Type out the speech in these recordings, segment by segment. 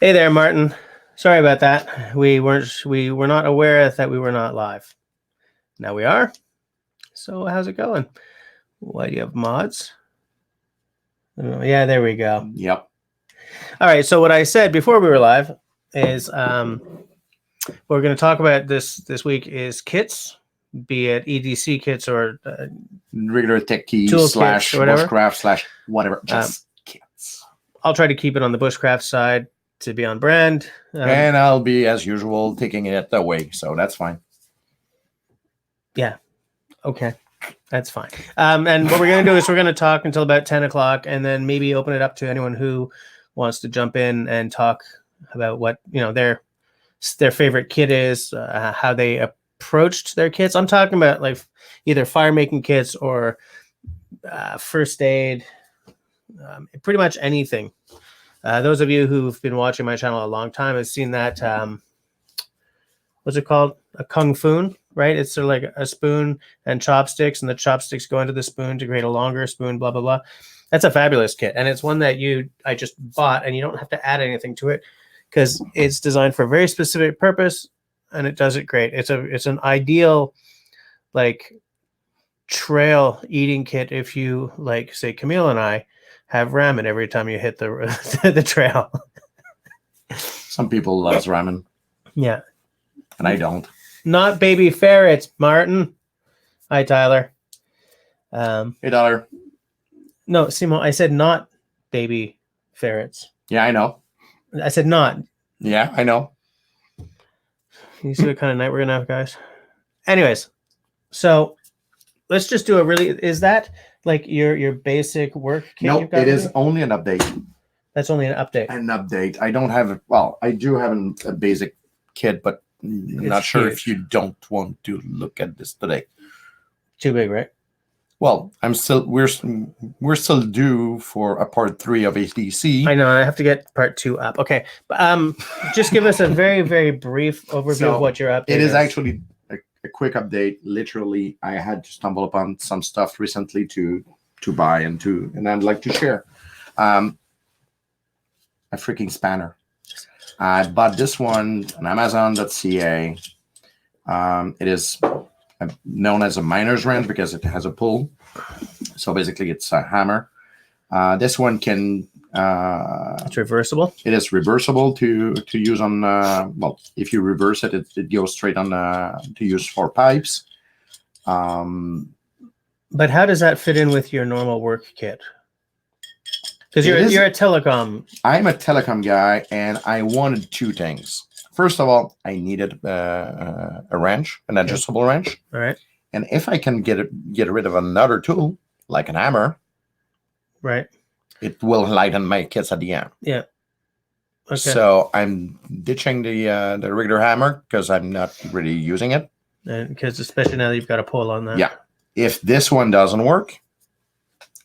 Hey there, Martin. Sorry about that. We were not aware that we were not live. Now we are. So how's it going? Why do you have mods? Oh, yeah, there we go. Yep. All right. So what I said before we were live is what we're going to talk about this week is kits, be it EDC kits or Regular tech keys tool slash kits or whatever. bushcraft slash whatever. Just kits. I'll try to keep it on the bushcraft side to be on brand. And I'll be, as usual, taking it away. So that's fine. Yeah. Okay. That's fine. And what we're going to do is we're going to talk until about 10 o'clock and then maybe open it up to anyone who wants to jump in and talk about what, their favorite kit is, how they approached their kits. I'm talking about like either fire making kits or first aid, pretty much anything. Those of you who've been watching my channel a long time have seen that, what's it called? A kung fu, right? It's sort of like a spoon and chopsticks, and the chopsticks go into the spoon to create a longer spoon, blah, blah, blah. That's a fabulous kit. And it's one that I just bought, and you don't have to add anything to it because it's designed for a very specific purpose, and it does it great. It's an ideal, like, trail eating kit if you, like, say, Camille and I have ramen every time you hit the trail. Some people love ramen. Yeah. And I don't. Not baby ferrets, Martin. Hi, Tyler. Hey, Tyler. No, Simo, I said not baby ferrets. Yeah, I know. I said not. Yeah, I know. You see what kind of night we're going to have, guys? Anyways, so let's just do is that like your basic work kit? No, it is only an update. That's only an update. An update. I don't have, I do have a basic kit, but I'm not sure if you don't want to look at this today. Too big, right? Well, we're still due for a part 3 of ATC. I know. I have to get part 2 up. Okay, just give us a very, very brief overview of what your update is. It is actually a quick update. Literally, I had to stumble upon some stuff recently to buy and I'd like to share. A freaking spanner. I bought this one on Amazon.ca. It is known as a miner's wrench because it has a pull. So basically, it's a hammer. This one can. It's reversible. It is reversible to use on. If you reverse it, it goes straight on to use for pipes. But how does that fit in with your normal work kit? Because you're a telecom. I'm a telecom guy, and I wanted 2 things. First of all, I needed a wrench, an adjustable wrench. All right. And if I can get rid of another tool, like an hammer, right, it will lighten my kits at the end. Yeah. Okay. So I'm ditching the regular hammer because I'm not really using it. And because especially now that you've got a pull on that. Yeah. If this one doesn't work,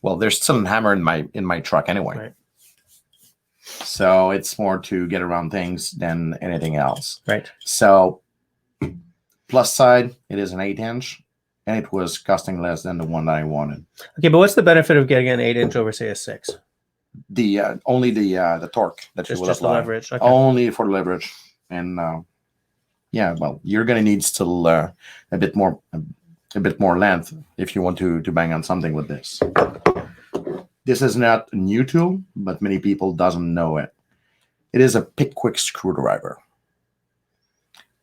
well, there's still a hammer in my truck anyway. Right. So it's more to get around things than anything else. Right. So plus side, it is an 8-inch, and it was costing less than the one that I wanted. Okay, but what's the benefit of getting an 8-inch over, say, a 6? Only the torque that you will just apply. The leverage. Okay. Only for leverage, and you're gonna need still a bit more length if you want to bang on something with this. This is not a new tool, but many people doesn't know it. It is a pick-quick screwdriver.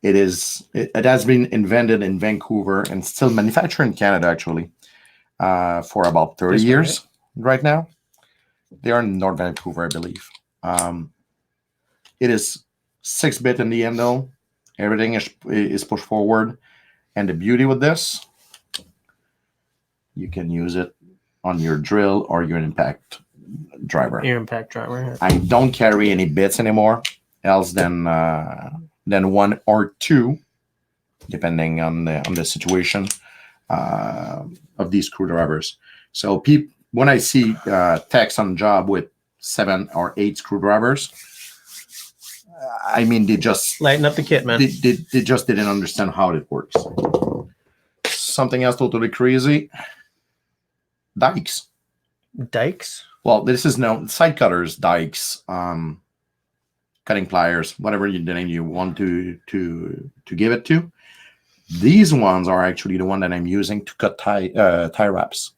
It has been invented in Vancouver and still manufactured in Canada, actually, for about 30 years right now. They are in North Vancouver, I believe. It is 6-bit in the handle. Everything is pushed forward. And the beauty with this, you can use it on your drill or your impact driver. Your impact driver. Yeah. I don't carry any bits anymore, else than 1 or 2, depending on the situation of these screwdrivers. So when I see techs on job with 7 or 8 screwdrivers, I mean, they just lighten up the kit, man. They just didn't understand how it works. Something else totally crazy. Dikes. Dikes? Well, this is now side cutters, dikes. cutting pliers, whatever the name you want to give it to. These ones are actually the one that I'm using to cut tie wraps.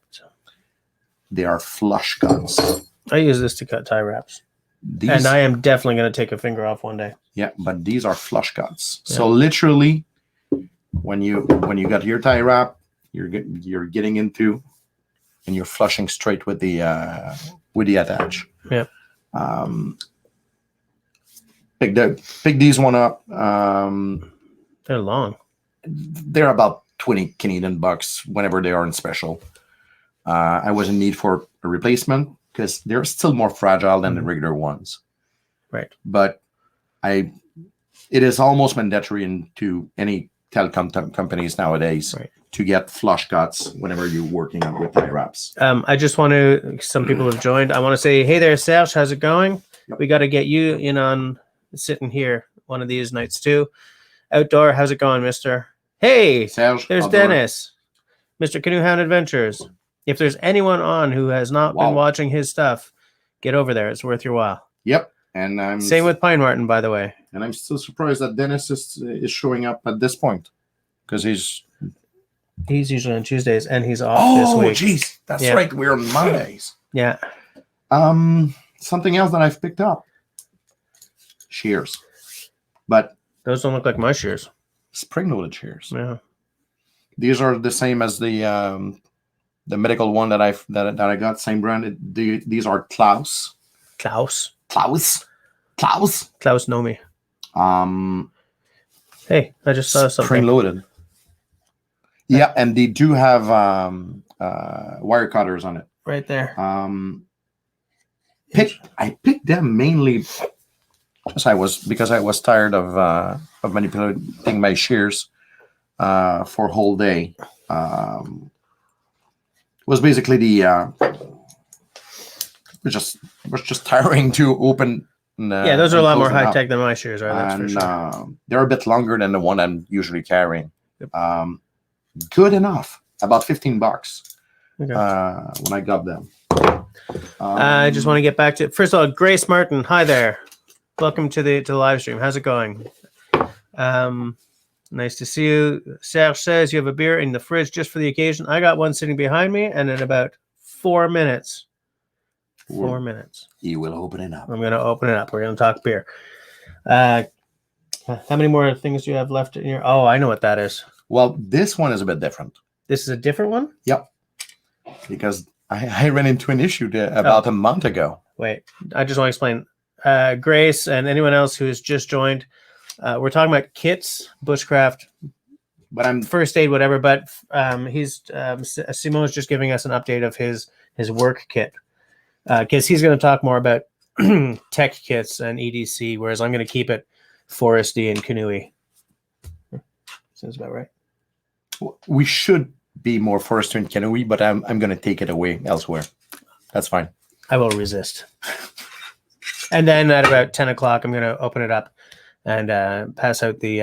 They are flush cuts. I use this to cut tie wraps. And I am definitely going to take a finger off one day. Yeah, but these are flush cuts. Yeah. So literally, when you got your tie wrap, you're getting into, and you're flushing straight with the attach. Yeah. Pick these one up. They're long. They're about 20 Canadian bucks whenever they are in special. I was in need for a replacement because they're still more fragile than the regular ones. Right. But it is almost mandatory into any telecom companies nowadays to get flush cuts whenever you're working with tie wraps. I just want to, some people have joined. I want to say, hey there, Serge, how's it going? Yep. We got to get you in on sitting here one of these nights too. Outdoor, how's it going, mister? Hey, Serge, there's outdoor. Dennis, Mr. Canoe Hound Adventures. If there's anyone on who has not been watching his stuff, get over there. It's worth your while. Yep. And same with Pine Martin, by the way. And I'm still surprised that Dennis is showing up at this point because he's usually on Tuesdays and he's off this week. Oh, jeez, that's right. We're on Mondays. Yeah. Something else that I've picked up. Shears, but those don't look like my shears. Spring-loaded shears. Yeah. These are the same as the medical one that I got, same brand. These are Klaus. Klaus know me. Hey, I just saw something. Spring-loaded. Yeah, and they do have wire cutters on it. Right there. I picked them mainly because I was tired of manipulating my shears for a whole day. It was basically was just tiring to open. Those are a lot more high tech than my shears are. That's for sure. They're a bit longer than the one I'm usually carrying. Yep. Good enough. About $15 when I got them. I just want to get back to first of all, Grace Martin. Hi there. Welcome to the live stream. How's it going? Nice to see you. Serge says you have a beer in the fridge just for the occasion. I got one sitting behind me, and in about 4 minutes. 4 minutes. You will open it up. I'm going to open it up. We're going to talk beer. How many more things do you have left in here? Oh, I know what that is. Well, this one is a bit different. This is a different one? Yep. Because I ran into an issue about a month ago. Wait, I just want to explain. Grace and anyone else who has just joined, we're talking about kits, bushcraft, but I'm first aid, whatever. But he's Simone's just giving us an update of his work kit because he's going to talk more about tech kits and EDC, whereas I'm going to keep it foresty and canoey. Sounds about right. We should be more forestry and canoey, but I'm going to take it away elsewhere. That's fine. I will resist. And then at about 10 o'clock, I'm going to open it up and pass out the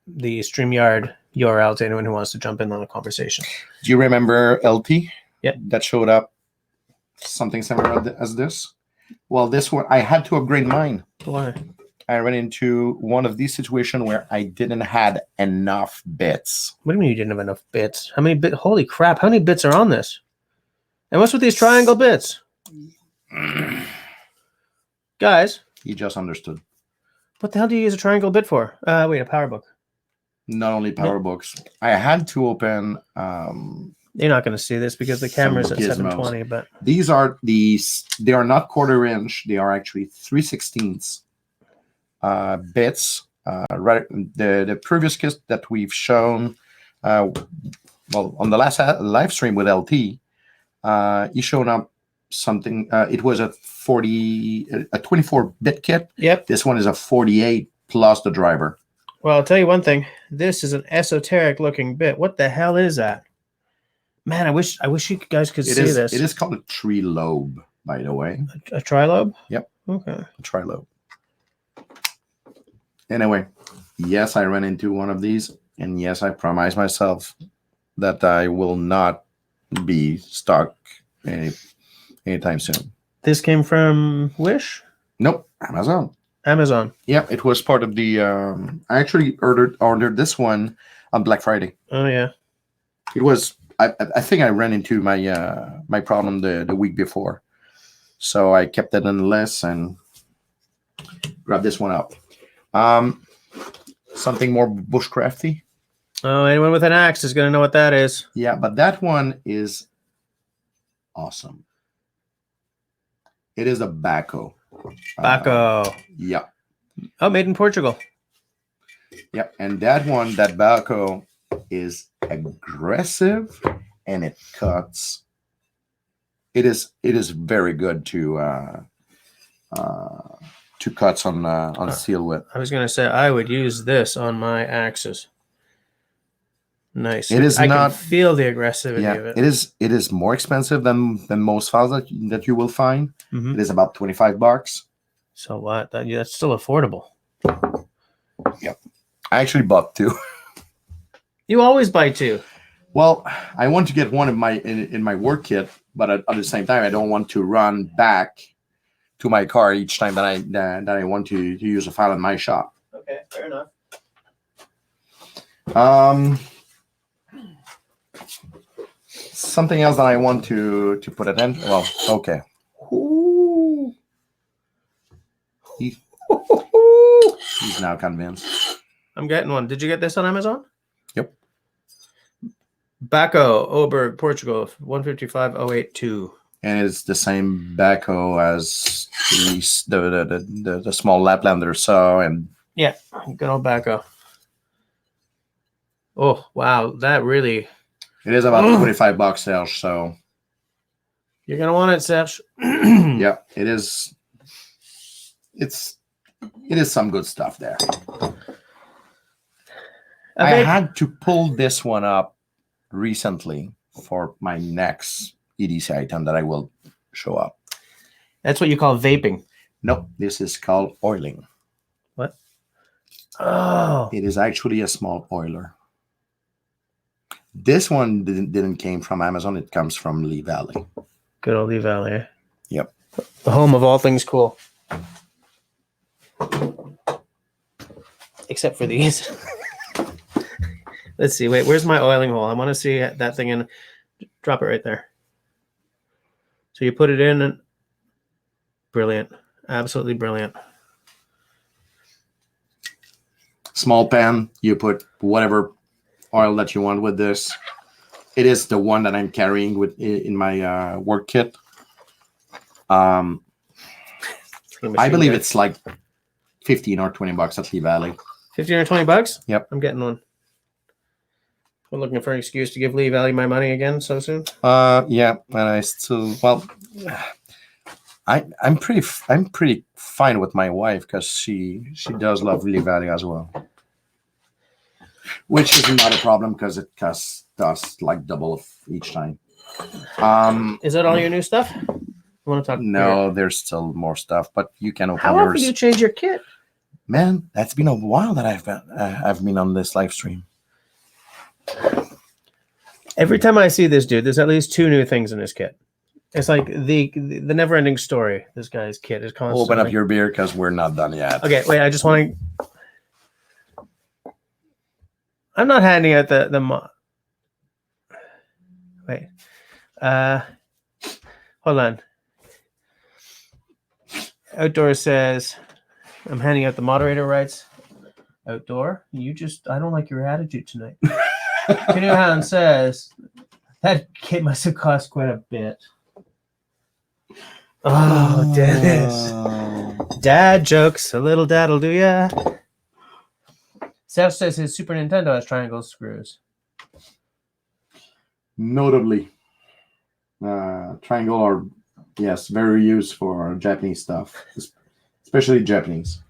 StreamYard URL to anyone who wants to jump in on the conversation. Do you remember LT? Yep. That showed up something similar as this? Well, this one, I had to upgrade mine. Why? I ran into one of these situations where I didn't have enough bits. What do you mean you didn't have enough bits? How many bits? Holy crap. How many bits are on this? And what's with these triangle bits? Guys. You just understood. What the hell do you use a triangle bit for? Wait, a power book. Not only power books. I had to open... You're not going to see this because the camera's at 720, but... They are not 1/4 inch. They are actually 3/16 bits. Right, the previous kit that we've shown, on the last live stream with LT, he showed up something. It was a 24-bit kit. Yep. This one is a 48 plus the driver. Well, I'll tell you one thing. This is an esoteric-looking bit. What the hell is that? Man, I wish you guys could see this. It is called a trilobe, by the way. A trilobe? Yep. Okay. A trilobe. Anyway, yes, I ran into one of these, and yes, I promised myself that I will not be stuck anytime soon. This came from Wish? Nope, Amazon. Amazon. Yeah, it was part of the. I actually ordered this one on Black Friday. Oh yeah. It was. I think I ran into my my problem the week before, so I kept it on the list and grabbed this one up. Something more bushcrafty. Oh, anyone with an axe is gonna know what that is. Yeah, but that one is awesome. It is a backhoe. Baco. Yeah. Oh, made in Portugal. Yeah, and that backhoe is aggressive and it cuts. It is very good to cuts on steel with. I was gonna say I would use this on my axes. Nice. It is I not. can feel the aggressivity Yeah, of it. it is more expensive than most files that you will find. Mhm. It is about $25. So what? That's still affordable. Yep. I actually bought two. You always buy two. Well, I want to get one in my work kit, but at the same time, I don't want to run back to my car each time that I want to use a file in my shop. Okay, fair enough. Something else that I want to put it in. Well, okay. Ooh. He's now convinced. I'm getting one. Did you get this on Amazon? Yep. Baco, Oberg, Portugal, 155082. And it's the same backhoe as the small Laplander saw, and Yeah, good old Baco. Oh wow, that really. it is about $25, Serge. So You're gonna want it, Serge. yeah, it is. It is some good stuff there. I had to pull this one up recently for my next EDC item that I will show up. That's what you call vaping. No, this is called oiling. What? Oh, It is actually a small oiler. This one didn't came from Amazon. It comes from Lee Valley. good old Lee Valley. Yep. The home of all things cool. Except for these. Let's see. Wait, where's my oiling hole? I want to see that thing in. Drop it right there. So you put it in and brilliant. Absolutely brilliant. Small pan. You put whatever oil that you want with this. It is the one that I'm carrying with in my work kit. I believe it's like $15 or $20 at Lee Valley. 15 or 20 bucks? Yep. I'm getting one. I'm looking for an excuse to give Lee Valley my money again so soon. Yeah, and I still I'm pretty fine with my wife because she does love Lee Valley as well, which is not a problem because it costs us like double of each time. Is that all your new stuff? You want to talk? No, here? there's still more stuff, but you can open How yours. often do you change your kit? Man, that's been a while that I've been on this live stream. Every time I see this dude, there's at least 2 new things in his kit. It's like the never-ending story. This guy's kit is constantly. Open up your beer because we're not done yet. Okay, wait. I just want to. I'm not handing out the. Wait. Hold on. Outdoor says, I'm handing out the moderator rights. Outdoor, I don't like your attitude tonight. Canoe Hound says, that kit must have cost quite a bit. Oh, Dennis. Dad jokes. A little dad'll do ya. Seth says his Super Nintendo has triangle screws. Notably, triangle are, yes, very used for Japanese stuff, especially Japanese.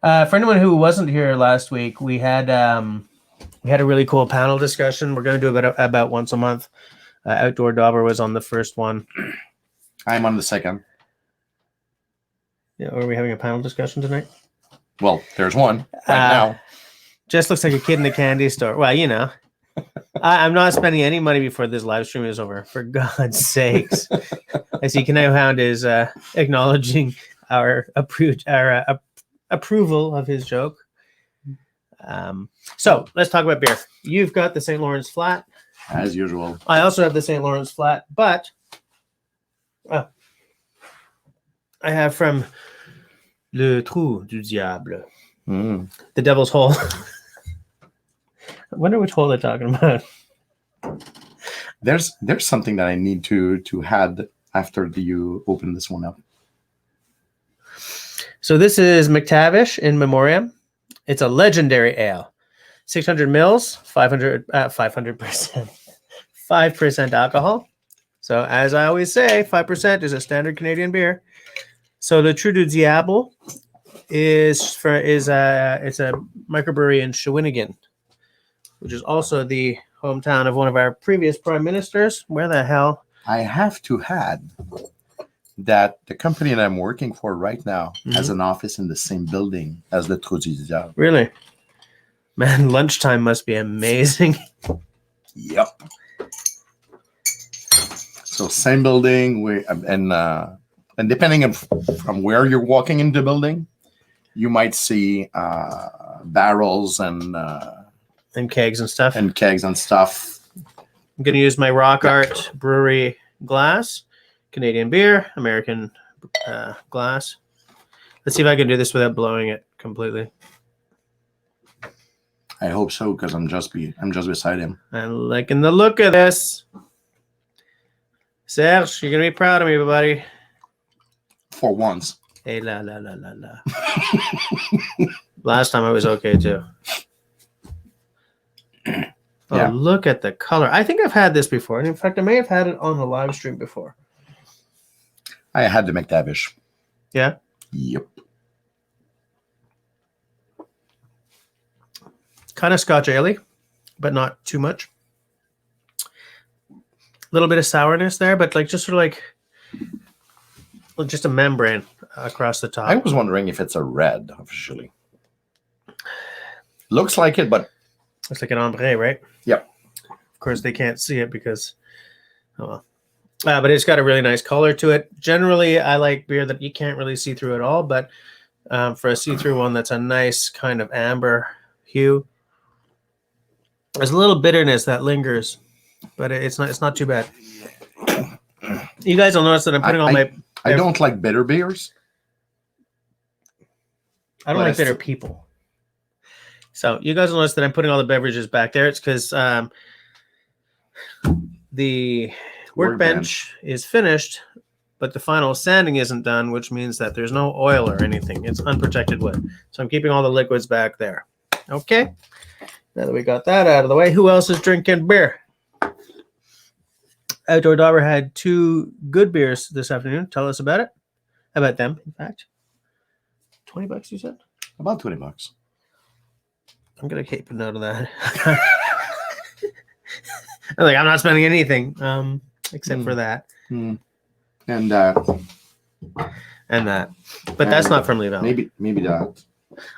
For anyone who wasn't here last week, we had a really cool panel discussion. We're going to do about once a month. Outdoor Dauber was on the first one. I'm on the second. Yeah, are we having a panel discussion tonight? Well, there's one right now. Just looks like a kid in a candy store. Well, you know, I'm not spending any money before this live stream is over. For God's sakes. I see Canoe Hound is acknowledging our approval of his joke. So let's talk about beer. You've got the St. Lawrence Flat. As usual. I also have the St. Lawrence Flat, but I have from Le Trou du Diable, the Devil's Hole. I wonder which hole they're talking about. There's something that I need to add after you open this one up. So this is McTavish in memoriam. It's a legendary ale, 600 mils, 500%, 5% alcohol. So as I always say, 5% is a standard Canadian beer. So the Trou du Diable it's a microbrewery in Shawinigan, which is also the hometown of one of our previous prime ministers. Where the hell? I have to add that the company that I'm working for right now has an office in the same building as the Trou du Diable. Really? Man, lunchtime must be amazing. Yep. So same building, and depending on from where you're walking into the building, you might see barrels and kegs and stuff. And kegs and stuff. I'm going to use my Rock Art Brewery glass. Canadian beer, American glass. Let's see if I can do this without blowing it completely. I hope so, because I'm just beside him. I'm liking the look of this. Serge, you're going to be proud of me, buddy. For once. Hey, la, la, la, la, la. Last time I was okay, too. Oh, look at the color. I think I've had this before. And in fact, I may have had it on the live stream before. I had the McTavish. Yeah? Yep. Kind of Scotch ale-y, but not too much. A little bit of sourness there, but like just sort of like just a membrane across the top. I was wondering if it's a red officially. Looks like it, but it's like an ombre, right? Yep. Of course, they can't see it because, oh well. But it's got a really nice color to it. Generally, I like beer that you can't really see through at all, but for a see-through one that's a nice kind of amber hue. There's a little bitterness that lingers, but it's not too bad. You guys will notice that I'm putting all my... I don't like bitter beers. I don't like bitter people. So you guys will notice that I'm putting all the beverages back there. It's because the workbench is finished, but the final sanding isn't done, which means that there's no oil or anything. It's unprotected wood. So I'm keeping all the liquids back there. Okay. Now that we got that out of the way, who else is drinking beer? Outdoor Dauber had 2 good beers this afternoon. Tell us about it. About them, in fact. $20, you said? About $20. I'm going to keep a note of that. I'm not spending anything except for that. And that. But that's not from Lee Valley. Maybe that.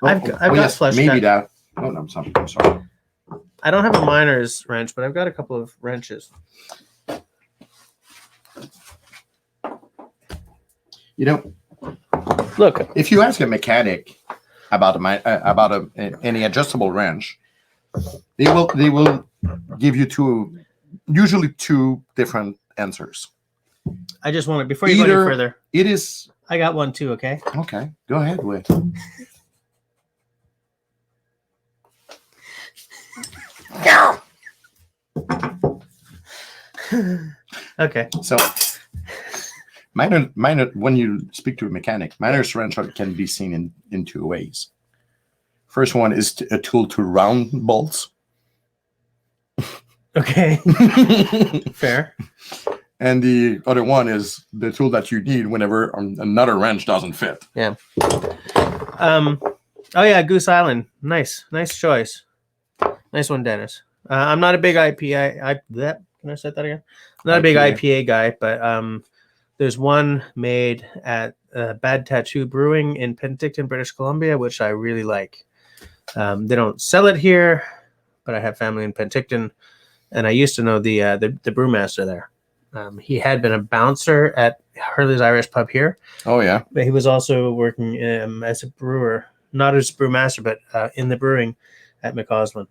I've got flesh maybe cut. that. Oh, no, I'm sorry. I don't have a miner's wrench, but I've got a couple of wrenches. You know, look, if you ask a mechanic about any adjustable wrench, they will give you usually two different answers. I just want to, before you go any further, it is. I got one too. Okay. Okay, go ahead with. Okay. So, minor. When you speak to a mechanic, miner's wrench can be seen in 2 ways. First one is a tool to round bolts. Okay. Fair. And the other one is the tool that you need whenever another wrench doesn't fit. Yeah. Oh yeah, Goose Island. Nice choice. Nice one, Dennis. I'm not a big IPA. Can I say that again? I'm not a big IPA guy, but there's one made at Bad Tattoo Brewing in Penticton, British Columbia, which I really like. They don't sell it here, but I have family in Penticton, and I used to know the brewmaster there. He had been a bouncer at Hurley's Irish Pub here. Oh yeah. But he was also working as a brewer, not as brewmaster, but in the brewing at McCausland.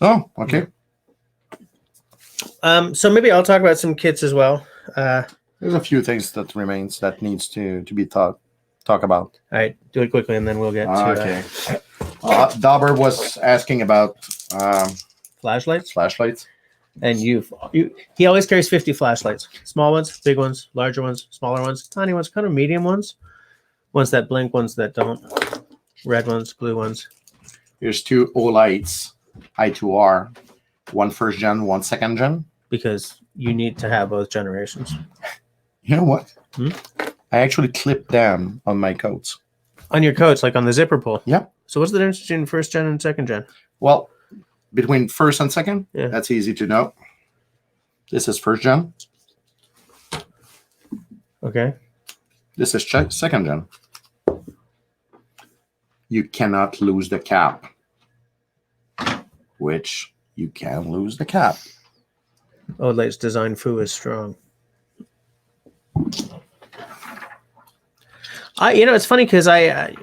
Oh, okay. So maybe I'll talk about some kits as well. There's a few things that remains that needs to be talk about. All right, do it quickly, and then we'll get to Okay. Dauber was asking about flashlights. flashlights. And he always carries 50 flashlights. Small ones, big ones, larger ones, smaller ones, tiny ones, kind of medium ones. Ones that blink, ones that don't. Red ones, blue ones. Here's 2 Olights, I2R, 1 first gen, 1 second gen. Because you need to have both generations. You know what? I actually clipped them on my coats. On your coats, like on the zipper pull. Yep. So what's the difference between first gen and second gen? Well, between first and second, Yeah. that's easy to know. This is first gen. Okay. This is second gen. You cannot lose the cap, which you can lose the cap. Olight's design foo is strong. It's funny because I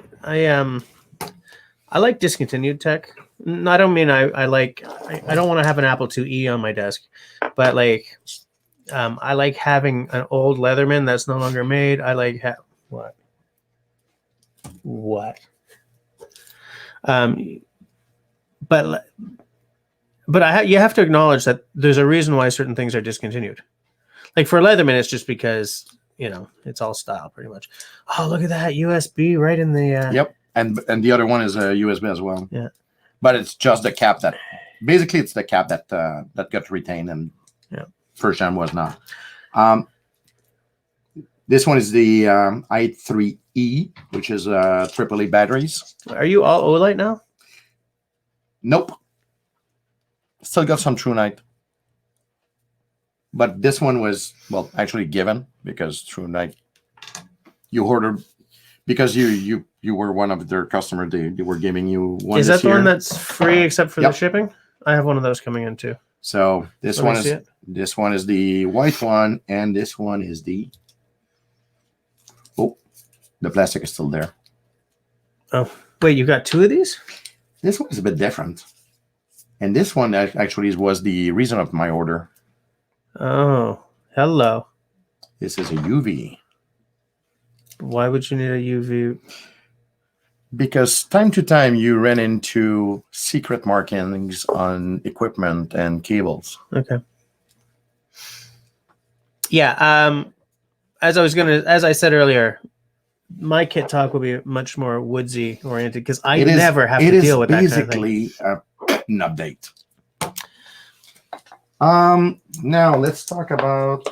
like discontinued tech. I don't mean I don't want to have an Apple IIe on my desk, but I like having an old Leatherman that's no longer made. I like what? But you have to acknowledge that there's a reason why certain things are discontinued. Like for Leatherman, it's just because it's all style pretty much. Oh, look at that USB right in the. Yep, and the other one is a USB as well. Yeah, but it's just the cap that basically it's the cap that got retained, and first gen was not. This one is the i3E, which is AAA batteries. Are you all Olight now? Nope. Still got some True Night. But this one was, well, actually given because True Night, you ordered, because you were one of their customers, they were giving you one. Is that the one that's free except for Yep. the shipping? I have one of those coming in too. So this one is the white one, and this one is the, the plastic is still there. Oh, wait, you got 2 of these? This one is a bit different. And this one actually was the reason of my order. Oh, hello. This is a UV. Why would you need a UV? Because time to time you run into secret markings on equipment and cables. Okay. Yeah. As I said earlier, my kit talk will be much more woodsy oriented because I never have to deal with that kind of thing. It is basically an update. Now let's talk about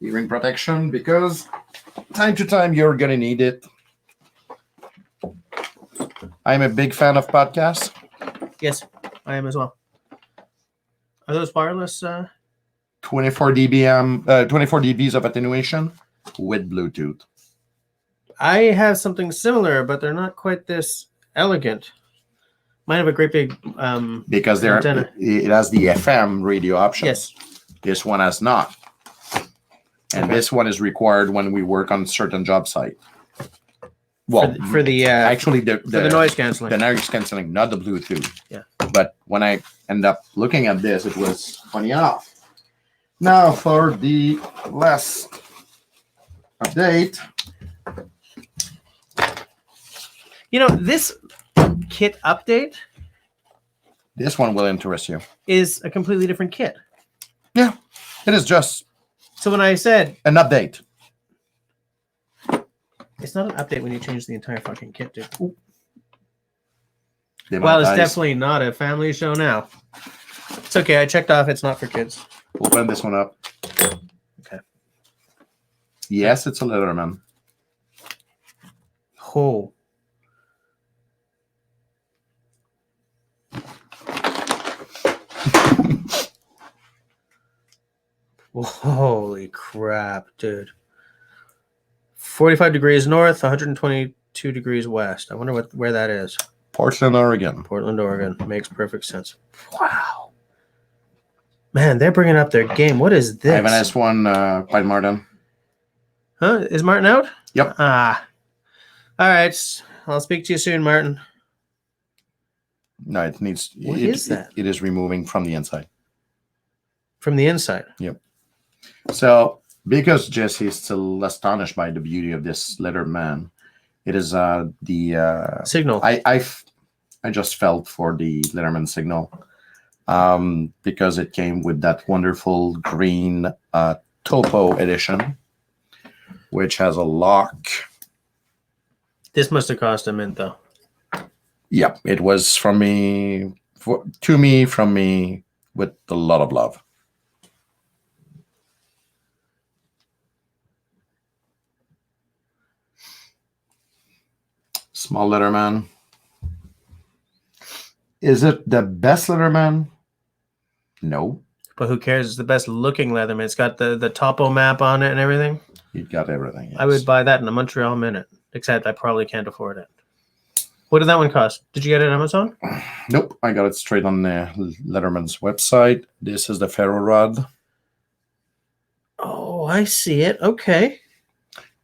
hearing protection, because time to time you're gonna need it. I'm a big fan of podcasts. Yes, I am as well. Are those wireless? 24 dBs of attenuation with Bluetooth. I have something similar, but they're not quite this elegant. Mine have a great big because antenna. It has the FM radio option. Yes. This one has not. And this one is required when we work on certain job site. Well, for the actually the noise canceling. The noise canceling, not the Bluetooth. Yeah. But when I end up looking at this, it was funny enough. Now for the last update. This kit update. This one will interest you. Is a completely different kit. Yeah, it is just. So when I said an update, it's not an update when you change the entire fucking kit, dude. Well, it's definitely not a family show now. It's okay. I checked off. It's not for kids. Open this one up. Okay. Yes, it's a Leatherman. Oh. Holy crap, dude. 45 degrees north, 122 degrees west. I wonder where that is. Portland, Oregon. Portland, Oregon. Makes perfect sense. Wow. Man, they're bringing up their game. What is I have an this? S1 by Martin. Huh? Is Martin out? Yep. Ah. All right. I'll speak to you soon, Martin. No, it needs. What is that? It is removing from the inside. From the inside. Yep. So because Jesse is still astonished by the beauty of this Letterman, it is the Signal. I just felt for the Letterman signal because it came with that wonderful green Topo edition, which has a lock. This must have cost a mint, though. Yep, it was from me with a lot of love. Small Letterman. Is it the best Letterman? No. But who cares? It's the best looking Leatherman. It's got the topo map on it and everything. You got everything. Yes. I would buy that in a Montreal minute, except I probably can't afford it. What did that one cost? Did you get it on Amazon? Nope. I got it straight on the Letterman's website. This is the ferro rod. Oh, I see it. Okay.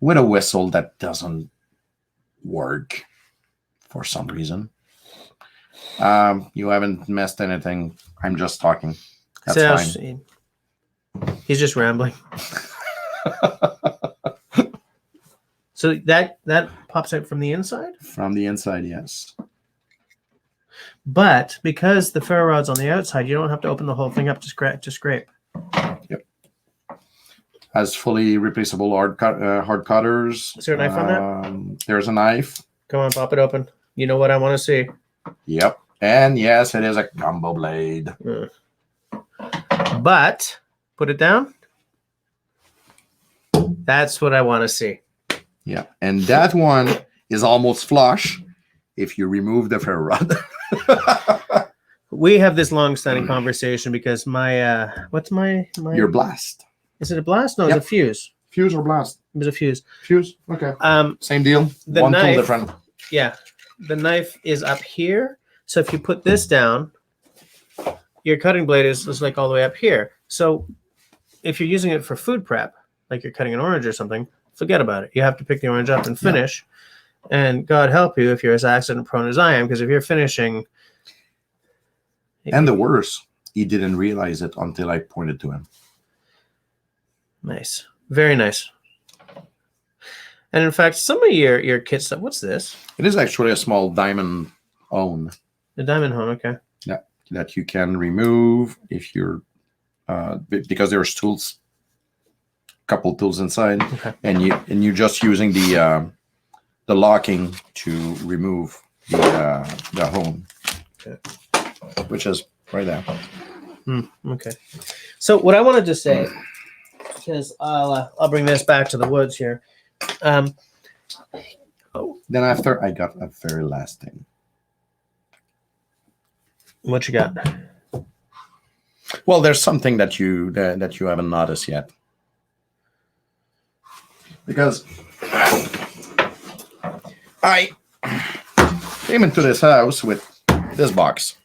With a whistle that doesn't work for some reason. You haven't messed anything. I'm just talking. That's fine. He's just rambling. So that pops out from the inside? From the inside, yes. But because the ferro rod's on the outside, you don't have to open the whole thing up to scrape. Yep. Has fully replaceable hard cutters. Is there a knife on that? There's a knife. Come on, pop it open. You know what I want to see. Yep. And yes, it is a combo blade. But put it down. That's what I want to see. Yeah. And that one is almost flush if you remove the ferro rod. We have this long-standing conversation because my what's my your blast. Is it a blast? No, It's a fuse. Fuse or blast? It was a fuse. Fuse. Okay. Same deal. One knife, tool different. Yeah. The knife is up here. So if you put this down, your cutting blade is like all the way up here. So if you're using it for food prep, like you're cutting an orange or something, forget about it. You have to pick the orange up and finish. Yeah. And God help you if you're as accident prone as I am, because if you're finishing. And the worst, he didn't realize it until I pointed to him. Nice. Very nice. And in fact, some of your kit stuff, what's this? It is actually a small diamond hone. The diamond hone, okay. Yeah, that you can remove if you're, because there's tools, couple tools inside, okay. and you're just using the locking to remove the hone, okay. Which is right there. Okay. So what I wanted to say, because I'll bring this back to the woods here. Then after I got a very last thing. What you got? Well, there's something that you haven't noticed yet. Because I came into this house with this box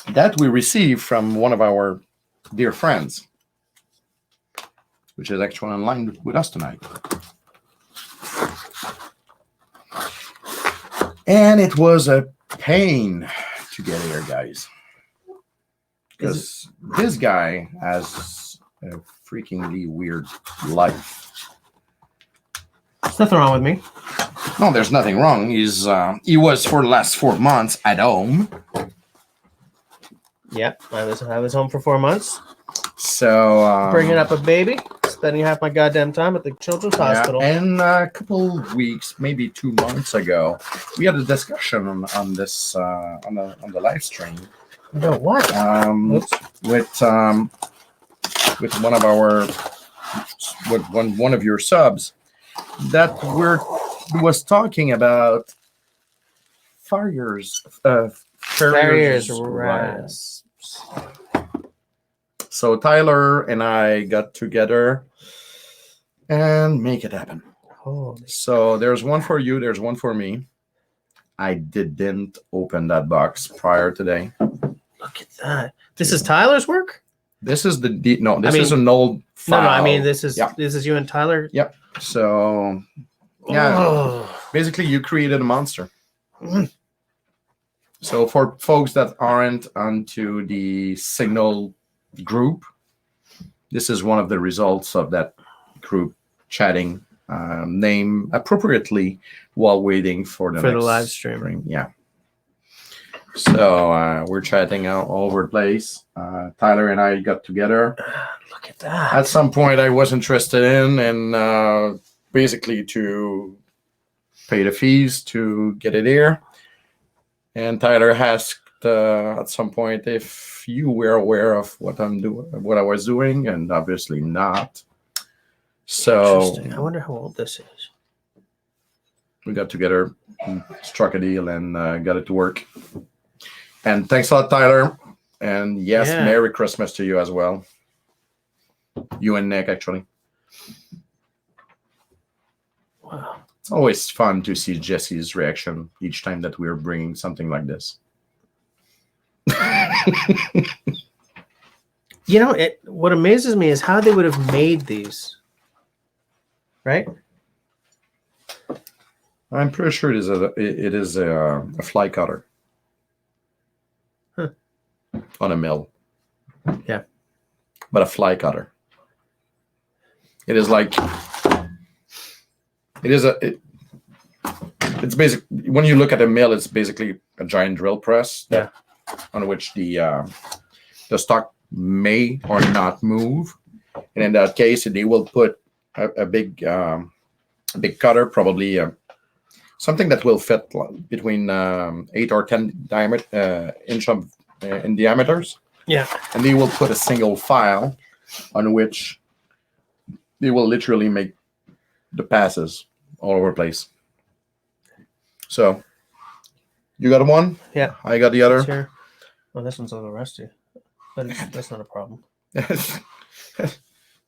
that we received from one of our dear friends, which is actually online with us tonight. And it was a pain to get here, guys. Because this guy has a freakingly weird life. There's nothing wrong with me. No, there's nothing wrong. He was for the last 4 months at home. Yep, I was home for 4 months. So bringing up a baby, spending half my goddamn time at the children's hospital. And a couple of weeks, maybe 2 months ago, we had a discussion on this on the live stream. No, what? With one of our one of your subs that was talking about farriers rasps. So Tyler and I got together and make it happen. Holy. So there's one for you, there's one for me. I didn't open that box prior today. Look at that. This is Tyler's work? This is no. This I mean, is an old file. No, I mean this is Yeah. this is you and Tyler. Yep. So yeah, Oh. basically you created a monster. So for folks that aren't onto the Signal group, this is one of the results of that group chatting name appropriately while waiting for the next live stream. Yeah. So we're chatting out all over the place. Tyler and I got together. Look at that. At some point, I was interested in, and basically to pay the fees to get it here. And Tyler asked at some point if you were aware of what I'm doing, what I was doing, and obviously not. So Interesting. I wonder how old this is. we got together, struck a deal, and got it to work. And thanks a lot, Tyler. And yes, Yeah. Merry Christmas to you as well. You and Nick, actually. Wow. It's always fun to see Jesse's reaction each time that we're bringing something like this. You know, what amazes me is how they would have made these. Right? I'm pretty sure it is a fly cutter. Huh. On a mill. Yeah. But a fly cutter. It is like it's basic. When you look at a mill, it's basically a giant drill press on which the stock may or not move. And in that case, they will put a big cutter, probably something that will fit between 8 or 10 inch in diameters. Yeah. And they will put a single file on which they will literally make the passes all over the place. So you got one? Yeah. I got the other. Here. Well, this one's a little rusty, but that's not a problem.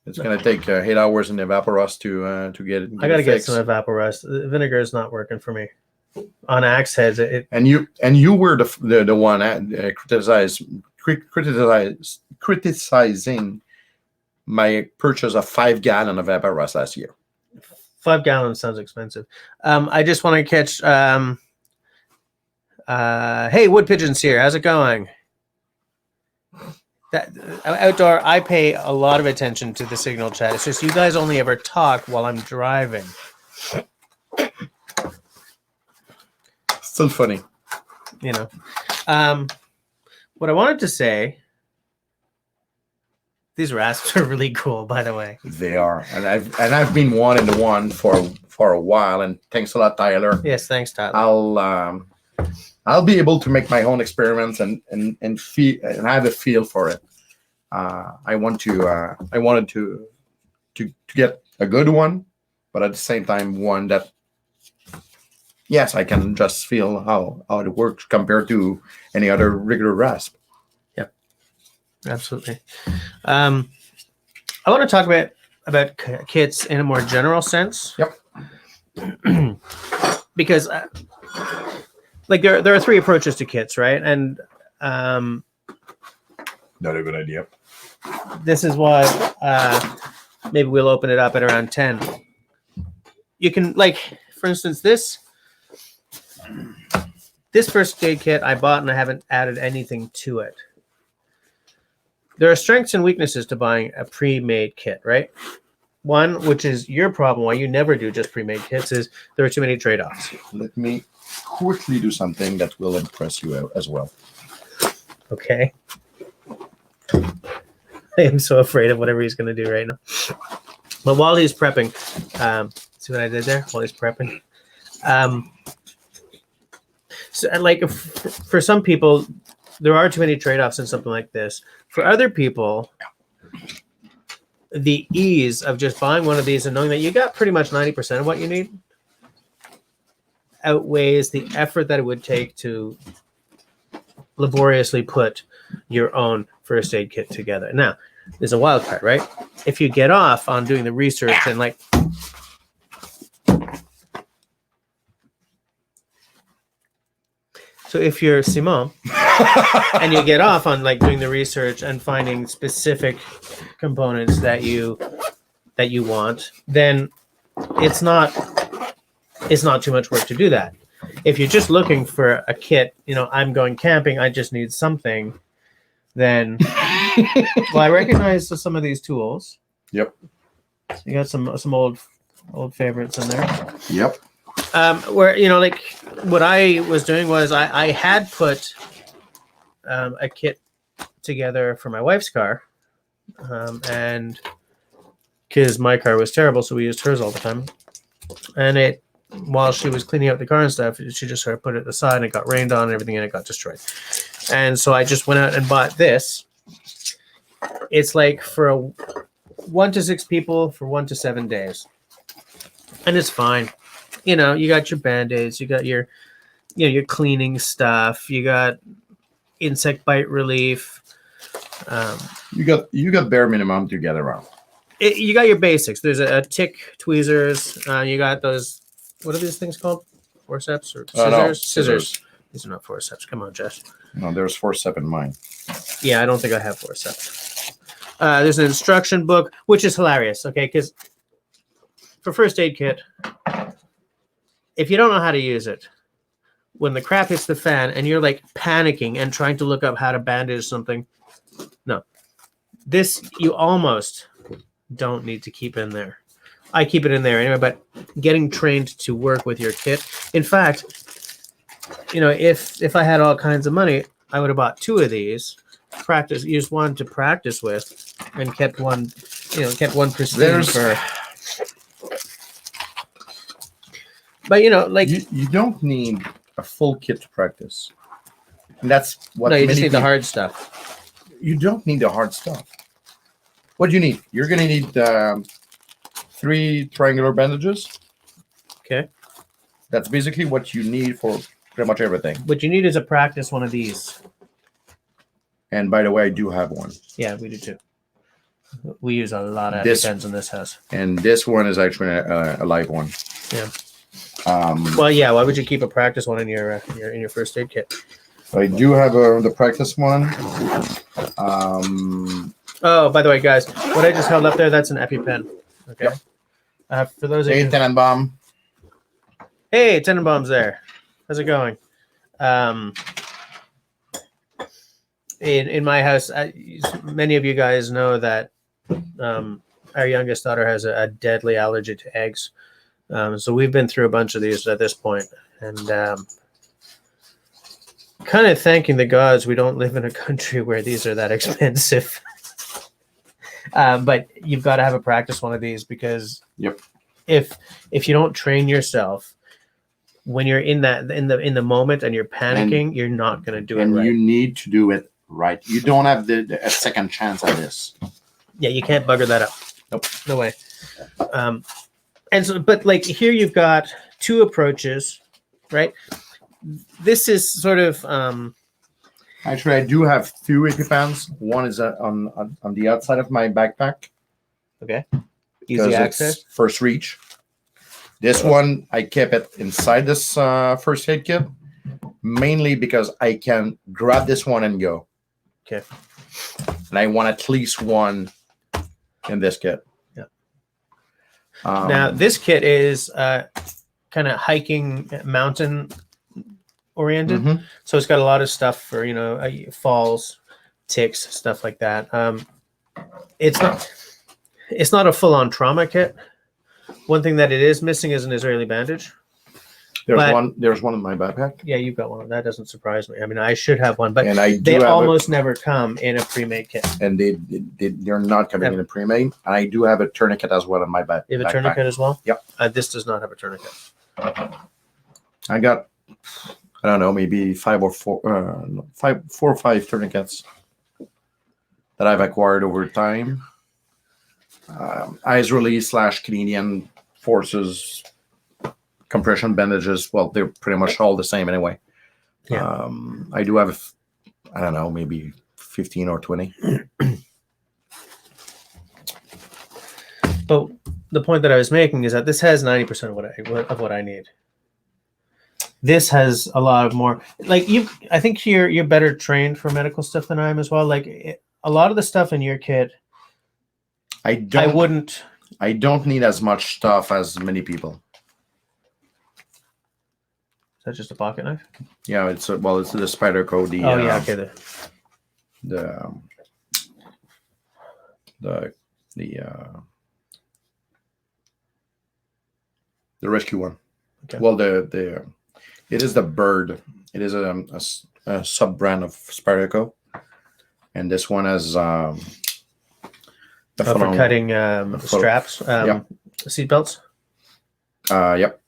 It's gonna take 8 hours in the Evaporust to get it. I gotta get fixed. some Evaporust. The vinegar is not working for me. On axe heads, And you were the one criticizing my purchase of 5 gallon of Evaporust last year. 5 gallons sounds expensive. I just want to catch. Hey, Wood Pigeons here. How's it going? That outdoor, I pay a lot of attention to the Signal chat. It's just you guys only ever talk while I'm driving. Still funny. You know. What I wanted to say. These rasps are really cool, by the way. They are, and I've been wanting the one for a while. And thanks a lot, Tyler. Yes, thanks, Tyler. I'll be able to make my own experiments and feel and have a feel for it. I wanted to get a good one, but at the same time one that yes, I can just feel how it works compared to any other regular rasp. Absolutely. I want to talk about kits in a more general sense. Yep. Because like there are 3 approaches to kits, right? And not a good idea. This is why maybe we'll open it up at around 10. You can, like, for instance, this first aid kit I bought and I haven't added anything to it. There are strengths and weaknesses to buying a pre-made kit, right? One, which is your problem, why you never do just pre-made kits, is there are too many trade-offs. Let me quickly do something that will impress you as well. Okay. I am so afraid of whatever he's going to do right now. But while he's prepping, see what I did there? While he's prepping. So, like, for some people, there are too many trade-offs in something like this. For other people, the ease of just buying one of these and knowing that you got pretty much 90% of what you need outweighs the effort that it would take to laboriously put your own first aid kit together. Now, there's a wild card, right? If you get off on doing the research and like So if you're Simon and you get off on like doing the research and finding specific components that you want, then it's not too much work to do that. If you're just looking for a kit, I'm going camping, I just need something, then well, I recognize some of these tools. Yep. You got some old favorites in there. Yep. Where like what I was doing was I had put a kit together for my wife's car, and because my car was terrible, so we used hers all the time. And while she was cleaning up the car and stuff, she just sort of put it aside, and it got rained on and everything, and it got destroyed. And so I just went out and bought this. It's like for 1 to 6 people for 1 to 7 days, and it's fine. You got your Band-Aids, you got your your cleaning stuff, you got insect bite relief. You got bare minimum to get around. You got your basics. There's a tick tweezers. You got those. What are these things called? Forceps or scissors? No, Scissors. These are not forceps. Come on, Josh. No, there's forceps in mine. Yeah, I don't think I have forceps. There's an instruction book, which is hilarious. Okay, because for first aid kit, if you don't know how to use it, when the crap hits the fan and you're like panicking and trying to look up how to bandage something, no, this you almost don't need to keep in there. I keep it in there anyway, but getting trained to work with your kit. In fact, if I had all kinds of money, I would have bought 2 of these, used one to practice with, and kept one pristine for. But like you don't need a full kit to practice, and that's what. No, you just need the hard stuff. You don't need the hard stuff. What do you need? You're gonna need 3 triangular bandages. Okay. That's basically what you need for pretty much everything. What you need is a practice one of these. And by the way, I do have one. Yeah, we do too. We use a lot of EpiPens in this house. And this one is actually a live one. Yeah. Well, yeah. Why would you keep a practice one in your first aid kit? I do have the practice one. Oh, by the way, guys, what I just held up there, that's an EpiPen. Okay. Yep. For those of you. Hey, Tenenbaum. Hey, Tenenbaum's there. How's it going? In my house, many of you guys know that our youngest daughter has a deadly allergy to eggs. So we've been through a bunch of these at this point, and kind of thanking the gods we don't live in a country where these are that expensive. But you've got to have a practice one of these because if you don't train yourself when you're in the moment and you're panicking, you're not going to do it right. And you need to do it right. You don't have a second chance at this. Yeah, you can't bugger that up. Nope, no way. And so, but like here, you've got 2 approaches, right? This is sort of. Actually, I do have 2 EpiPens. One is on the outside of my backpack. Okay. Easy access. First reach. This one, I kept it inside this first aid kit, mainly because I can grab this one and go. Okay. And I want at least one in this kit. Yeah. Now, this kit is kind of hiking mountain oriented. Mm-hmm. So it's got a lot of stuff for, falls, ticks, stuff like that. It's not a full-on trauma kit. One thing that it is missing is an Israeli bandage. There's one in my backpack. Yeah, you've got one. That doesn't surprise me. I mean, I should have one, but they almost never come in a pre-made kit. And they're not coming in a pre-made. And I do have a tourniquet as well in my backpack. You have a tourniquet as well? Yep. This does not have a tourniquet. I got, I don't know, maybe 4 or 5 tourniquets that I've acquired over time. Israeli / Canadian Forces compression bandages. Well, they're pretty much all the same anyway. Yeah. I do have, I don't know, maybe 15 or 20. But the point that I was making is that this has 90% of what I need. This has a lot of more like you. I think you're better trained for medical stuff than I am as well. Like a lot of the stuff in your kit, I wouldn't. I don't need as much stuff as many people. Is that just a pocket knife? Yeah, it's the Spyderco. Yeah, okay. The rescue one. Okay. Well, it is the bird. It is a sub brand of Spyderco, and this one has for cutting straps, seat belts. Yep.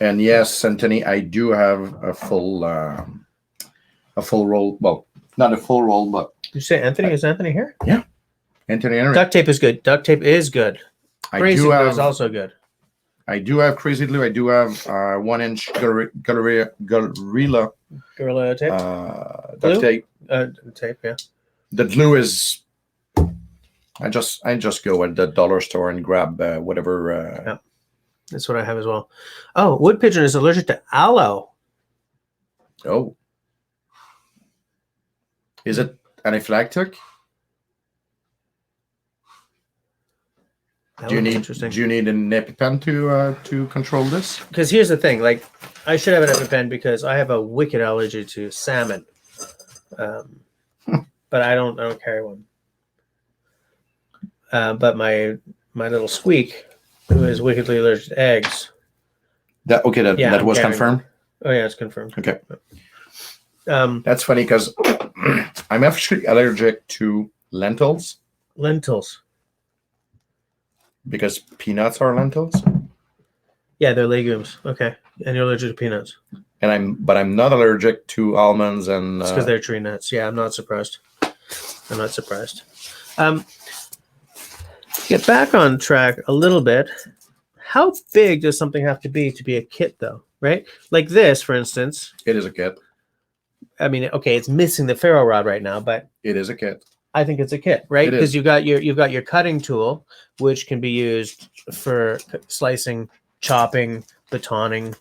And yes, Anthony, I do have a full roll. Well, not a full roll, but Did you say Anthony? Is Anthony here? Yeah, Anthony Henry. Duct tape is good. Duct tape is good. Crazy glue is also good. I do have crazy glue. I do have 1-inch Gorilla tape. Duct tape. Tape, yeah. The glue is. I just go at the dollar store and grab whatever. Yeah, that's what I have as well. Oh, wood pigeon is allergic to aloe. Oh. Is it anaphylactic? Do you need an EpiPen to control this? Because here's the thing, like I should have an EpiPen because I have a wicked allergy to salmon, but I don't carry one. But my little Squeak, who is wickedly allergic to eggs. That was confirmed. Oh yeah, it's confirmed. Okay. That's funny because I'm actually allergic to lentils. Lentils. Because peanuts are lentils. Yeah, they're legumes. Okay, and you're allergic to peanuts. But I'm not allergic to almonds and. It's because they're tree nuts. Yeah, I'm not surprised. Get back on track a little bit. How big does something have to be a kit, though? Right? Like this, for instance. It is a kit. I mean, okay, it's missing the ferro rod right now, but it is a kit. I think it's a kit, right? Because you've got your cutting tool, which can be used for slicing, chopping, batoning,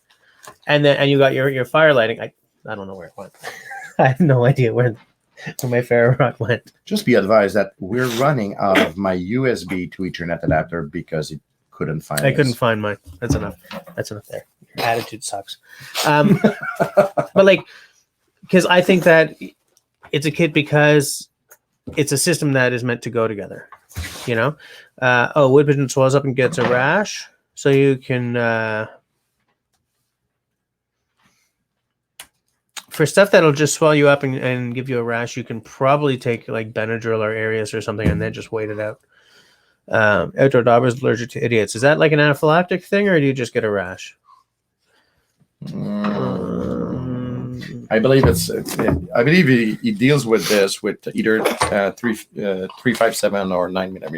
and you got your fire lighting. I don't know where it went. I have no idea where my ferro rod went. Just be advised that we're running out of my USB to Ethernet adapter because it couldn't find. Couldn't find mine. That's enough. That's enough there. Your attitude sucks. But like, because I think that it's a kit because it's a system that is meant to go together, you know. Wood pigeon swells up and gets a rash, so you can for stuff that'll just swell you up and give you a rash. You can probably take like Benadryl or Arius or something and then just wait it out. Outdoor daubers allergic to idiots. Is that like an anaphylactic thing, or do you just get a rash? I believe he deals with this with either 357 or 9mm.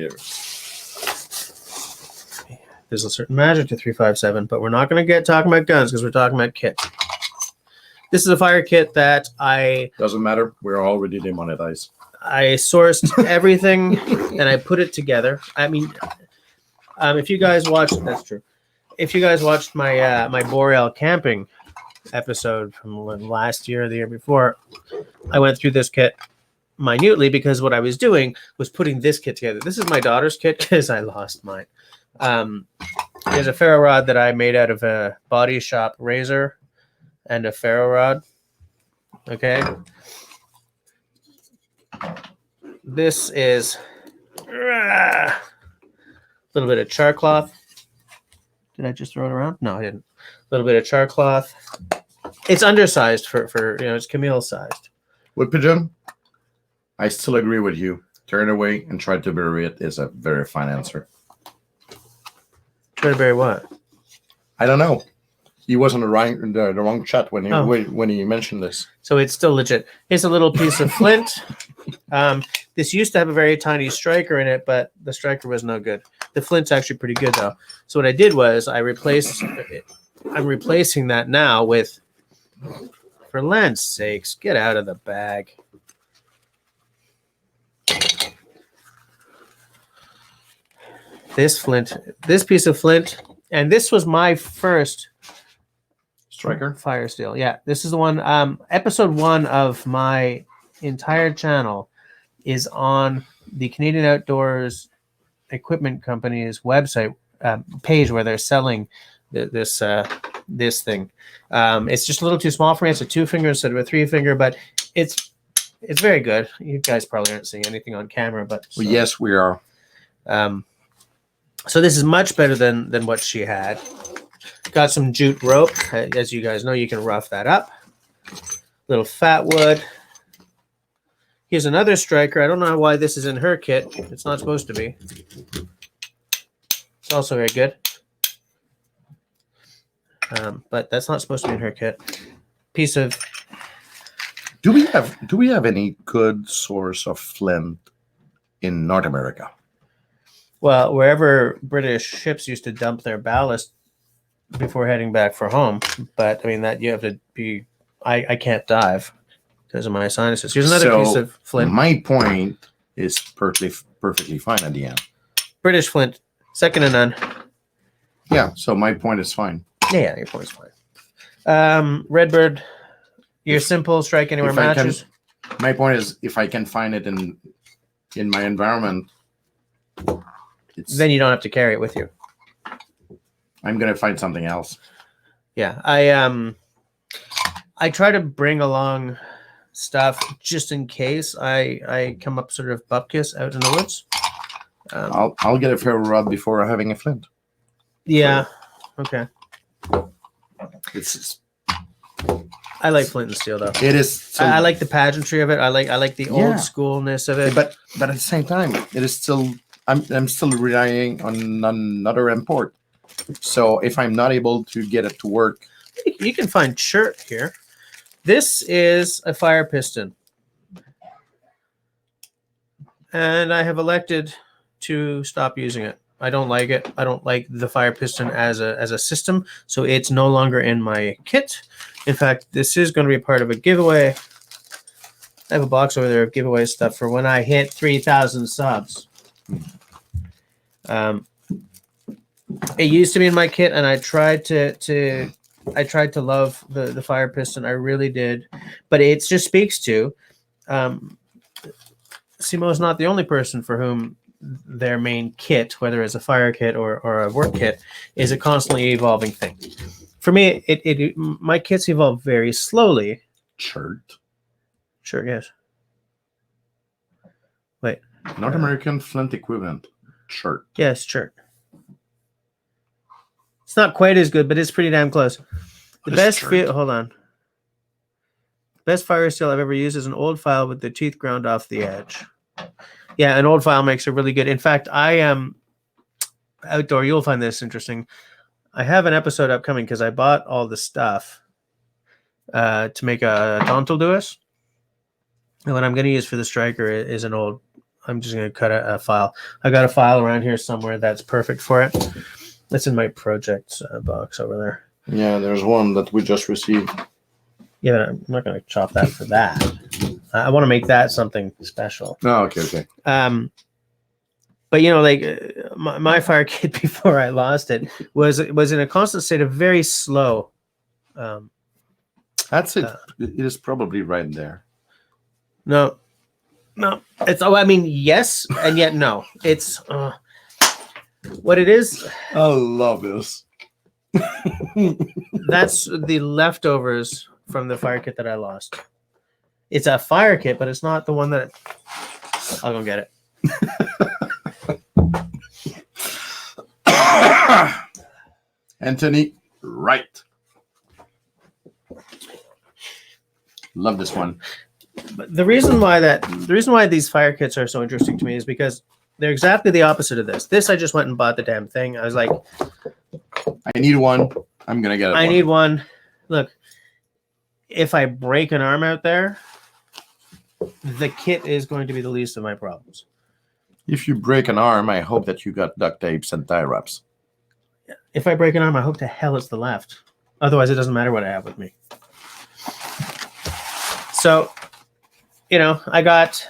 There's a certain magic to 357, but we're not going to get talking about guns because we're talking about kit. This is a fire kit that doesn't matter. We're already demonetized. I sourced everything and I put it together. I mean, if you guys watched, that's true. If you guys watched my my Boreal camping episode from last year or the year before, I went through this kit minutely because what I was doing was putting this kit together. This is my daughter's kit because I lost mine. There's a ferro rod that I made out of a Body Shop razor and a ferro rod. Okay. This is a little bit of char cloth. Did I just throw it around? No, I didn't. A little bit of char cloth. It's undersized for it's Camille sized. Wood pigeon, I still agree with you. Turn away and try to bury it is a very fine answer. Try to bury what? I don't know. He was on the wrong chat when he mentioned this. So it's still legit. Here's a little piece of flint. This used to have a very tiny striker in it, but the striker was no good. The flint's actually pretty good though. So what I did was I'm replacing that now with, for land's sakes, get out of the bag. This piece of flint, and this was my first Striker. Fire Steel. Yeah, this is the one. Episode 1 of my entire channel is on the Canadian Outdoors Equipment Company's website page where they're selling this thing. It's just a little too small for me. It's a 2-finger instead of a 3-finger, but it's very good. You guys probably aren't seeing anything on camera, but Well, yes, we are. So this is much better than what she had. Got some jute rope. As you guys know, you can rough that up. Little fat wood. Here's another striker. I don't know why this is in her kit. It's not supposed to be. It's also very good. But that's not supposed to be in her kit. Piece of... Do we have any good source of flint in North America? Well, wherever British ships used to dump their ballast before heading back for home. But, I mean, that you have to be... I can't dive because of my sinuses. Here's another piece of flint. My point is perfectly fine at the end. British flint. Second to none. Yeah, so my point is fine. Yeah, your point's fine. Redbird, your simple strike anywhere matches. My point is, if I can find it in my environment, then you don't have to carry it with you. I'm gonna find something else. Yeah, I try to bring along stuff just in case I come up sort of bupkis out in the woods. I'll get a ferro rod before having a flint. Yeah. Okay. It's I like flint and steel though. It is. So, I like the pageantry of it. I like the old schoolness of it. But at the same time, it is still. I'm still relying on another import. So if I'm not able to get it to work, you can find chert here. This is a fire piston, and I have elected to stop using it. I don't like it. I don't like the fire piston as a system, so it's no longer in my kit. In fact, this is going to be part of a giveaway. I have a box over there of giveaway stuff for when I hit 3,000 subs. It used to be in my kit, and I tried to love the fire piston. I really did, but it just speaks to Simo is not the only person for whom their main kit, whether it's a fire kit or a work kit, is a constantly evolving thing. For me, my kits evolve very slowly. Chert. Sure, yes. Wait. North American flint equivalent. Chert. Yes, chert. It's not quite as good, but it's pretty damn close. The best hold on. Best fire steel I've ever used is an old file with the teeth ground off the edge. Yeah, an old file makes it really good. In fact, I am outdoor. You'll find this interesting. I have an episode upcoming because I bought all the stuff to make a Tonto Lewis. And what I'm going to use for the striker is an old. I'm just going to cut a file. I got a file around here somewhere that's perfect for it. It's in my projects box over there. Yeah, there's one that we just received. Yeah, but I'm not going to chop that for that. I want to make that something special. Oh, okay. But you know, like my fire kit before I lost it was in a constant state of very slow. That's it. It is probably right there. No. It's I mean, yes, and yet no. It's what it is. I love this. That's the leftovers from the fire kit that I lost. It's a fire kit, but it's not the one that I'll go get it. Anthony, right. Love this one. But the reason why these fire kits are so interesting to me is because they're exactly the opposite of this. This I just went and bought the damn thing. I was like, I need one. I'm gonna get it. I need one. Look, if I break an arm out there, the kit is going to be the least of my problems. If you break an arm, I hope that you got duct tapes and tie wraps. If I break an arm, I hope to hell it's the left. Otherwise, it doesn't matter what I have with me. So, you know, I got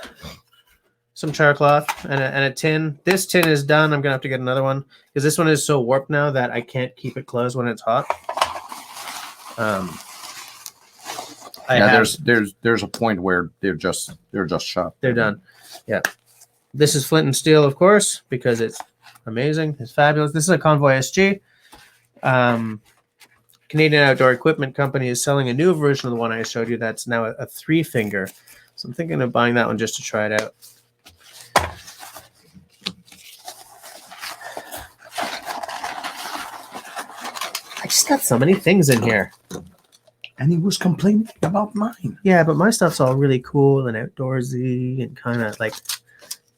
some char cloth and a tin. This tin is done. I'm going to have to get another one because this one is so warped now that I can't keep it closed when it's hot. There's a point where they're just shot. They're done. Yeah. This is flint and steel, of course, because it's amazing. It's fabulous. This is a Convoy SG. Canadian Outdoor Equipment Company is selling a new version of the one I showed you. That's now a 3-finger. So I'm thinking of buying that one just to try it out. I just got so many things in here. And he was complaining about mine. Yeah, but my stuff's all really cool and outdoorsy and kind of like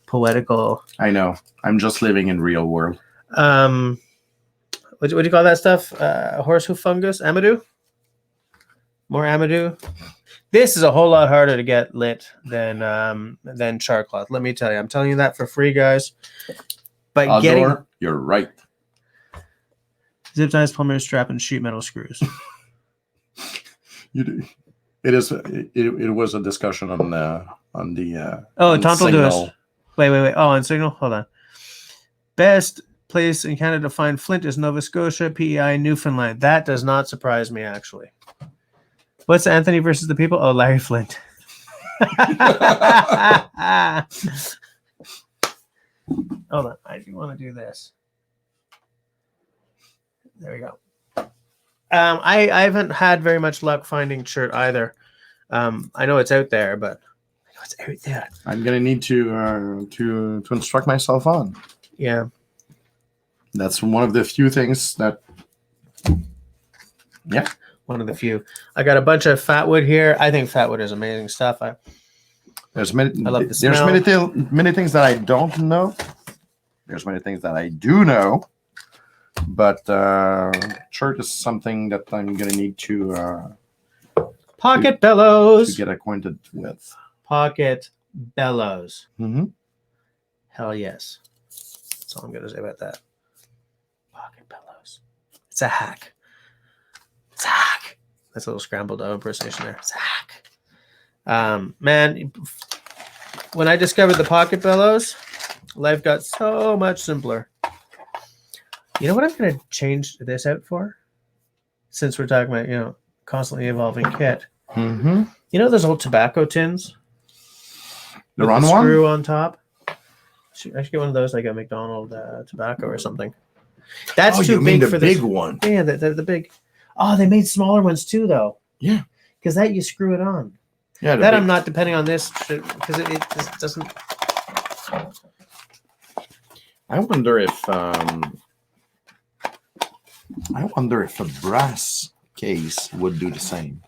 poetical. I know. I'm just living in real world. What do you call that stuff? Horsehoof fungus? Amadou? More Amadou? This is a whole lot harder to get lit than char cloth. Let me tell you. I'm telling you that for free, guys. But Aldor, you're right. Zip ties, plumber's strap, and sheet metal screws. It was a discussion on the Tonto will do us. Wait. Oh, on Signal? Hold on. Best place in Canada to find flint is Nova Scotia, PEI, Newfoundland. That does not surprise me, actually. What's Anthony versus the people? Oh, Larry Flint. Hold on. I do want to do this. There we go. I haven't had very much luck finding shirt either. I know it's out there, but I know it's out there. I'm gonna need to instruct myself on. Yeah, that's one of the few things that. Yeah, one of the few. I got a bunch of fatwood here. I think fatwood is amazing stuff. I love the smell. There's many things that I don't know. There's many things that I do know. But shirt is something that I'm going to need to pocket bellows to get acquainted with. Pocket bellows. Mm-hmm. Hell yes. That's all I'm going to say about that. Pocket bellows. It's a hack. It's a hack. That's a little scrambled impersonation there. It's a hack. Man, when I discovered the pocket bellows, life got so much simpler. You know what I'm going to change this out for? Since we're talking about, constantly evolving kit. Mm-hmm. You know those old tobacco tins? The with the screw on top? I should get one of those like a McDonald's tobacco or something. That's too big for this. Big one. Yeah, the big. Oh, they made smaller ones too, though. Yeah. Because that you screw it on. Yeah. That I'm not depending on this because it just doesn't. I wonder if a brass case would do the same.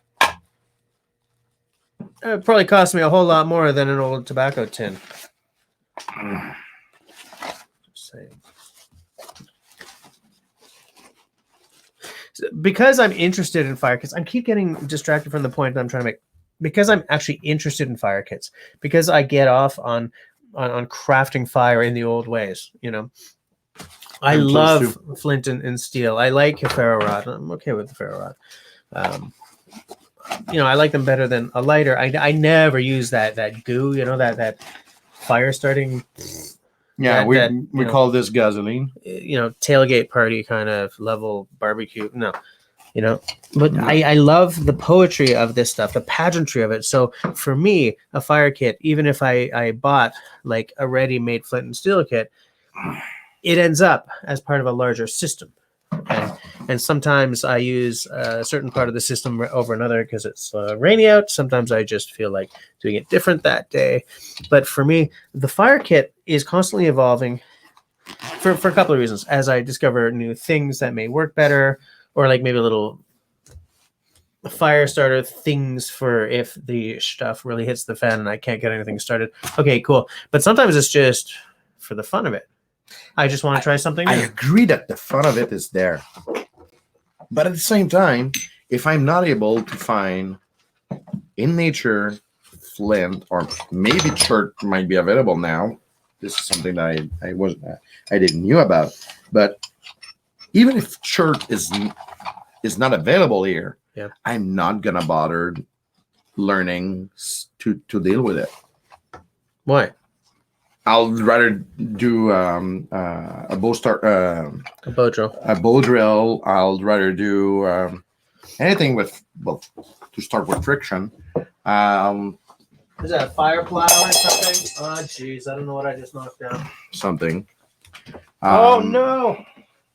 It probably cost me a whole lot more than an old tobacco tin. Just saying. Because I'm interested in fire kits, I keep getting distracted from the point that I'm trying to make. Because I'm actually interested in fire kits, because I get off on crafting fire in the old ways, I love flint and steel. I like a ferro rod. I'm okay with the ferro rod. I like them better than a lighter. I never use that goo, that fire starting. Yeah, we call this gasoline. Tailgate party kind of level barbecue. No, but I love the poetry of this stuff, the pageantry of it. So for me, a fire kit, even if I bought like a ready-made flint and steel kit, it ends up as part of a larger system. And sometimes I use a certain part of the system over another because it's rainy out. Sometimes I just feel like doing it different that day. But for me, the fire kit is constantly evolving for a couple of reasons. As I discover new things that may work better, or like maybe a little fire starter things for if the stuff really hits the fan and I can't get anything started. Okay, cool. But sometimes it's just for the fun of it. I just want to try something new. I agree that the fun of it is there. But at the same time, if I'm not able to find in nature flint, or maybe chert might be available now. This is something that I didn't knew about. But even if chert is not available here, yeah, I'm not gonna bother learning to deal with it. Why? I'll rather do a bow drill. I'll rather do anything with, well, to start with friction. Is that a fire plow or something? Oh, jeez, I don't know what I just knocked down. Something. Oh no,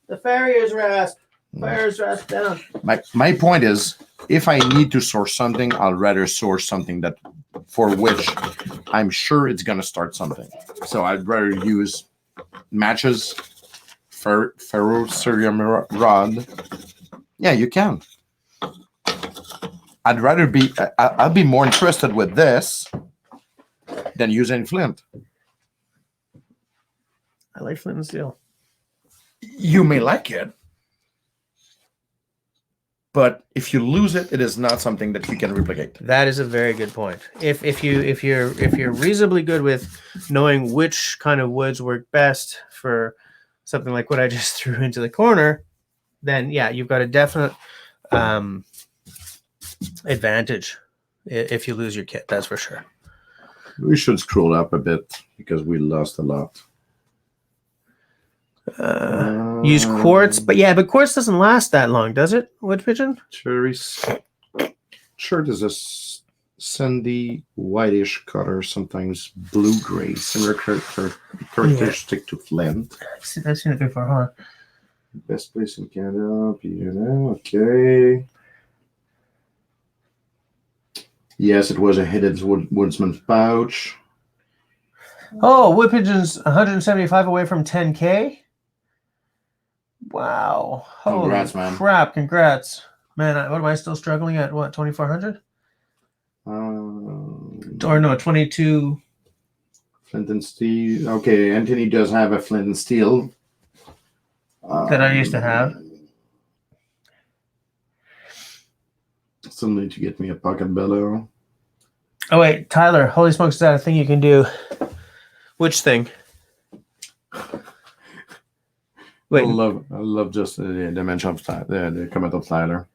the farrier's rasp. Fire's rasp down. My point is, if I need to source something, I'll rather source something that for which I'm sure it's gonna start something. So I'd rather use matches, ferrocerium rod. Yeah, you can. I'd rather be. I'll be more interested with this than using flint. I like flint and steel. You may like it, but if you lose it, it is not something that you can replicate. That is a very good point. If you're reasonably good with knowing which kind of woods work best for something like what I just threw into the corner, then yeah, you've got a definite advantage if you lose your kit. That's for sure. We should scroll up a bit because we lost a lot. Use quartz, but quartz doesn't last that long, does it? Wood pigeon? Cherries. Sure, there's a sandy whitish color, sometimes blue gray, similar characteristic to flint. I've seen it before, huh? Best place in Canada, okay. Yes, it was a hidden woodsman's pouch. Oh, wood pigeon's 175 away from 10K. Wow! Congrats, Holy man! Crap! Congrats, man! What am I still struggling at? What 2,400? Or no, 22. Flint and steel. Okay, Anthony does have a flint and steel that I used to have. Still need to get me a pocket bellow. Oh wait, Tyler! Holy smokes! Is that a thing you can do? Which thing? Wait. I love just the dimension of the comment of Tyler.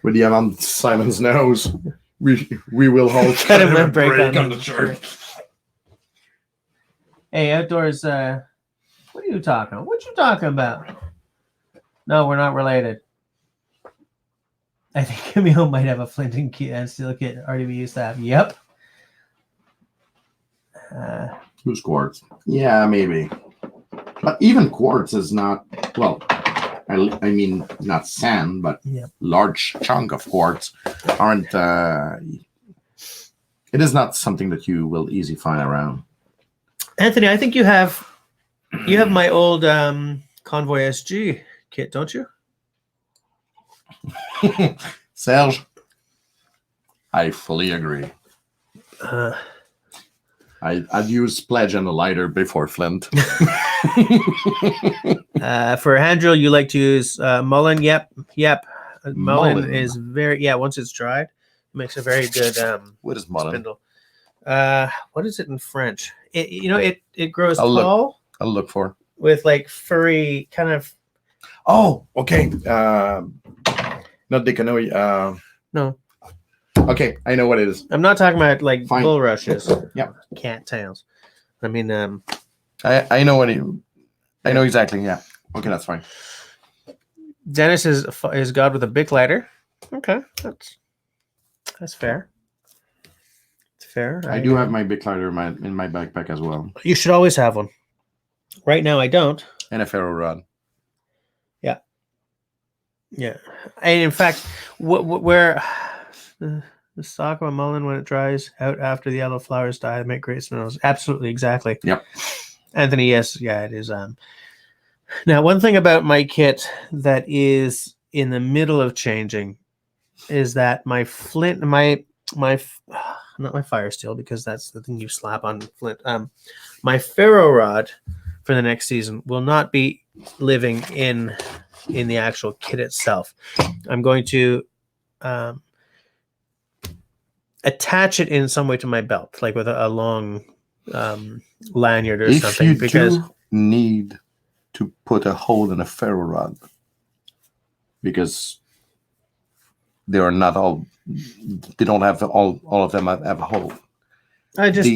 With the amount Simon's knows, we will all kind of break on the chart. Hey, outdoors. What are you talking about? What you talking about? No, we're not related. I think Camille might have a flint and steel kit already we used to have. Yep. Who's quartz? Yeah, maybe. But even quartz is not, well, I mean, not sand, but large chunk of quartz aren't, it is not something that you will easily find around. Anthony, I think you have my old Convoy SG kit, don't you? Serge, I fully agree. I'd use Pledge and a lighter before flint. For hand drill, you like to use mullein. Yep. Mullein is very, once it's dried, it makes a very good what is mullein? Spindle. What is it in French? It grows tall. I'll look for with like furry kind of. Oh, okay. Not Decanoe. No. Okay, I know what it is. I'm not talking about like bulrushes. Yeah. Cattails. I mean, I know what I know exactly. Yeah. Okay, that's fine. Dennis is God with a Bic lighter. Okay, that's fair. It's fair. I do have my Bic lighter in my backpack as well. You should always have one. Right now, I don't. And a ferro rod. Yeah. Yeah. And in fact, where the stalk of a mullein, when it dries out after the yellow flowers die, make great smells. Absolutely, exactly. Yep. Anthony, yes, yeah, it is. Now, one thing about my kit that is in the middle of changing is that my flint, my not my fire steel, because that's the thing you slap on flint. My ferro rod for the next season will not be living in the actual kit itself. I'm going to attach it in some way to my belt, like with a long lanyard or something. Because you need to put a hole in a ferro rod, because they are not all. They don't have all of them have a hole. I just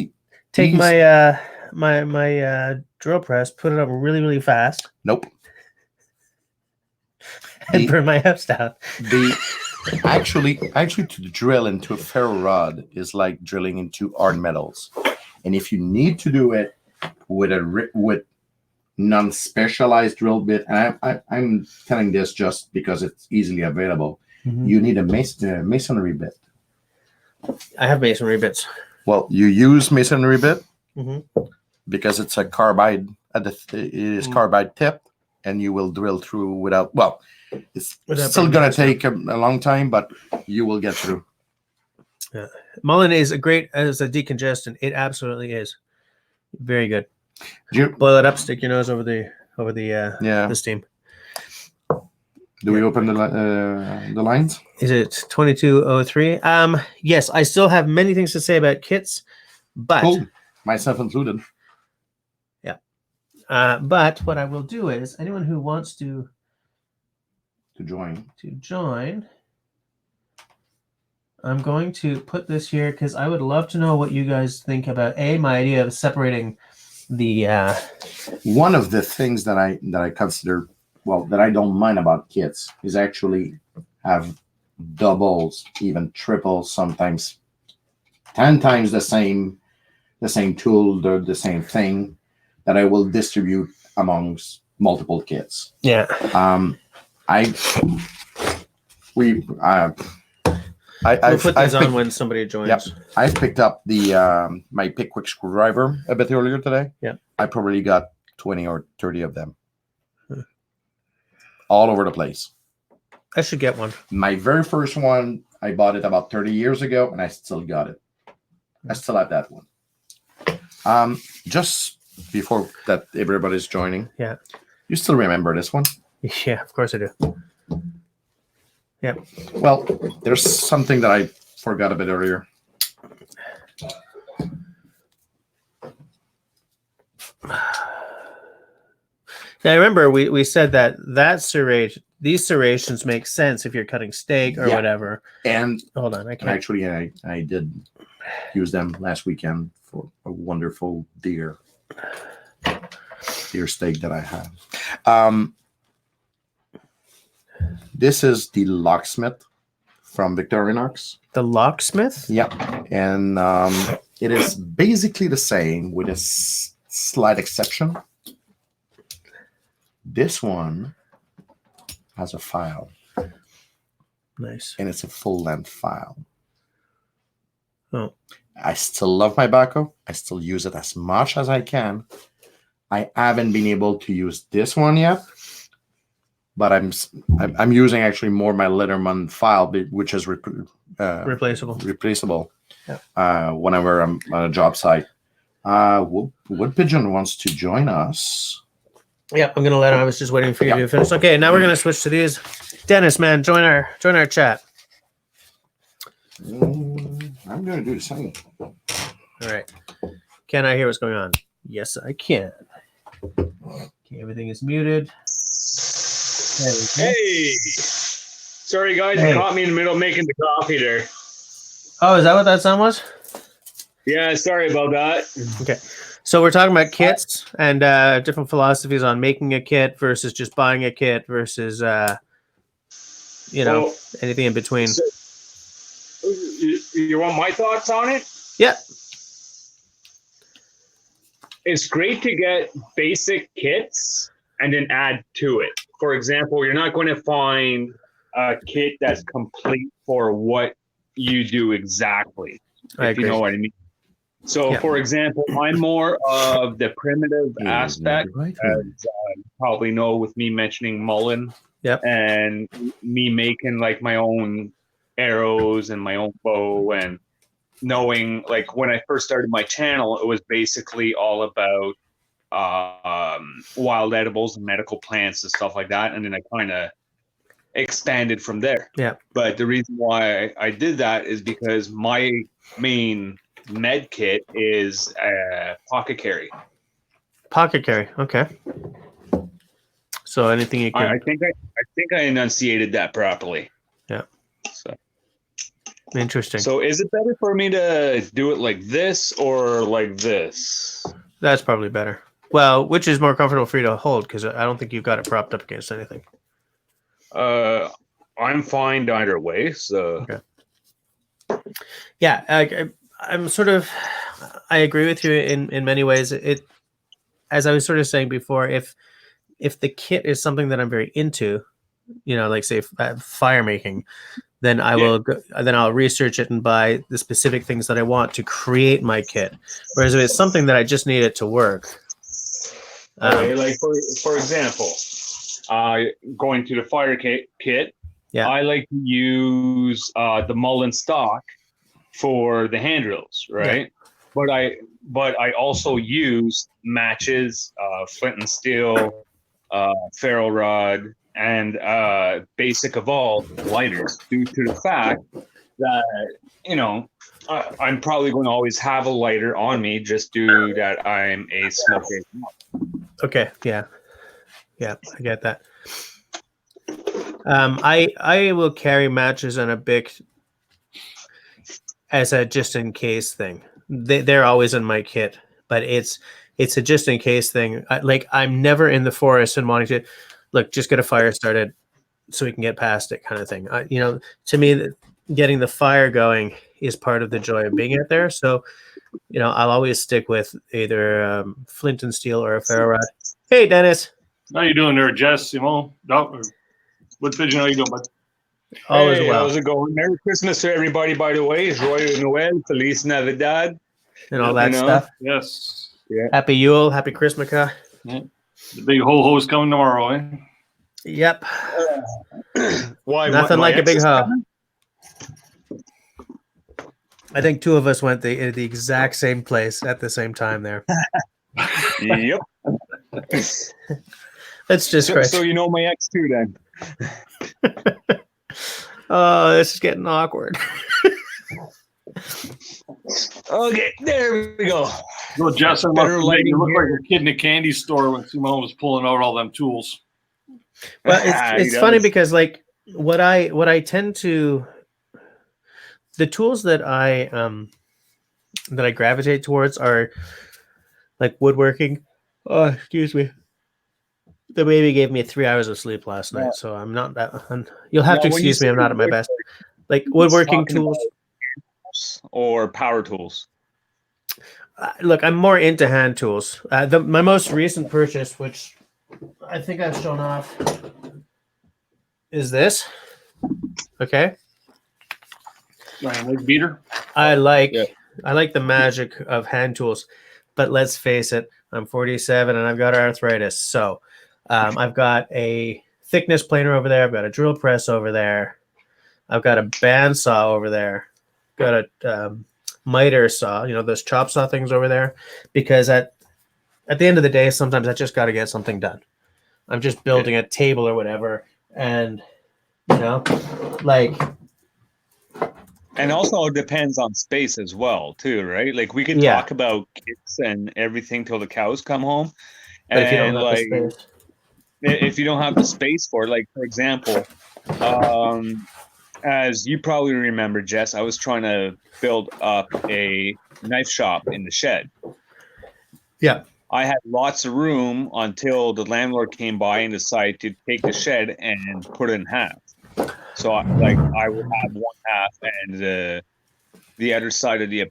take my my drill press, put it up really, really fast. Nope. and burn my house down. Actually to drill into a ferro rod is like drilling into hard metals, and if you need to do it with non-specialized drill bit, and I'm telling this just because it's easily available, you need a masonry bit. I have masonry bits. Well, you use masonry bit because it's a carbide it is carbide tip, and you will drill through without. Well, it's still going to take a long time, but you will get through. Yeah. Mullen is a great as a decongestant. It absolutely is. Very good. Boil it up, stick your nose over the steam. Do we open the lines? Is it 2203? Yes, I still have many things to say about kits, but cool. Myself included. Yeah. But what I will do is anyone who wants to join, I'm going to put this here because I would love to know what you guys think about my idea of separating the one of the things that I consider, well, that I don't mind about kits is actually have doubles, even triples, sometimes 10 times the same tool, the same thing that I will distribute amongst multiple kits. Yeah. We'll put these on when somebody joins. Yep. I picked up the my Pickwick screwdriver a bit earlier today. Yeah. I probably got 20 or 30 of them. All over the place. I should get one. My very first one, I bought it about 30 years ago, and I still got it. I still have that one. Just before that everybody's joining. Yeah. You still remember this one? Yeah, of course I do. Yeah. Well, there's something that I forgot a bit earlier. Now, I remember we said that serration, these serrations make sense if you're cutting steak or whatever. And hold on, I can't. Actually, I did use them last weekend for a wonderful deer steak that I had. This is the locksmith from Victorinox. The locksmith? Yep. And it is basically the same with a slight exception. This one has a file. Nice. And it's a full-length file. Oh. I still love my backhoe. I still use it as much as I can. I haven't been able to use this one yet, but I'm using actually more my Letterman file, which is replaceable. Yeah. Whenever I'm on a job site. Wood Pigeon wants to join us. Yeah, I'm gonna let him. I was just waiting for you to finish. Okay, now we're gonna switch to these. Dennis, man, join our chat. I'm gonna do the same. All right. Can I hear what's going on? Yes, I can. Okay, everything is muted. Hey, sorry guys, you caught me in the middle of making the coffee there. Oh, is that what that sound was? Yeah, sorry about that. Okay. So we're talking about kits and different philosophies on making a kit versus just buying a kit versus, anything in between. So, you want my thoughts on it? Yeah. It's great to get basic kits and then add to it. For example, you're not going to find a kit that's complete for what you do exactly, if you know what I mean. So, for example, I'm more of the primitive aspect, as you probably know with me mentioning Mullen and me making like my own arrows and my own bow, and knowing like when I first started my channel, it was basically all about wild edibles and medical plants and stuff like that. And then I kind of expanded from there. Yeah. But the reason why I did that is because my main med kit is pocket carry. Pocket carry, okay. So anything you can. I think I enunciated that properly. Yeah. So interesting. So is it better for me to do it like this or like this? That's probably better. Well, which is more comfortable for you to hold? Because I don't think you've got it propped up against anything. I'm fine either way. So Yeah, I'm sort of. I agree with you in many ways. It, as I was sort of saying before, if the kit is something that I'm very into, like say fire making, then I will go, then I'll research it and buy the specific things that I want to create my kit. Whereas if it's something that I just need it to work, okay, like for example, going to the fire kit, yeah, I like to use the Mullen stock for the handrails, right? But I also use matches, flint and steel, ferro rod, and basic of all, lighters, due to the fact that I'm probably going to always have a lighter on me just due that I'm a smoker. okay, yeah, I get that. I will carry matches and a Bic as a just in case thing. They're always in my kit, but it's a just in case thing. I'm never in the forest and wanting to look, just get a fire started so we can get past it, kind of thing. To me, getting the fire going is part of the joy of being out there. So I'll always stick with either flint and steel or a ferro rod. Hey, Dennis. How you doing there, Jess? Simone? What pigeon are you doing, bud? All is Hey, well. how's it going? Merry Christmas to everybody, by the way. Joyeux Noël, Feliz Navidad. And all that stuff. Yes. Yeah. Happy Yule, happy Christmas. Yeah. The big ho-ho's coming tomorrow, eh? Yep. Why? Nothing my like a ex big is ho. coming? I think two of us went the exact same place at the same time there. Yep. That's just great. So you know my ex too, then. Oh, this is getting awkward. Okay, there we go. Well, Jess, I Better must admit, lighting you look here. like a kid in a candy store when Simone was pulling out all them tools. Well, He it's funny does. because what I tend to, the tools that I gravitate towards are like woodworking. Oh, excuse me. The baby gave me 3 hours of sleep last night, so I'm not that. You'll have Now, to when you excuse me. say I'm not at my wood- best. Like woodworking talking tools. or power tools. Look, I'm more into hand tools. My most recent purchase, which I think I've shown off, is this. Okay. Like beater. I like Yeah. the magic of hand tools, but let's face it, I'm 47 and I've got arthritis. So I've got a thickness planer over there. I've got a drill press over there. I've got a bandsaw over there. Got a miter saw, those chop saw things over there. Because at the end of the day, sometimes I just got to get something done. I'm just building a table or whatever, and And also it depends on space as well, too, right? Like we can Yeah. talk about kits and everything till the cows come home. But if you don't And have like the space, if you don't have the space for it, like for example, as you probably remember, Jess, I was trying to build up a knife shop in the shed. yeah, I had lots of room until the landlord came by and decided to take the shed and put it in half. So I would have one half, and the other side of the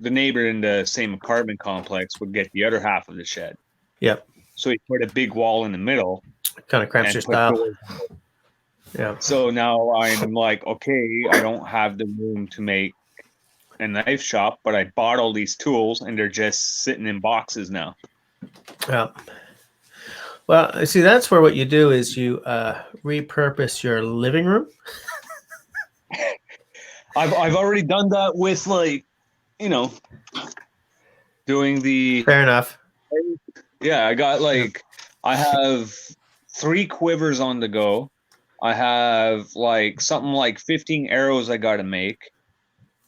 neighbor in the same apartment complex would get the other half of the shed. yep. So he put a big wall in the middle. Kind of cramps and your put style. doors. Yeah. So now I'm like, okay, I don't have the room to make a knife shop, but I bought all these tools and they're just sitting in boxes now. Yeah. Well, see, that's where what you do is you repurpose your living room. I've already done that with doing the Fair enough. yeah. I have 3 quivers on the go. I have something like 15 arrows I got to make,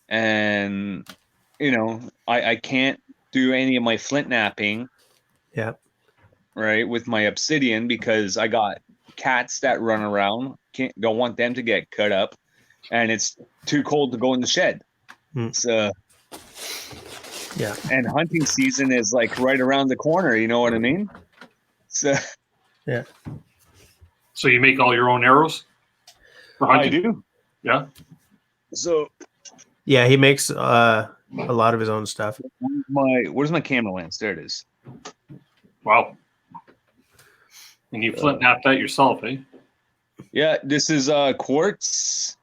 and I can't do any of my flint napping. Yeah. Right, with my obsidian because I got cats that run around. Don't want them to get cut up, and it's too cold to go in the shed. So yeah, and hunting season is right around the corner. You know what I mean? So yeah. So you make all your own arrows? For I hunting? do. Yeah. So Yeah, he makes a lot of his own stuff. where's my camera lens? There it is. Wow. And you flint knap that yourself, eh? Yeah, this is quartz.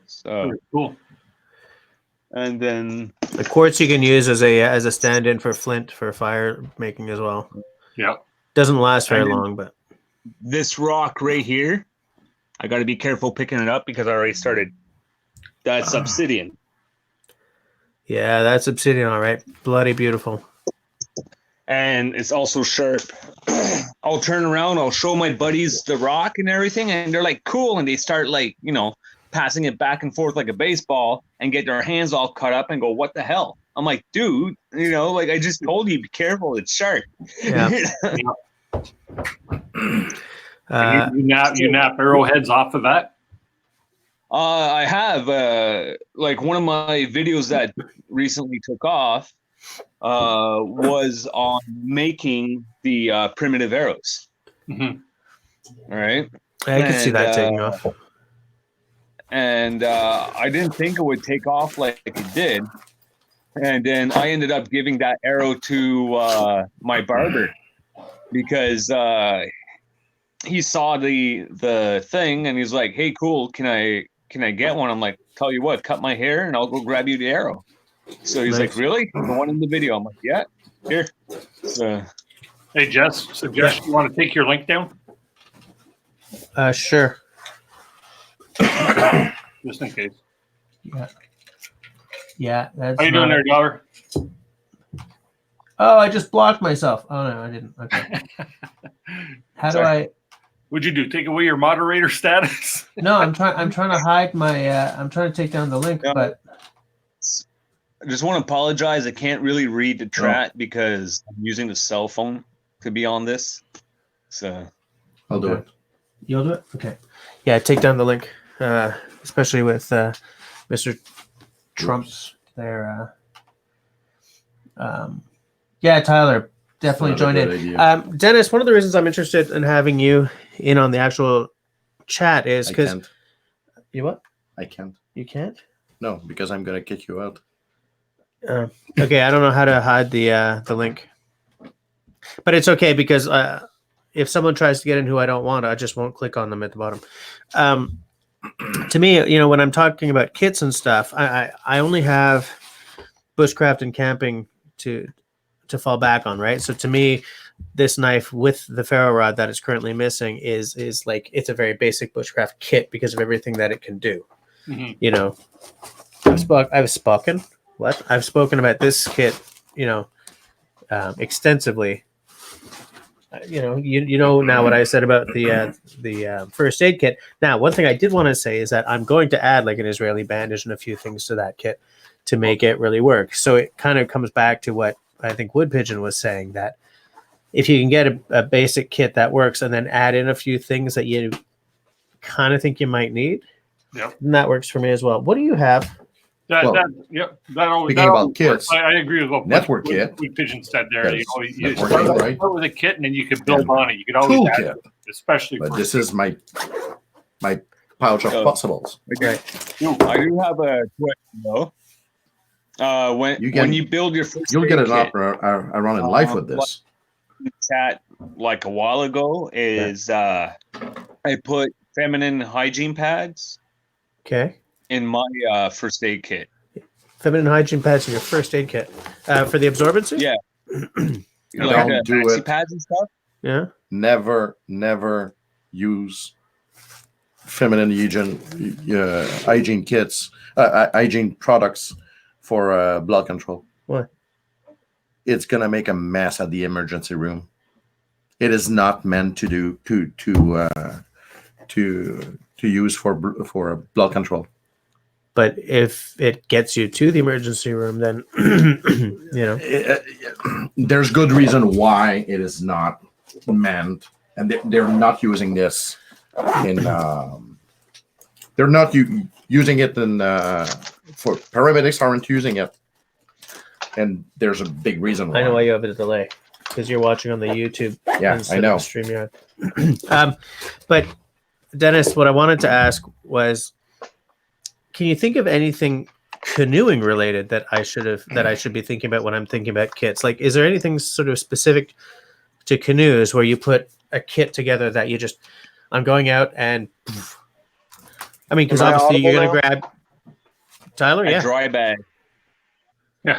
So Very cool. and then The quartz you can use as a stand-in for flint for fire making as well. Yeah. Doesn't last very And then- long, but this rock right here, I got to be careful picking it up because I already started. That's obsidian. yeah, that's obsidian, all right. Bloody beautiful. And it's also sharp. I'll turn around, I'll show my buddies the rock and everything, and they're like, cool. And they start like, passing it back and forth like a baseball and get their hands all cut up and go, what the hell? I'm like, dude, like I just told you, be careful, it's sharp. Yeah. And you nap arrowheads off of that? I have like one of my videos that recently took off was on making the primitive arrows. Mm-hmm. All right. I can see that taking off. And I didn't think it would take off like it did. And then I ended up giving that arrow to my barber because he saw the thing and he's like, hey, cool, can I get one? I'm like, tell you what, cut my hair and I'll go grab you the arrow. So he's Nice. like, really? The one in the video? I'm like, yeah, here. So, Hey, Jess, suggest you want to take your link down? Sure. Just in case. Yeah, that's How you doing there, Dollar? Oh, I just blocked myself. Oh no, I didn't. Okay. How do I? What'd you do? Take away your moderator status? No, I'm trying to hide my. I'm trying to take down the link, No. but I just want to apologize. I can't really read the chat because I'm using the cell phone to be on this. So I'll do Okay. it. You'll do it. Okay. Yeah, take down the link, especially with Mr. Trump's there. Yeah, Tyler, definitely It's not join a in. good idea. Dennis, one of the reasons I'm interested in having you in on the actual chat is I because can't. you what? I can't. You can't. No, because I'm gonna kick you out. Okay, I don't know how to hide the link, but it's okay because if someone tries to get in who I don't want, I just won't click on them at the bottom. To me, when I'm talking about kits and stuff, I only have bushcraft and camping to fall back on, right? So to me, this knife with the ferro rod that is currently missing is like it's a very basic bushcraft kit because of everything that it can do. Mm-hmm. I've spoken about this kit, extensively. You know now what I said about the first aid kit. Now, one thing I did want to say is that I'm going to add like an Israeli bandage and a few things to that kit to make it really work. So it kind of comes back to what I think Wood Pigeon was saying, that if you can get a basic kit that works and then add in a few things that you kind of think you might need, then that works for me as well. What do you have? That always. Speaking about kits, I agree with what network kit. Wood Pigeon said there. Yes, You network start, kit, right? start with a kit and then you can build on it. You can always add Toolkit. to it, especially. But for this is my pouch of possibles. Right. I do have a question though. When you build your first You'll get aid an kit, run in life with this. in the chat like a while ago is I put feminine hygiene pads Okay. in my first aid kit. Feminine hygiene pads in your first aid kit for the absorbency? Yeah. Don't the do maxi it. pads and stuff. Yeah. Never use feminine hygiene kits, hygiene products for blood control. Why? It's gonna make a mess at the emergency room. It is not meant to do to use for blood control. But if it gets you to the emergency room, then There's good reason why it is not meant, and they're not using this in. They're not using it in for paramedics aren't using it, and there's a big reason why. I know why you have a delay. because you're watching on the YouTube. Yeah, I instead know. of the StreamYard. But Dennis, what I wanted to ask was, can you think of anything canoeing related that I should be thinking about when I'm thinking about kits? Like, is there anything sort of specific to canoes where you put a kit together that you just, I'm going out and, I mean, because Am I obviously you're audible going to grab Tyler, A yeah, dry bag.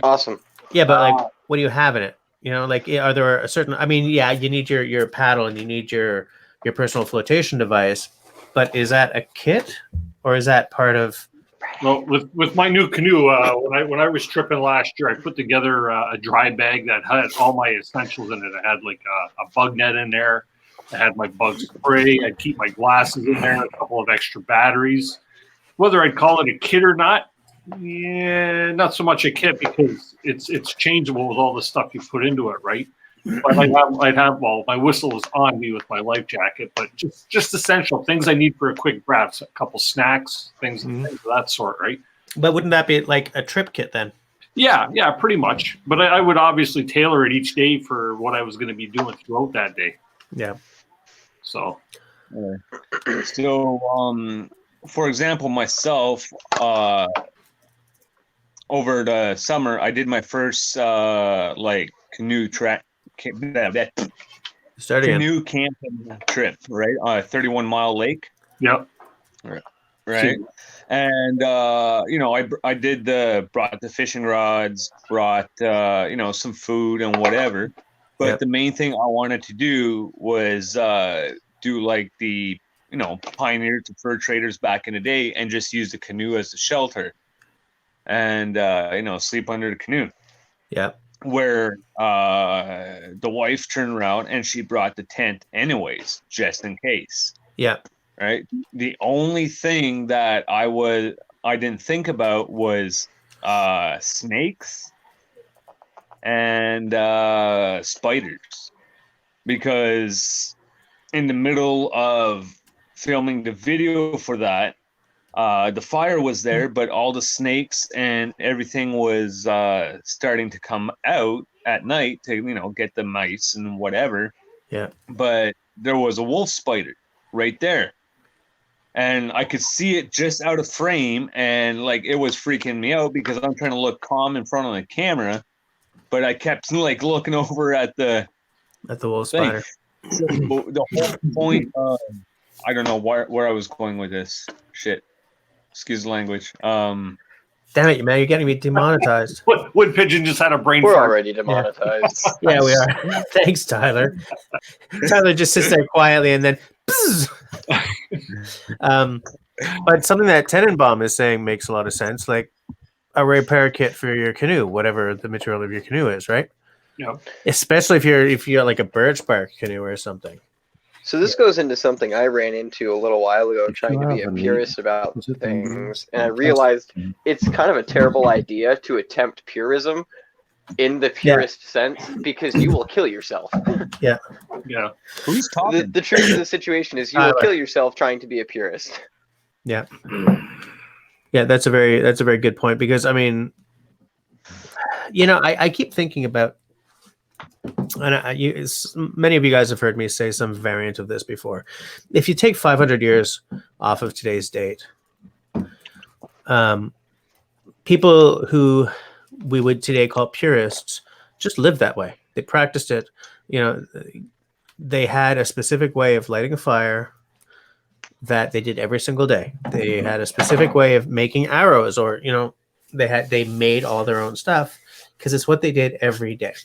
Awesome. yeah, but like, what do you have in it? You know, like, are there a certain? I mean, yeah, you need your paddle and you need your personal flotation device, but is that a kit or is that part of? Well, with my new canoe, when I was tripping last year, I put together a dry bag that had all my essentials in it. I had like a bug net in there. I had my bug spray. I'd keep my glasses in there, a couple of extra batteries. Whether I'd call it a kit or not, yeah, not so much a kit because it's changeable with all the stuff you put into it, right? But I'd have well, my whistle is on me with my life jacket, but just essential things I need for a quick grab, a couple snacks, things of that sort, right? But wouldn't that be like a trip kit then? Yeah, pretty much. But I would obviously tailor it each day for what I was going to be doing throughout that day. Yeah. So, For example, myself, over the summer, I did my first canoe track. Start again. Canoe camping trip, right? 31-mile lake. yep. Right. And I brought the fishing rods, brought some food and whatever. But Yep. the main thing I wanted to do was do like the pioneers and fur traders back in the day and just use the canoe as a shelter and sleep under the canoe. Yeah. Where the wife turned around and she brought the tent anyways, just in case. Yeah. Right. The only thing that I didn't think about was snakes and spiders, because in the middle of filming the video for that, the fire was there, but all the snakes and everything was starting to come out at night to get the mice and whatever. Yeah. But there was a wolf spider right there. And I could see it just out of frame, and like it was freaking me out because I'm trying to look calm in front of the camera, but I kept like looking over at the wolf thing. spider. So the whole point of, I don't know where I was going with this shit. Excuse the language. Damn it, man! You're getting me demonetized. Wood Pigeon just had a brain We're fart. already demonetized. Yeah, we are. Thanks, Tyler. Tyler just sits there quietly and then. But something that Tenenbaum is saying makes a lot of sense, like a repair kit for your canoe, whatever the material of your canoe is, right? Yeah. Especially if you're like a birch bark canoe or something. So this goes into something I ran into a little while ago, trying to be a have a purist about is it things, and I realized it's kind of a terrible idea to attempt purism in the purist sense, because you will kill yourself. Yeah. Who's talking? The truth of the situation is you will kill yourself trying to be a purist. Yeah. Yeah, that's a very good point, because I mean, I keep thinking about, and many of you guys have heard me say some variant of this before. If you take 500 years off of today's date, people who we would today call purists just lived that way. They practiced it. They had a specific way of lighting a fire that they did every single day. They had a specific way of making arrows, or they made all their own stuff because it's what they did every day.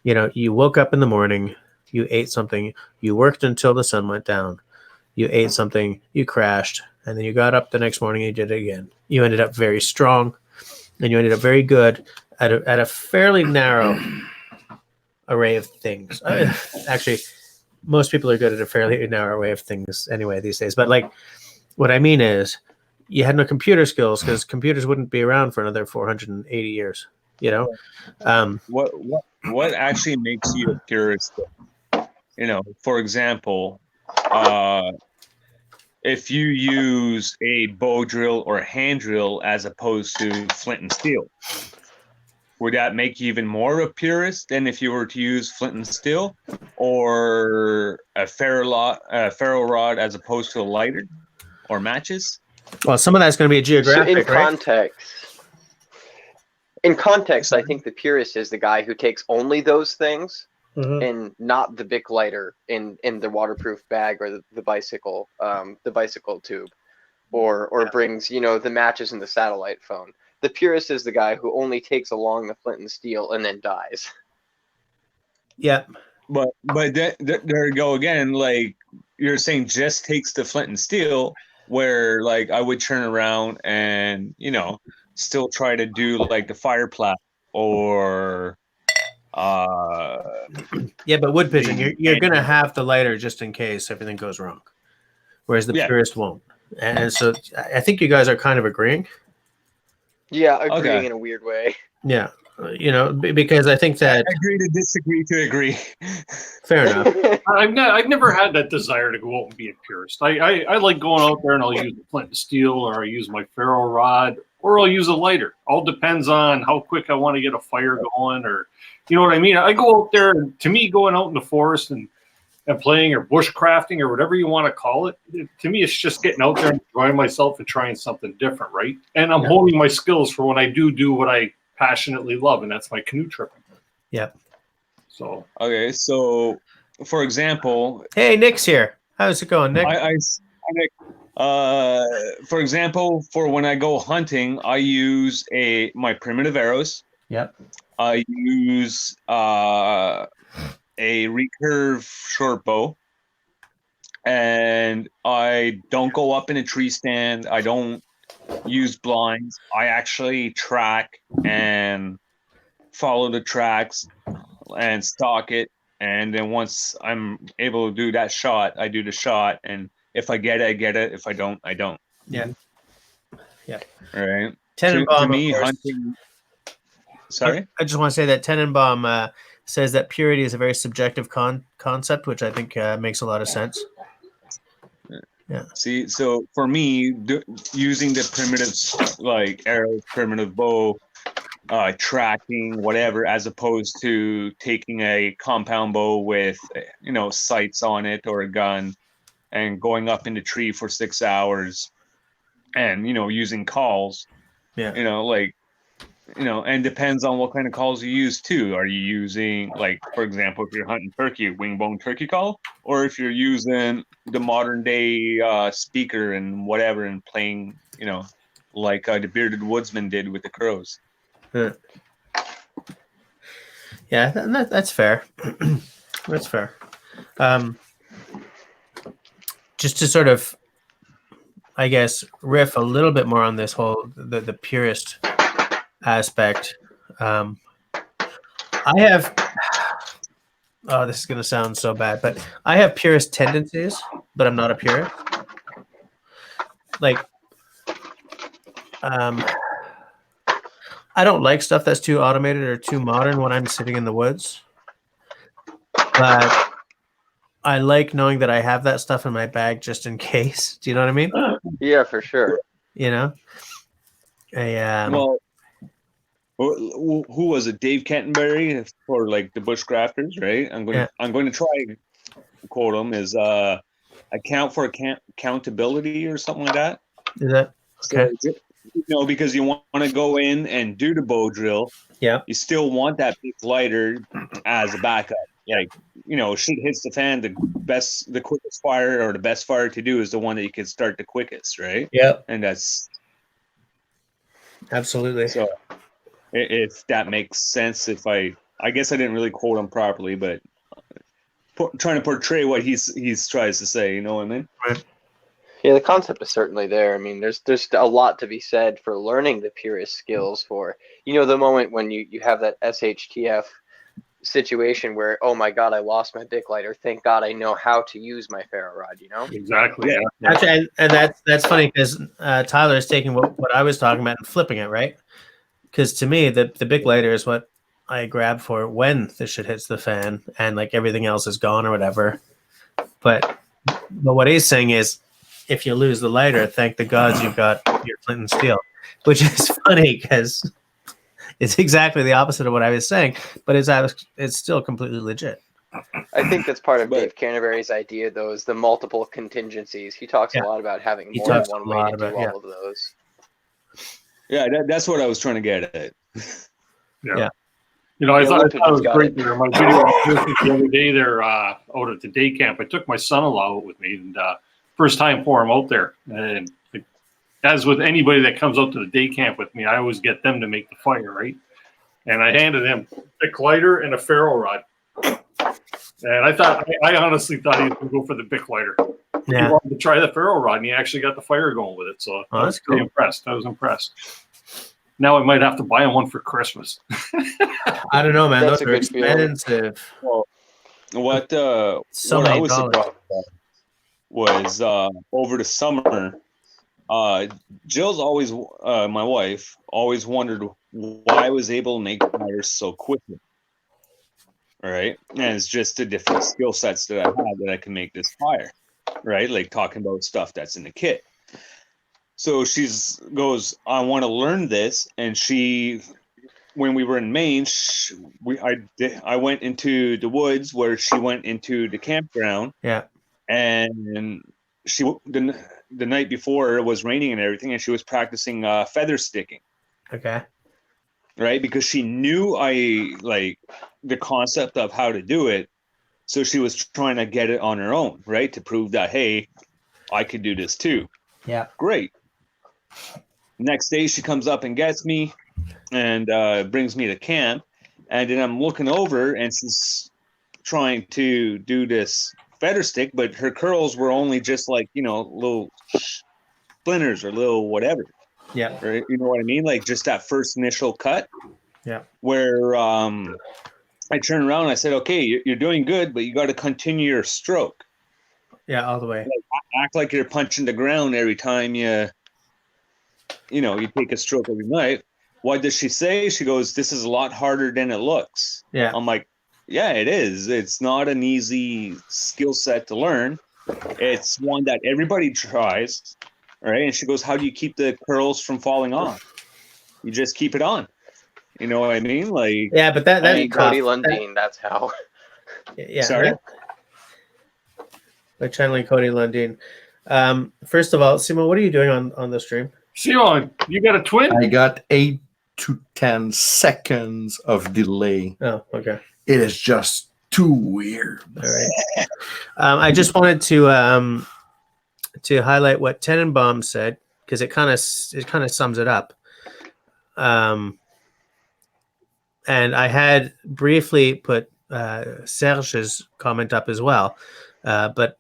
You woke up in the morning, you ate something, you worked until the sun went down, you ate something, you crashed, and then you got up the next morning and you did it again. You ended up very strong, and you ended up very good at a fairly narrow array of things. Actually, most people are good at a fairly narrow array of things anyway these days. But like, what I mean is, you had no computer skills because computers wouldn't be around for another 480 years. What actually makes you a purist? For example, if you use a bow drill or a hand drill as opposed to flint and steel, would that make you even more of a purist than if you were to use flint and steel, or a ferro rod as opposed to a lighter or matches? Well, some of that's going to be So geographic, right? in context, I think the purist is the guy who takes only those things Mhm. and not the Bic lighter in the waterproof bag or the bicycle tube, or brings the matches and the satellite phone. The purist is the guy who only takes along the flint and steel and then dies. Yeah. But there you go again. Like you're saying, just takes the flint and steel. Where like I would turn around and still try to do like the fire plat or Yeah, but wood pitching, the you're going to have the lighter just in case everything goes wrong, whereas the Yeah. purist won't. And so I think you guys are kind of agreeing. Yeah, agreeing Okay. in a weird way. Yeah. Because I think that agree to disagree to agree. fair enough. I've never had that desire to go out and be a purist. I like going out there and I'll use the flint and steel, or I use my ferro rod, or I'll use a lighter. All depends on how quick I want to get a fire going, or you know what I mean. I go out there, and to me, going out in the forest and playing or bushcrafting or whatever you want to call it, to me, it's just getting out there and enjoying myself and trying something different, right? And I'm honing my skills for when I do what I passionately love, and that's my canoe tripping. Yep. So Okay, so for example, Hey, Nick's here. How's it going, Nick? For example, for when I go hunting, I use my primitive arrows. Yep. I use a recurve short bow, and I don't go up in a tree stand. I don't use blinds. I actually track and follow the tracks and stalk it. And then once I'm able to do that shot, I do the shot. And if I get it, I get it. If I don't, I don't. Yeah. Yeah. All right. Tenenbaum, to me, of course, hunting. Sorry? I just want to say that Tenenbaum says that purity is a very subjective concept, which I think makes a lot of sense. Yeah. See, so for me, using the primitives like arrows, primitive bow, tracking, whatever, as opposed to taking a compound bow with, sights on it or a gun and going up in the tree for 6 hours and, using calls, Yeah. and depends on what kind of calls you use too. Are you using, like, for example, if you're hunting turkey, wing bone turkey call, or if you're using the modern day speaker and whatever and playing, like the bearded woodsman did with the crows. Yeah, that's fair. That's fair. Just to sort of, I guess, riff a little bit more on this whole the purist aspect. I have. Oh, this is going to sound so bad, but I have purist tendencies, but I'm not a purist. Like, I don't like stuff that's too automated or too modern when I'm sitting in the woods. But I like knowing that I have that stuff in my bag just in case. Do you know what I mean? Yeah, for sure. Well, who was it? Dave Canterbury for like the bushcrafters, right? I'm going to try quote him is account for accountability or something like that. Is that okay? So, because you want to go in and do the bow drill. Yeah. You still want that big lighter as a backup. Like, shit hits the fan, the quickest fire or the best fire to do is the one that you can start the quickest, right? Yeah. And that's absolutely. So if that makes sense, I guess I didn't really quote him properly, but trying to portray what he's tries to say, you know what I mean? Right. Yeah, the concept is certainly there. I mean, there's a lot to be said for learning the purist skills for, the moment when you have that SHTF situation where, oh my God, I lost my Bic lighter. Thank God I know how to use my ferro rod, Exactly. Yeah. Actually, and that's funny because Tyler is taking what I was talking about and flipping it, right? Because to me, the Bic lighter is what I grab for when the shit hits the fan and like everything else is gone or whatever. But what he's saying is, if you lose the lighter, thank the gods you've got your flint and steel, which is funny because it's exactly the opposite of what I was saying, but it's still completely legit. I think that's part of But- Dave Canterbury's idea, though, is the multiple contingencies. He talks Yeah. a lot about having He more than talks a one way lot to do about- yeah. all of those. Yeah, that's what I was trying to get at. Yeah. You know, I Yeah, thought Luke it was got great it. there. My video the other day there out at the day camp. I took my son-in-law out with me, and first time for him out there. And as with anybody that comes out to the day camp with me, I always get them to make the fire, right? And I handed him a Bic lighter and a ferro rod. And I honestly thought he was going to go for the Bic lighter. He Yeah. wanted to try the ferro rod, and he actually got the fire going with it. So I was that's pretty cool. impressed. I was impressed. Now I might have to buy him one for Christmas. I don't know, man. That's Those a are good feeling. expensive. What So what I many was dollars. surprised about was over the summer. Jill's always, my wife, always wondered why I was able to make fires so quickly. All right, and it's just the different skill sets that I have that I can make this fire, right? Like talking about stuff that's in the kit. So goes, I want to learn this, and when we were in Maine, I went into the woods where she went into the campground. Yeah. And the night before it was raining and everything, and she was practicing feather sticking, Okay. right? Because she knew I like the concept of how to do it, so she was trying to get it on her own, right? To prove that, hey, I could do this too. Yeah. Great. Next day she comes up and gets me and brings me to camp, and then I'm looking over and she's trying to do this feather stick, but her curls were only just like, little splinters or little whatever. Yeah. Right? You know what I mean? Like just that first initial cut. Yeah. Where I turned around and I said, okay, you're doing good, but you got to continue your stroke. Yeah. All the way. Act like you're punching the ground every time you take a stroke every night. What does she say? She goes, this is a lot harder than it looks. Yeah. I'm like, yeah, it is. It's not an easy skill set to learn. It's one that everybody tries. Right. And she goes, how do you keep the curls from falling off? You just keep it on. You know what I mean? Like, Yeah, but that's Cody tough. Lundeen, that's how. Yeah. Sorry? By channeling Cody Lundeen. First of all, Simon, what are you doing on the stream? Simon, you got a twin? I got 8 to 10 seconds of delay. Oh, okay. It is just too weird. All right. I just wanted to highlight what Tenenbaum said because it kind of sums it up. And I had briefly put Serge's comment up as well, but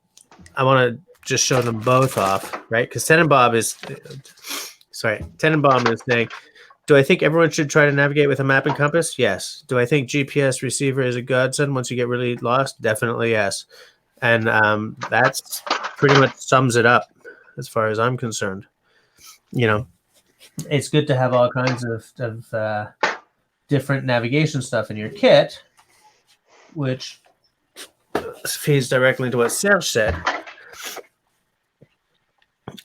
I want to just show them both off, right? Because Tenenbaum is saying, do I think everyone should try to navigate with a map and compass? Yes. Do I think GPS receiver is a godsend once you get really lost? Definitely yes. And that's pretty much sums it up as far as I'm concerned. It's good to have all kinds of different navigation stuff in your kit, which feeds directly into what Serge said.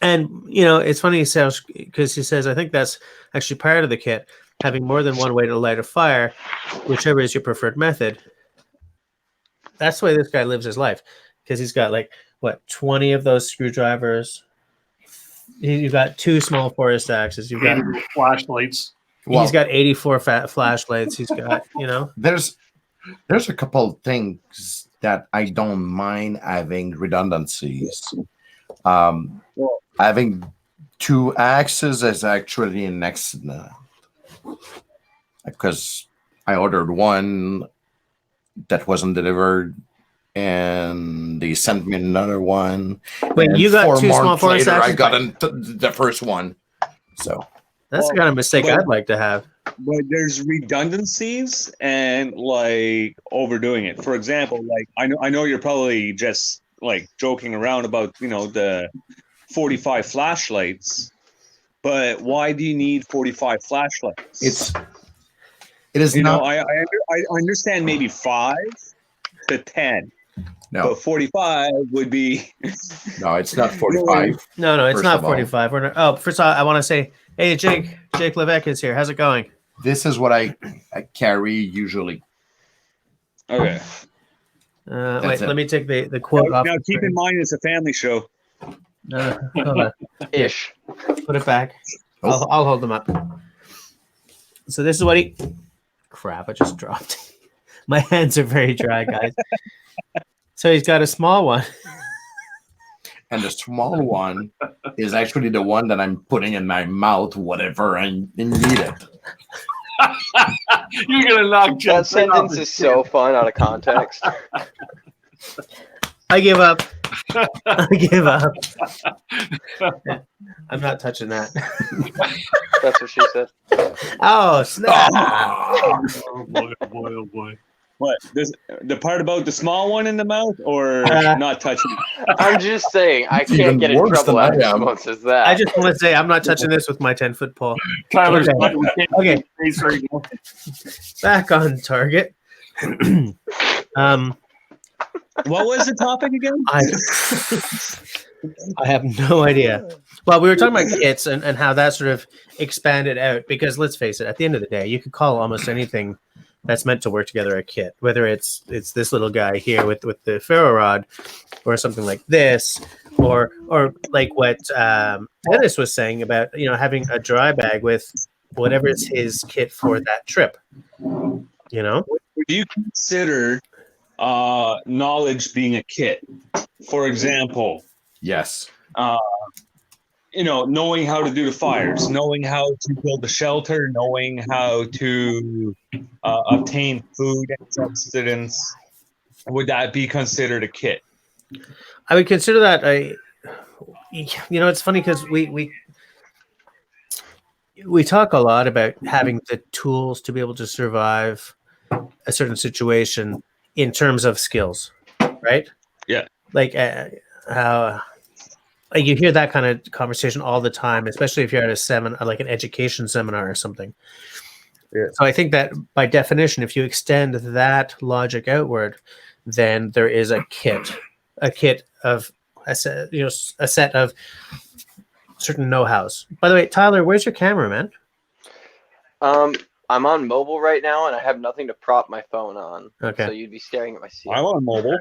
And, it's funny, Serge, because he says, I think that's actually part of the kit, having more than one way to light a fire, whichever is your preferred method. That's the way this guy lives his life, because he's got 20 of those screwdrivers. You've got 2 small forest axes. You've got flashlights. He's got 84 flashlights. He's got, There's a couple of things that I don't mind having redundancies. Having 2 axes is actually an accident because I ordered one that wasn't delivered and they sent me another one. Wait, and you got 4 2 small months forest later, axes? I got the first one. So That's the kind of mistake I'd like to have. But there's redundancies and overdoing it. For example, I know you're probably just joking around about the 45 flashlights, but why do you need 45 flashlights? It is not. I understand maybe 5 to 10. No, But 45 would be. no, it's not 45. No, it's First not of all. 45. We're not, first of all, I want to say, hey, Jake Levesque is here. How's it going? This is what I carry usually. Okay. Wait, it. let me take the quote off. Now the keep in screen. mind it's a family show. Hold on. Ish. Put it back. Oh. I'll hold them up. So this is what he. Crap! I just dropped. My hands are very dry, guys. So he's got a small one. And the small one is actually the one that I'm putting in my mouth, whatever I need it. You're gonna knock Jen That sentence is so fun out of context. I give up. I give up. I'm not touching that. That's what she said. Oh snap! Oh boy! Oh boy! Oh boy! What? The part about the small one in the mouth, or not touching? I'm just saying, I It's even can't get in worse trouble than I after am. someone says that. I just want to say I'm not touching this with my 10-foot pole. Tyler's Okay. like, we can't Okay. see his face right now. Back on target. What was the topic again? I have no idea. Well, we were talking about kits and how that sort of expanded out because let's face it, at the end of the day, you could call almost anything that's meant to work together a kit, whether it's this little guy here with the ferro rod or something like this, or like what Dennis was saying about having a dry bag with whatever is his kit for that trip. Do you consider knowledge being a kit? For example, Yes. knowing how to do the fires, knowing how to build the shelter, knowing how to obtain food and subsistence. Would that be considered a kit? I would consider that it's funny because we talk a lot about having the tools to be able to survive a certain situation in terms of skills, right? Yeah. Like how like you hear that kind of conversation all the time, especially if you're at a seminar, like an education seminar or something. Yeah. So I think that by definition, if you extend that logic outward, then there is a kit of a set of certain know-hows. By the way, Tyler, where's your camera, man? I'm on mobile right now, and I have nothing to prop my phone on. Okay. So you'd be staring at my seat. I'm on mobile.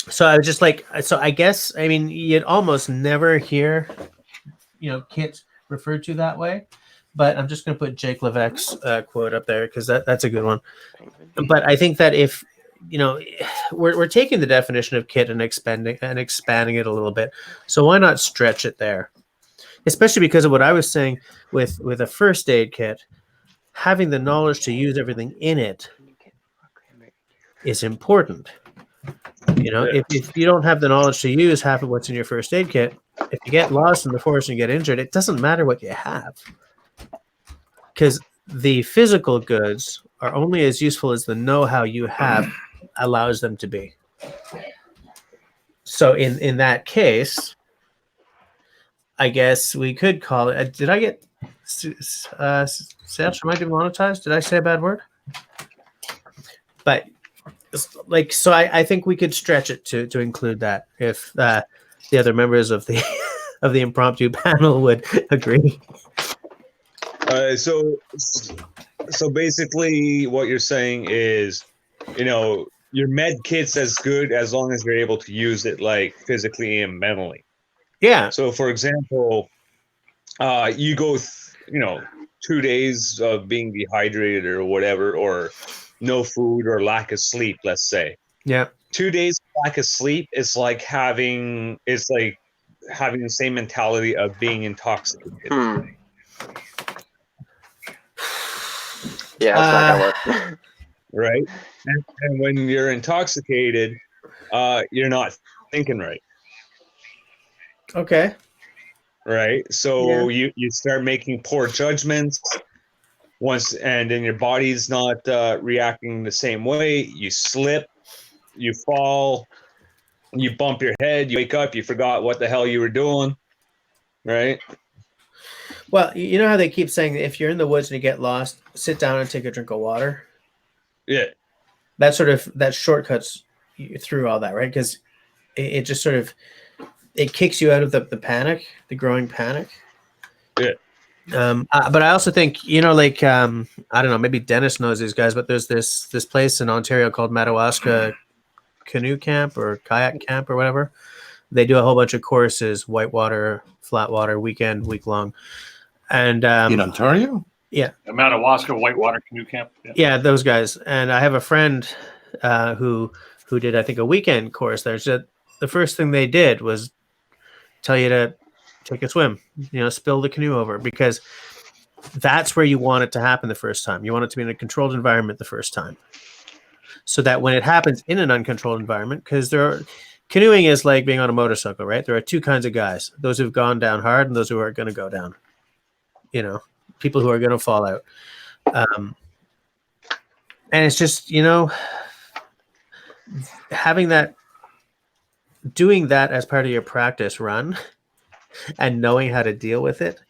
So I was just like, so I guess, I mean, you'd almost never hear, kit referred to that way, but I'm just going to put Jake Levesque's quote up there because that's a good one. But I think that if, we're taking the definition of kit and expanding it a little bit. So why not stretch it there? Especially because of what I was saying with a first aid kit, having the knowledge to use everything in it is important. If you don't have the knowledge to use half of what's in your first aid kit, if you get lost in the forest and get injured, it doesn't matter what you have. Because the physical goods are only as useful as the know-how you have allows them to be. So in that case, I guess we could call it. Did I get Serge? Am I demonetized? Did I say a bad word? But so I think we could stretch it to include that if the other members of the of the impromptu panel would agree. So basically, what you're saying is, your med kit's as good as long as you're able to use it like physically and mentally. Yeah. So, for example, you go, 2 days of being dehydrated or whatever, or no food or lack of sleep, let's say. Yeah. 2 days lack of sleep is like having the same mentality of being intoxicated. Yeah, that's not gonna work. Right? And when you're intoxicated, you're not thinking right. Okay. Right? So you start making poor judgments and then your body's not reacting the same way. You slip, you fall, you bump your head, you wake up, you forgot what the hell you were doing. Right? Well, you know how they keep saying that if you're in the woods and you get lost, sit down and take a drink of water? Yeah. That shortcuts you through all that, right? Because it just sort of it kicks you out of the panic, the growing panic. Yeah. But I also think, you know, like I don't know, maybe Dennis knows these guys, but there's this place in Ontario called Madawaska Canoe Camp or Kayak Camp or whatever. They do a whole bunch of courses, whitewater, flatwater, weekend, week long, and In Ontario? yeah, Madawaska Whitewater Canoe Camp. yeah, those guys. And I have a friend who did, I think, a weekend course there. So the first thing they did was tell you to take a swim, you know, spill the canoe over, because that's where you want it to happen the first time. You want it to be in a controlled environment the first time, so that when it happens in an uncontrolled environment, because canoeing is like being on a motorcycle, right? There are two kinds of guys: those who've gone down hard and those who are going to go down. You know, people who are going to fall out. And it's just, you know, doing that as part of your practice run and knowing how to deal with it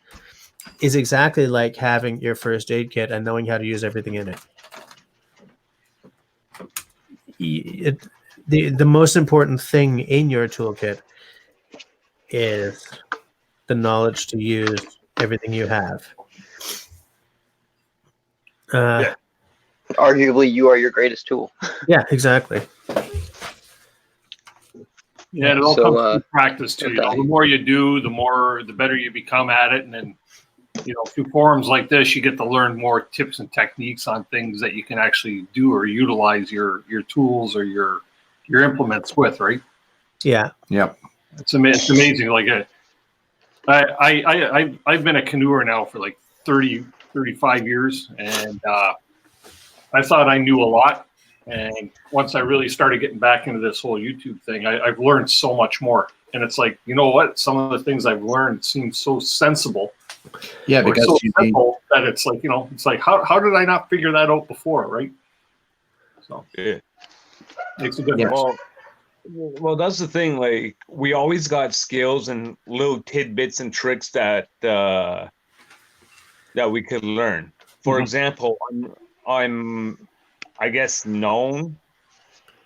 is exactly like having your first aid kit and knowing how to use everything in it. The most important thing in your toolkit is the knowledge to use everything you have. Arguably, you are your greatest tool. Yeah, exactly. Yeah, and it all So, comes through practice too. You know, okay. the more you do, the better you become at it. And then, you know, through forums like this, you get to learn more tips and techniques on things that you can actually do or utilize your tools or your implements with. Right? Yeah. Yep. It's amazing. Like I've been a canoeer now for like 35 years, and I thought I knew a lot. And once I really started getting back into this whole YouTube thing, I've learned so much more. And it's like, you know what? Some of the things I've learned seem so sensible. Yeah, or because so you simple that it's like, you know, it's like, how did I not figure that out before, right? So Yeah. makes a difference. Well, that's the thing. Like, we always got skills and little tidbits and tricks that we could learn. For example, I'm I guess known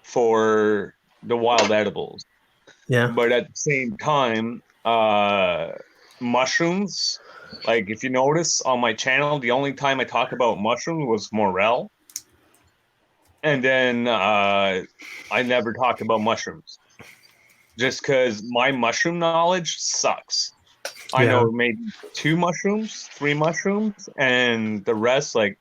for the wild edibles. Yeah. But at the same time, mushrooms, like if you notice on my channel, the only time I talk about mushrooms was morel. And then I never talk about mushrooms. Just because my mushroom knowledge sucks. I know maybe 2 mushrooms, 3 mushrooms, and the rest, like,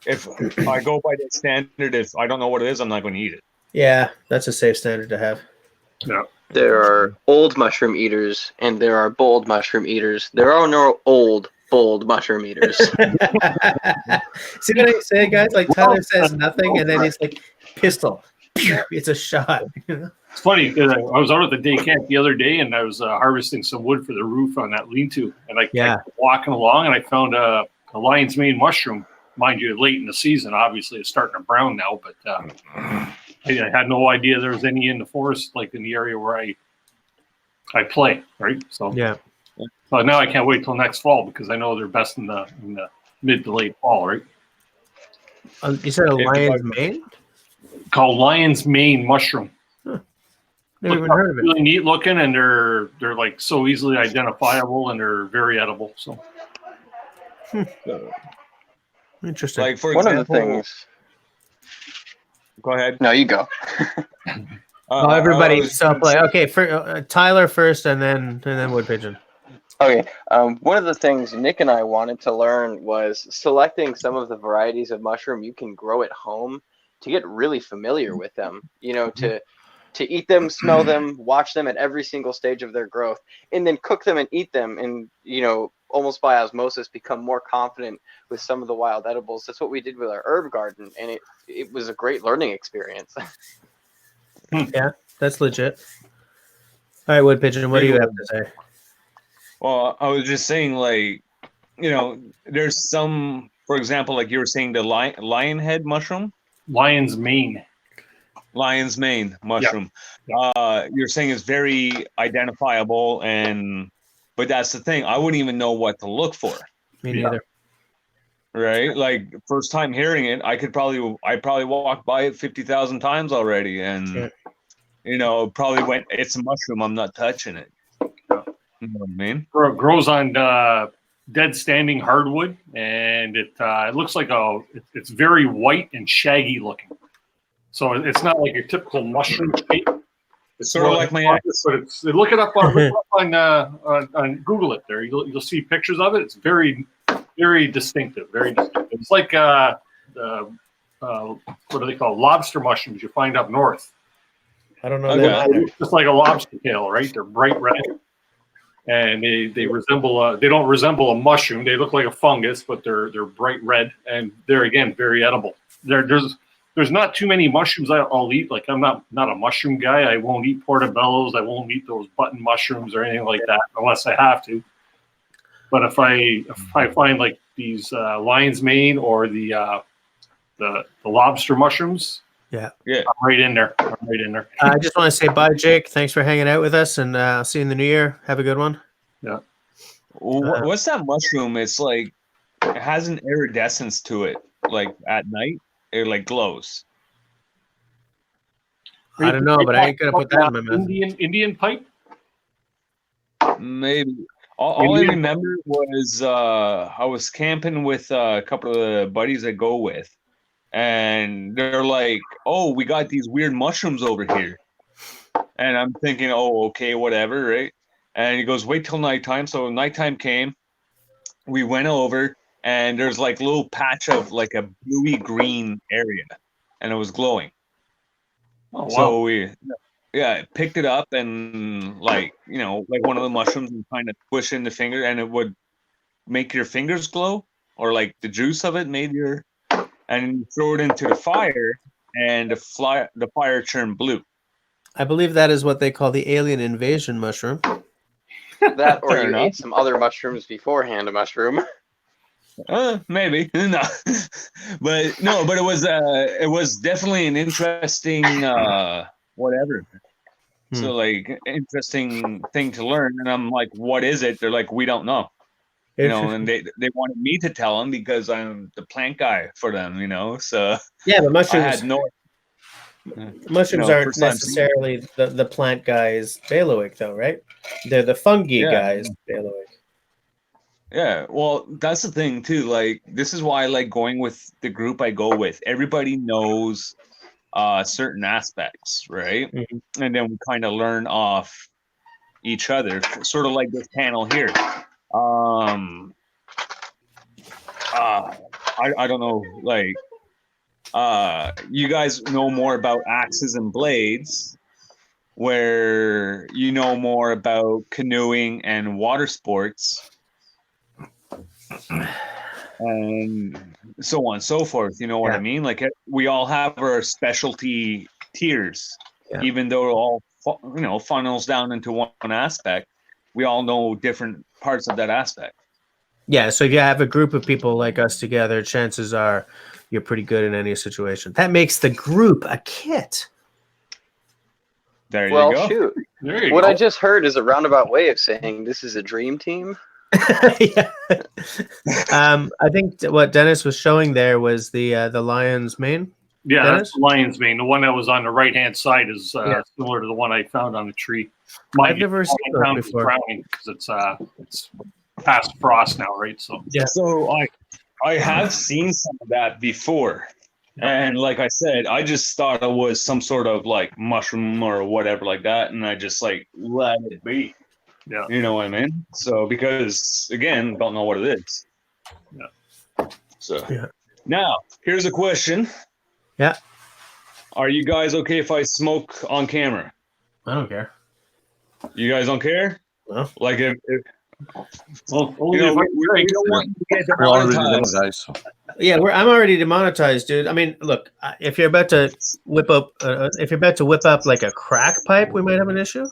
if I go by that standard, if I don't know what it is, I'm not going to eat it. Yeah, that's a safe standard to have. Yeah. There are old mushroom eaters and there are bold mushroom eaters. There are no old, bold mushroom eaters. See what I say, guys? Like Tyler says nothing, and then it's like pistol. It's a shot. It's funny because I was out at the day camp the other day and I was harvesting some wood for the roof on that lean-to. And I was walking along and I found a lion's mane mushroom. Mind you, late in the season, obviously it's starting to brown now, but I had no idea there was any in the forest, like in the area where I play, right? So so now I can't wait till next fall because I know they're best in the mid to late fall, right? You said a lion's mane? Called lion's mane mushroom. Huh. Never even heard of it. Really neat looking, and they're like so easily identifiable, and they're very edible. So. Interesting. Like, for One example, of the things. Go ahead. No, you go. Everybody self-play. Okay, for Tyler first, and then Wood Pigeon. Okay. One of the things Nick and I wanted to learn was selecting some of the varieties of mushroom you can grow at home to get really familiar with them. You know, to eat them, smell them, watch them at every single stage of their growth, and then cook them and eat them, and you know, almost by osmosis, become more confident with some of the wild edibles. That's what we did with our herb garden, and it was a great learning experience. Yeah, that's legit. All right, Wood Pigeon, what do you have to say? Well, I was just saying, like, you know, there's some, for example, like you were saying, the lion head mushroom? Lion's mane. Lion's mane mushroom. Yep. You're saying it's very identifiable, but that's the thing. I wouldn't even know what to look for. Me neither. Right? Like, first time hearing it, I probably walked by it 50,000 times already, and you know, probably went, it's a mushroom, I'm not touching it. You know what I mean? Grows on dead standing hardwood, and it looks like it's very white and shaggy looking. So it's not like your typical mushroom shape. It's Sort of like my ex. but look it up on Google it. There, you'll see pictures of it. It's very, very distinctive. Very distinctive. It's like what do they call lobster mushrooms you find up north? I don't know. Okay. That either. Just like a lobster tail, right? They're bright red, and they resemble they don't resemble a mushroom. They look like a fungus, but they're bright red, and they're again very edible. There's not too many mushrooms I'll eat. Like I'm not a mushroom guy. I won't eat portobellos. I won't eat those button mushrooms or anything like that unless I have to. But if I find like these lion's mane or the lobster mushrooms, Yeah. I'm right in there. I just want to say bye, Jake. Thanks for hanging out with us, and I'll see you in the new year. Have a good one. Yeah. What's that mushroom? It's like it has an iridescence to it. Like at night, it like glows. I don't know, but I ain't gonna put that in my mouth. Indian pipe. Maybe. All I remember was I was camping with a couple of the buddies I go with, and they're like, "Oh, we got these weird mushrooms over here," and I'm thinking, "Oh, okay, whatever, right?" And he goes, "Wait till nighttime." So nighttime came, we went over, and there's like a little patch of like a bluey green area, and it was glowing. Oh wow! So we picked it up and like one of the mushrooms and kind of squish in the finger, and it would make your fingers glow, or like the juice of it made your, and you throw it into the fire, and the fire turned blue. I believe that is what they call the alien invasion mushroom. That or Fair you enough. ate some other mushrooms beforehand a mushroom. Maybe no, but it was definitely an interesting whatever. So like interesting thing to learn, and I'm like, what is it? They're like, we don't know, and they wanted me to tell them because I'm the plant guy for them, So Yeah, but I mushrooms. had no. Mushrooms aren't necessarily the plant guy's bailiwick, though, right? They're the fungi guy's bailiwick. Yeah, well, that's the thing too. Like, this is why I like going with the group I go with. Everybody knows certain aspects, right? Mm-hmm. And then we kind of learn off each other, sort of like this panel here. I don't know, like, you guys know more about axes and blades, where you know more about canoeing and water sports. And so on and so forth, you know what I mean? Like we all have our specialty tiers, even though it all funnels down into one aspect. We all know different parts of that aspect. Yeah, so if you have a group of people like us together, chances are you're pretty good in any situation. That makes the group a kit. There you go. Well, shoot. What I just heard is a roundabout way of saying this is a dream team. Yeah. I think what Dennis was showing there was the lion's mane. Yeah, Dennis? that's the lion's mane. The one that was on the right hand side is similar to the one I found on the tree. I've never seen that before. Browning because it's past frost now, right? So So I have seen some of that before, and like I said, I just thought it was some sort of like mushroom or whatever like that, and I just like let it be. Yeah. You know what I mean? So because again, don't know what it is. Yeah. So now here's a question. Yeah. Are you guys okay if I smoke on camera? I don't care. You guys don't care? No. Like if well, we don't want to get demonetized. Yeah, I'm already demonetized, dude. I mean, look, if you're about to whip up like a crack pipe, we might have an issue.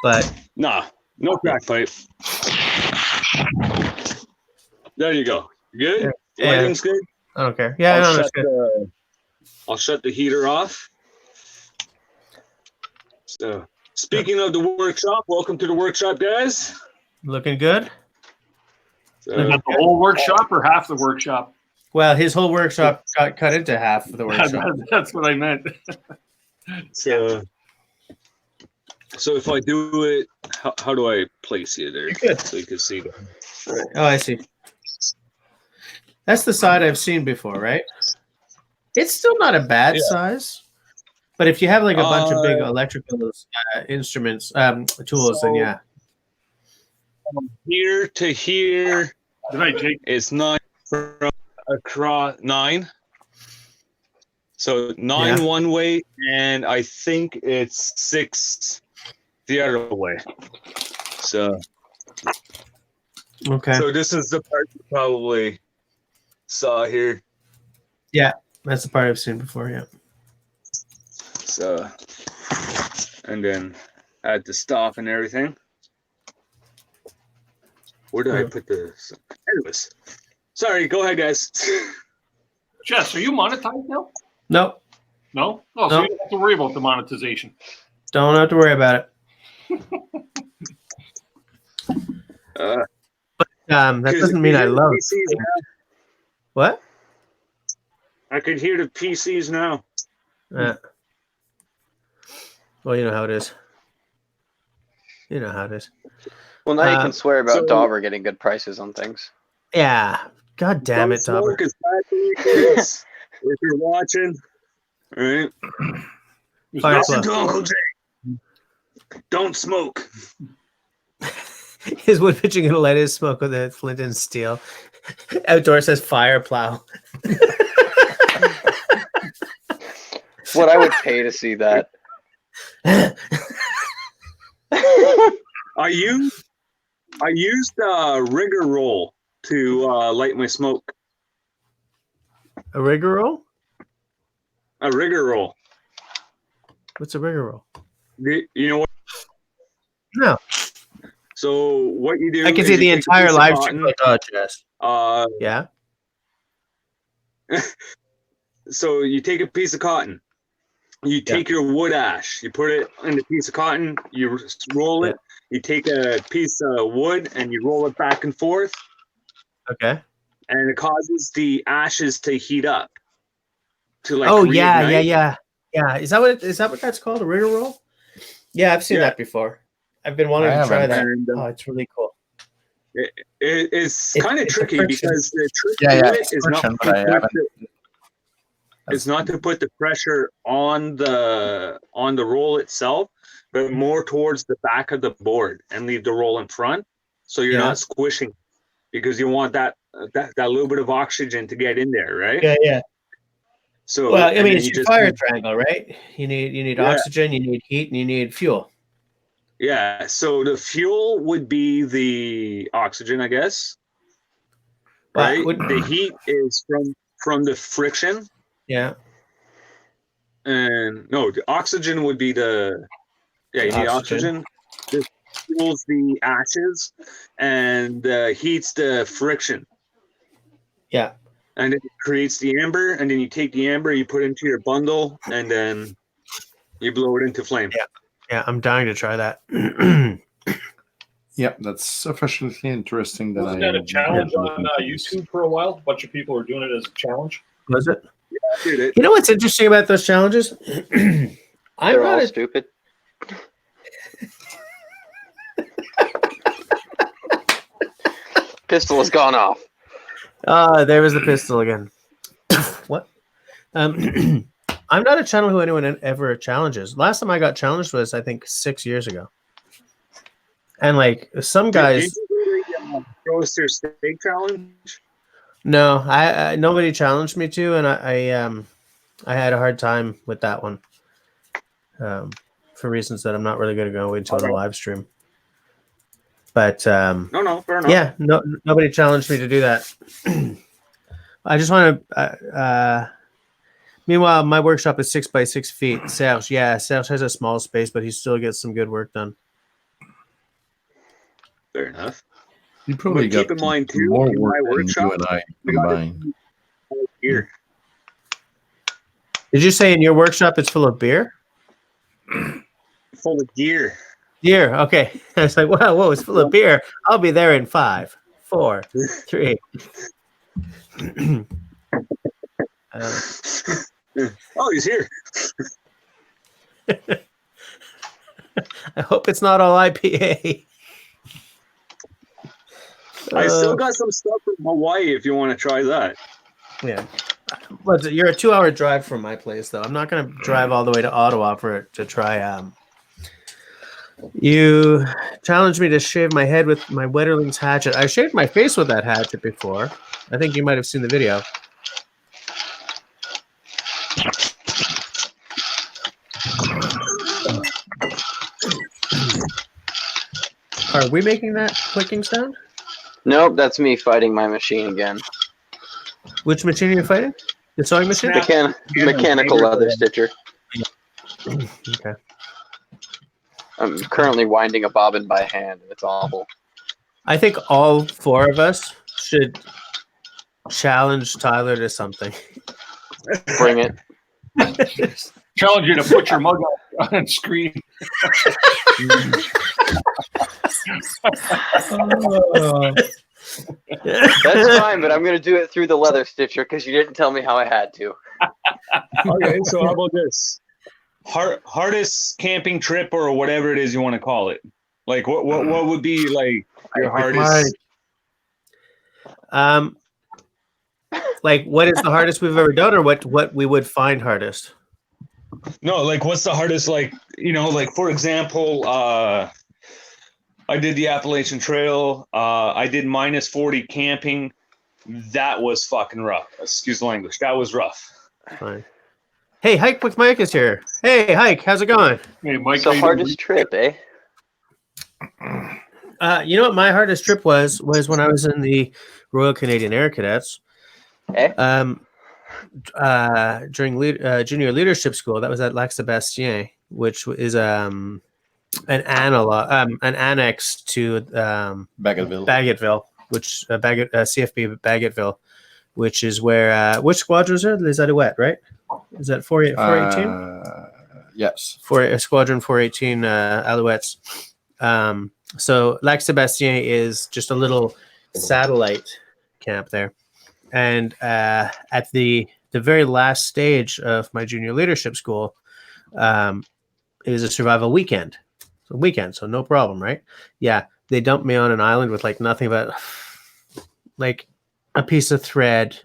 But no crack pipe. There you go. Good? Yeah. Lighting's good? I don't care. Yeah, that's good. I'll shut the heater off. So, speaking of the workshop, welcome to the workshop, guys. Looking good. So, the whole workshop or half the workshop? Well, his whole workshop got cut into half of the workshop. That's what I meant. So, So if I do it, how do I place you there? Good. So you can see that. Oh, I see. That's the side I've seen before, right? It's still not a bad Yeah. size, but if you have like a bunch of big electrical instruments, tools, then So- yeah. From here to here Good night, Jake. is 9 from across 9. So 9 Yeah. one way, and I think it's 6 the other way. So Okay. so this is the part you probably saw here. That's the part I've seen before, yeah. So and then add the stop and everything. Where did I put the? Anyways, sorry. Go ahead, guys. Jess, are you monetized now? Nope. No? Oh, so No. you don't have to worry about the monetization. Don't have to worry about it. That doesn't mean I love it. PCs now. What? I could hear the PCs now. Well, you know how it is. You know how it is. Well, now you can swear about so- Dauber getting good prices on things. Yeah. God damn it, Dauber. Smoke is bad for you kids. If you're watching, all right? Fire Listen club. to Uncle Jay. Don't smoke. His wood pitching gonna let his smoke with the flint and steel. Outdoor says fire plow. What I would pay to see that. I used rigger roll to light my smoke. A rigmarole? A rigger roll. What's a rigmarole? You know what? No. So what you do? I can is see you the take a entire piece of live cotton, stream. Oh, Jess. Yeah. So you take a piece of cotton, you take your wood ash, you put it in the piece of cotton, you roll it, you take a piece of wood and you roll it back and forth, Okay. and it causes the ashes to heat up. To like Oh yeah, reignite. yeah. Is that what that's called? A rigmarole? Yeah, I've seen Yeah. that before. I've been wanting I to try haven't. that. And, Oh, it's really cool. It's kind of it's a tricky friction. because the trick Yeah, to it it's is not friction, to but I put haven't. it's not to put the pressure on the roll itself, but more towards the back of the board and leave the roll in front, so you're Yeah. not squishing, because you want that little bit of oxygen to get in there, right? Yeah. So Well, I and mean, then it's you your just fire triangle, right? You need Yeah. oxygen, you need heat, and you need fuel. yeah. So the fuel would be the oxygen, I guess. Well, Right. would- The heat is from the friction. Yeah. And no, the oxygen would be you need Oxygen. oxygen. This fuels the ashes and heats the friction, Yeah. and it creates the amber. And then you take the amber, you put it into your bundle, and then you blow it into flame. Yeah. I'm dying to try that. Yep, that's sufficiently interesting that Wasn't I that a challenge yeah, on YouTube for a while? A bunch of people were doing it as a challenge. Was it? I did it. You know what's interesting about those challenges? I'm They're not all a stupid. Pistol has gone off. there was the pistol again. What? I'm not a channel who anyone ever challenges. Last time I got challenged was, I think, 6 years ago. And like some guys, Did you do the roast your steak challenge? no, I nobody challenged me to, and I had a hard time with that one, for reasons that I'm not really going to go into on a live stream. But No, fair enough. yeah, nobody challenged me to do that. I just want to. Meanwhile, my workshop is 6 by 6 feet. Serge has a small space, but he still gets some good work done. Fair enough. You probably But got keep in mind, too, more in work my than workshop, you and I we got combined. Here. Did you say in your workshop it's full of beer? Full of gear. Beer. Okay. I was like, wow, whoa, it's full of beer. I'll be there in 5, 4, 3. Oh, he's here. I hope it's not all IPA. I still got some stuff from Hawaii if you want to try that. Yeah. But you're a 2-hour drive from my place, though. I'm not going to drive all the way to Ottawa to try. You challenged me to shave my head with my Wetterling's hatchet. I shaved my face with that hatchet before. I think you might have seen the video. Are we making that clicking sound? Nope, that's me fighting my machine again. Which machine are you fighting? The sewing machine? Mechanical leather stitcher. Okay. I'm currently winding a bobbin by hand, and it's awful. I think all 4 of us should challenge Tyler to something. Bring it. Challenge you to put your mug on screen. That's fine, but I'm going to do it through the leather stitcher because you didn't tell me how I had to. Okay, so how about this? Hardest camping trip or whatever it is you want to call it. Like what would be like your hardest? Like what is the hardest we've ever done, or what we would find hardest? No, like what's the hardest? Like like for example, I did the Appalachian Trail. I did -40 camping. That was fucking rough. Excuse the language. That was rough. Fine. Hey, Hike with Mike is here. Hey, Hike, how's it going? Hey, Mike. It's the hardest trip, eh? You know what my hardest trip was when I was in the Royal Canadian Air Cadets. Eh? During junior leadership school, that was at Lac Sebastien, which is an analog, an annex to Bagotville, which CFB Bagotville, which is where which squadron is it? Les Alouettes, right? Is that 418? Yes. Squadron 418 Alouettes. So Lac Sebastien is just a little satellite camp there. And at the very last stage of my junior leadership school, it was a survival weekend. So no problem, right? Yeah, they dumped me on an island with like nothing but like a piece of thread,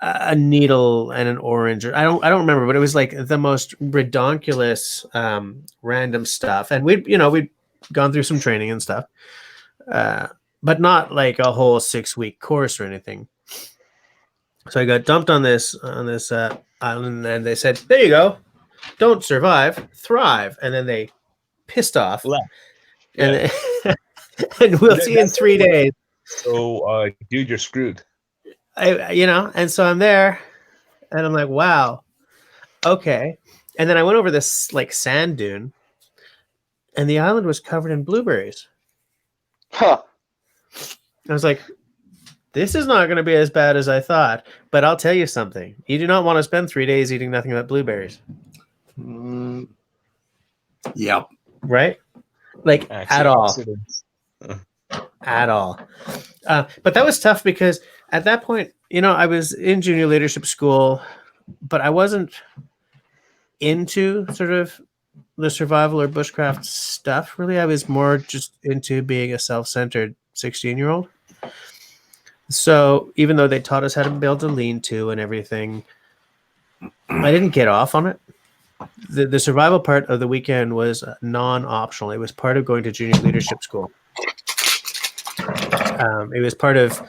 a needle, and an orange. I don't remember, but it was like the most redonkulous, random stuff. And we'd gone through some training and stuff, but not like a whole 6-week course or anything. So I got dumped on this island, and they said, "There you go. Don't survive, thrive." And then they pissed off, and and we'll see in 3 days. So, dude, you're screwed. And so I'm there, and I'm like, wow, okay. And then I went over this like sand dune, and the island was covered in blueberries. Huh. I was like, this is not going to be as bad as I thought. But I'll tell you something. You do not want to spend 3 days eating nothing but blueberries. Yep. Right? Like, at all. At all. But that was tough because at that point, I was in junior leadership school, but I wasn't into sort of the survival or bushcraft stuff, really. I was more just into being a self-centered 16-year-old. So even though they taught us how to build a lean-to and everything, I didn't get off on it. The survival part of the weekend was non-optional. It was part of going to junior leadership school. It was part of,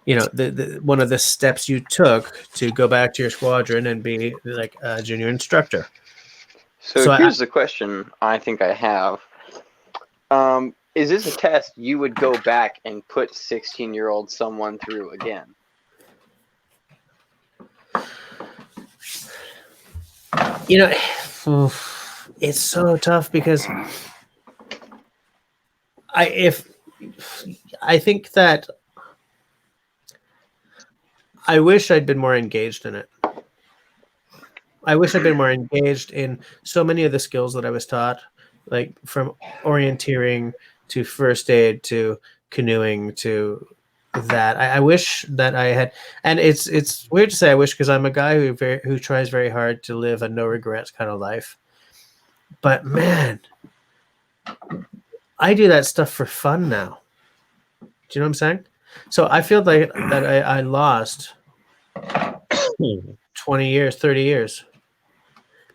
the one of the steps you took to go back to your squadron and be like a junior instructor. So here's the question I think I have. Is this a test you would go back and put 16-year-old someone through again? It's so tough because I think that I wish I'd been more engaged in it. I wish I'd been more engaged in so many of the skills that I was taught, like from orienteering to first aid to canoeing to that. I wish that I had, and it's weird to say I wish because I'm a guy who tries very hard to live a no regrets kind of life. But man, I do that stuff for fun now. Do you know what I'm saying? So I feel like that I lost 20 years, 30 years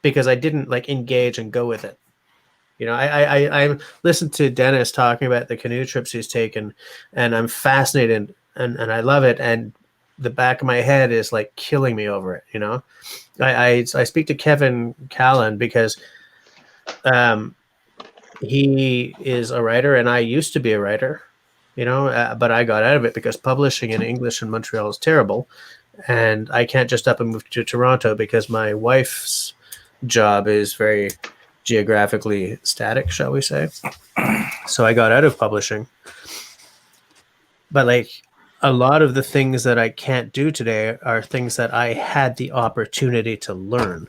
because I didn't like engage and go with it. You know, I listened to Dennis talking about the canoe trips he's taken, and I'm fascinated and I love it. And the back of my head is like killing me over it. You know, I speak to Kevin Callan because he is a writer and I used to be a writer, you know, but I got out of it because publishing in English in Montreal is terrible. And I can't just up and move to Toronto because my wife's job is very geographically static, shall we say. So I got out of publishing. But like a lot of the things that I can't do today are things that I had the opportunity to learn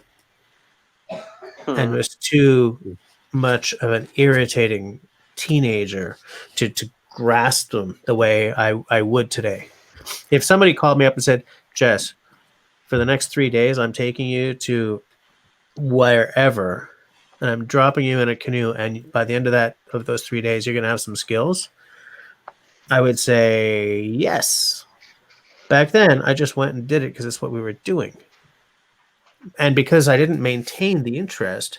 and was too much of an irritating teenager to grasp them the way I would today. If somebody called me up and said, Jess, for the next 3 days, I'm taking you to wherever and I'm dropping you in a canoe, and by the end of those 3 days, you're going to have some skills, I would say yes. Back then, I just went and did it because it's what we were doing. And because I didn't maintain the interest,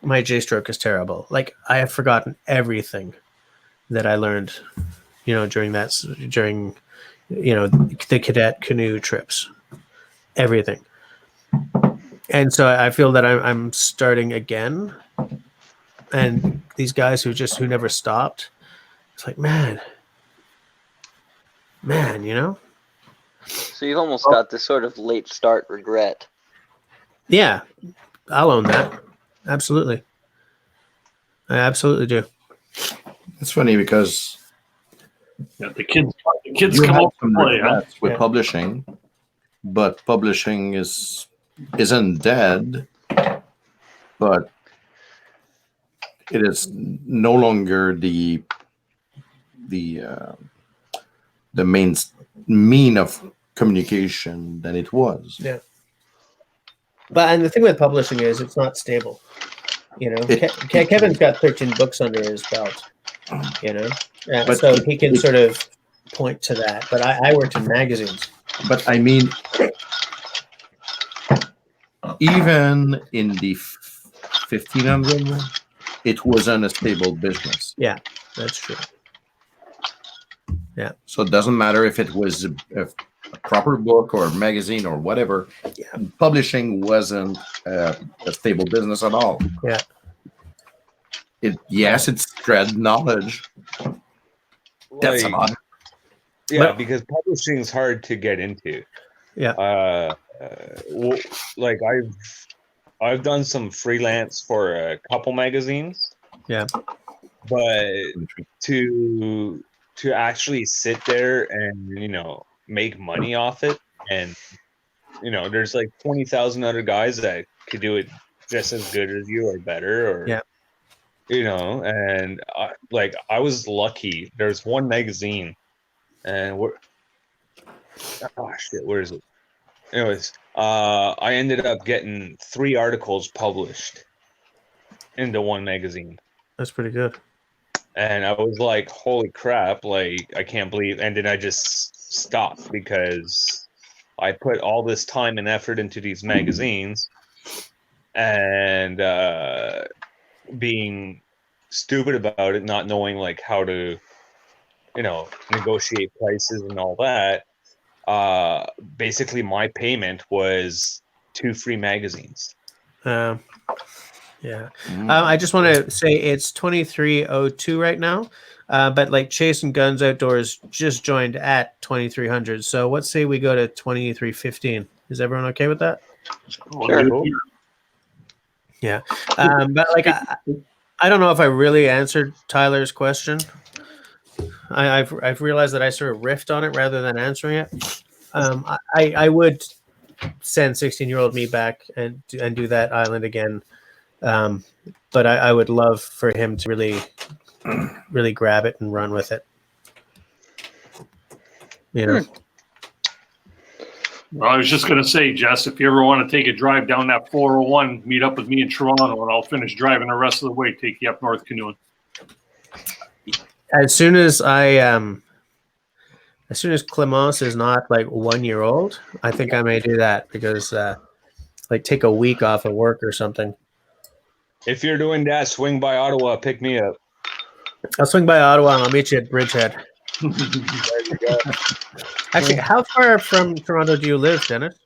my J-stroke is terrible. Like, I have forgotten everything that I learned, you know, during you know, the cadet canoe trips. Everything. And so I feel that I'm starting again. And these guys who never stopped, it's like, man, you know? So you've almost got this sort of late start regret. Yeah, I'll own that. Absolutely. I absolutely do. It's funny because the kids you come have up some to play, huh? regrets with publishing, but publishing isn't dead, but it is no longer the main mean of communication than it was. Yeah. And the thing with publishing is it's not stable. You know, Kevin's got 13 books under his belt, you know, But so he can sort of point to that. But I worked in magazines. But I mean, even in the 1500, it wasn't a stable business. Yeah, that's true. Yeah. So it doesn't matter if it was a proper book or magazine or whatever. Yeah. Publishing wasn't a stable business at all. Yeah. It spread knowledge. That's a lot. Yeah, because publishing is hard to get into. Yeah. Like I've done some freelance for a couple magazines. Yeah. But to actually sit there and, you know, make money off it, and, you know, there's like 20,000 other guys that could do it just as good as you or better, or you know, and I was lucky. There's one magazine, and where is it? Anyways, I ended up getting 3 articles published into one magazine. That's pretty good. And I was like, holy crap, like, I can't believe. And then I just stopped because I put all this time and effort into these magazines, and being stupid about it, not knowing like how to, you know, negotiate prices and all that. Basically my payment was 2 free magazines. Yeah. I just want to say it's 2302 right now. But like Chasing Guns Outdoors just joined at 2300. So let's say we go to 2315. Is everyone okay with that? Sure. Yeah. But like I don't know if I really answered Tyler's question. I've realized that I sort of riffed on it rather than answering it. I would send 16-year-old me back and do that island again. But I would love for him to really grab it and run with it. You know. Well, I was just going to say, Jess, if you ever want to take a drive down that 401, meet up with me in Toronto, and I'll finish driving the rest of the way, take you up north canoeing. as soon as Clemence is not like 1 year old, I think I may do that because like take a week off of work or something. If you're doing that, swing by Ottawa, pick me up. I'll swing by Ottawa and I'll meet you at Bridgehead. There you go. Actually, how far from Toronto do you live, Dennis?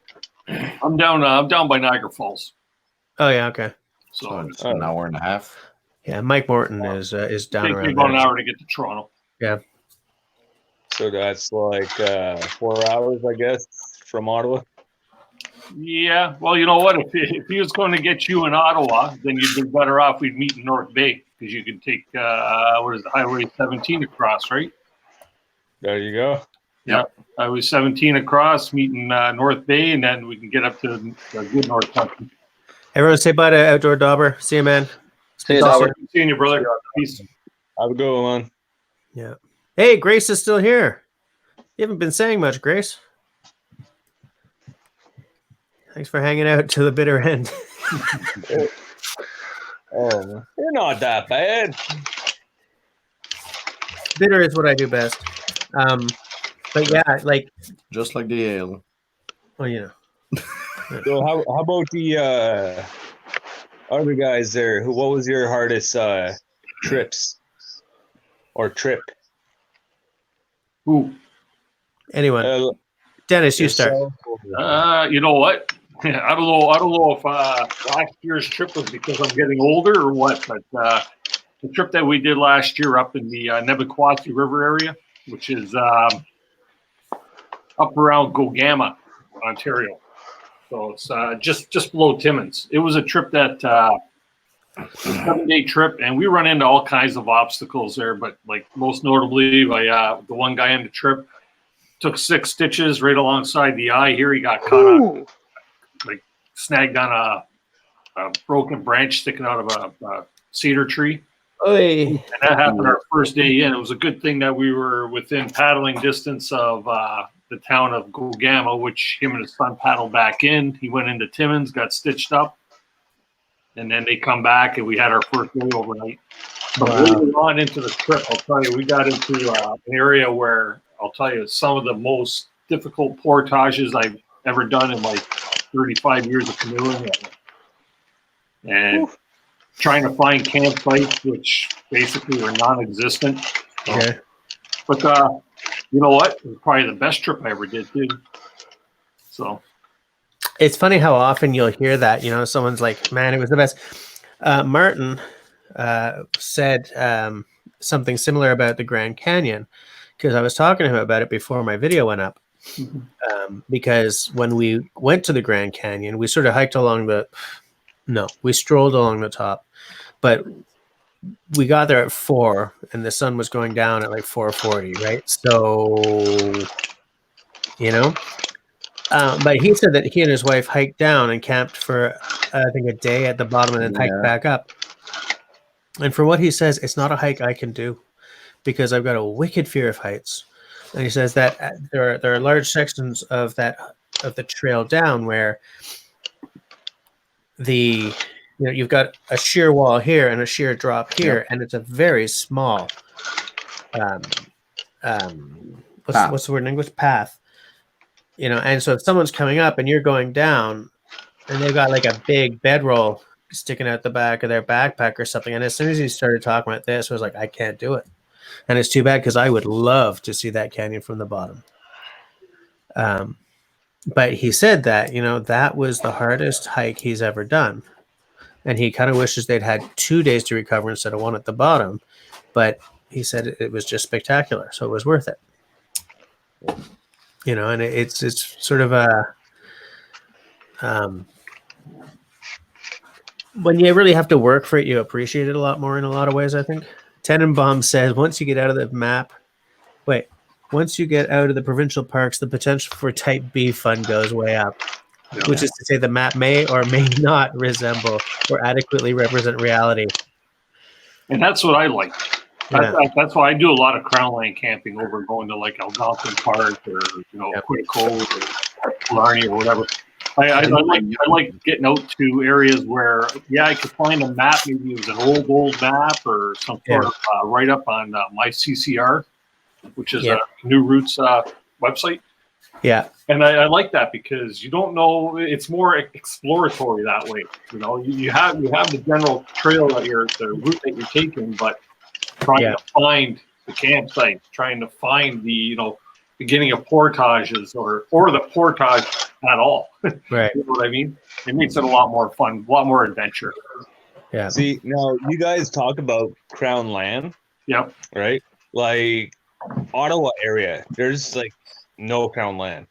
I'm down by Niagara Falls. Oh yeah, okay. So So it's an hour and a half. Yeah, Mike Morton is down it takes me around about an there. hour to get to Toronto. Yeah. So that's like 4 hours, I guess, from Ottawa. Yeah, well, you know what? If he was going to get you in Ottawa, then you'd be better off we'd meet in North Bay because you can take Highway 17 across, right? There you go. Yeah, Highway 17 across, meet in North Bay, and then we can get up to the good North Country. Everyone say bye to Outdoor Dauber. See you, man. See you, Talk Dauber. soon. Seeing you, brother. Peace. Have a good one. Yeah. Hey, Grace is still here. You haven't been saying much, Grace. Thanks for hanging out to the bitter end. Oh, you're not that bad. Bitter is what I do best. But yeah, like, Just like the ale. well, you know. So how about the other guys there? What was your hardest trips or trip? Ooh. Anyone? Dennis, you start. You know what? I don't know if last year's trip was because I'm getting older or what, but the trip that we did last year up in the Nebequasi River area, which is up around Gogama, Ontario. So it's just below Timmins. It was a trip that 7-day trip, and we run into all kinds of obstacles there. But like most notably, the one guy on the trip took 6 stitches right alongside the eye. Here he got caught on, like snagged on a broken branch sticking out of a cedar tree. Oy. And that happened our first day in. It was a good thing that we were within paddling distance of the town of Gogama, which him and his son paddled back in. He went into Timmins, got stitched up, and then they come back, and we had our first day overnight. But moving on into the trip, I'll tell you, we got into an area where I'll tell you some of the most difficult portages I've ever done in like 35 years of canoeing, and trying to find campsites, which basically were non-existent. So, Okay. but you know what? It was probably the best trip I ever did too. So It's funny how often you'll hear that. You know, someone's like, "Man, it was the best." Martin said something similar about the Grand Canyon because I was talking to him about it before my video went up. Because when we went to the Grand Canyon, we sort of hiked along we strolled along the top, but we got there at 4 and the sun was going down at like 4:40, right? So, you know, but he said that he and his wife hiked down and camped for, I think, a day at the bottom and then hiked back up. And for what he says, it's not a hike I can do because I've got a wicked fear of heights. And he says that there are large sections of the trail down where you've got a sheer wall here and a sheer drop here, and it's a very small what's the word in English? Path. You know, and so if someone's coming up and you're going down and they've got like a big bedroll sticking out the back of their backpack or something, and as soon as he started talking about this, I was like, I can't do it. And it's too bad because I would love to see that canyon from the bottom. But he said that, you know, that was the hardest hike he's ever done. And he kind of wishes they'd had 2 days to recover instead of 1 at the bottom. But he said it was just spectacular. So it was worth it. You know, and it's sort of a, when you really have to work for it, you appreciate it a lot more in a lot of ways, I think. Tenenbaum says, once you get out of the provincial parks, the potential for type B fun goes way up, which is to say the map may or may not resemble or adequately represent reality. And that's what I like. Yeah. That's why I do a lot of Crownland camping over going to like Algonquin Park or, you know, Quitico or Blarney or whatever. I like getting out to areas where I could find a map. Maybe it was an old map or some sort of write up on my CCR, which is a Canoe Routes website. Yeah. And I like that because you don't know. It's more exploratory that way. You know, you have the general trail the route that you're taking, but trying to find the campsite, trying to find the beginning of portages or the portage at all. Right. You know what I mean? It makes it a lot more fun, a lot more adventure. Yeah. See, now you guys talk about Crown Land. Yep. Right? Like Ottawa area, there's like no Crown Land.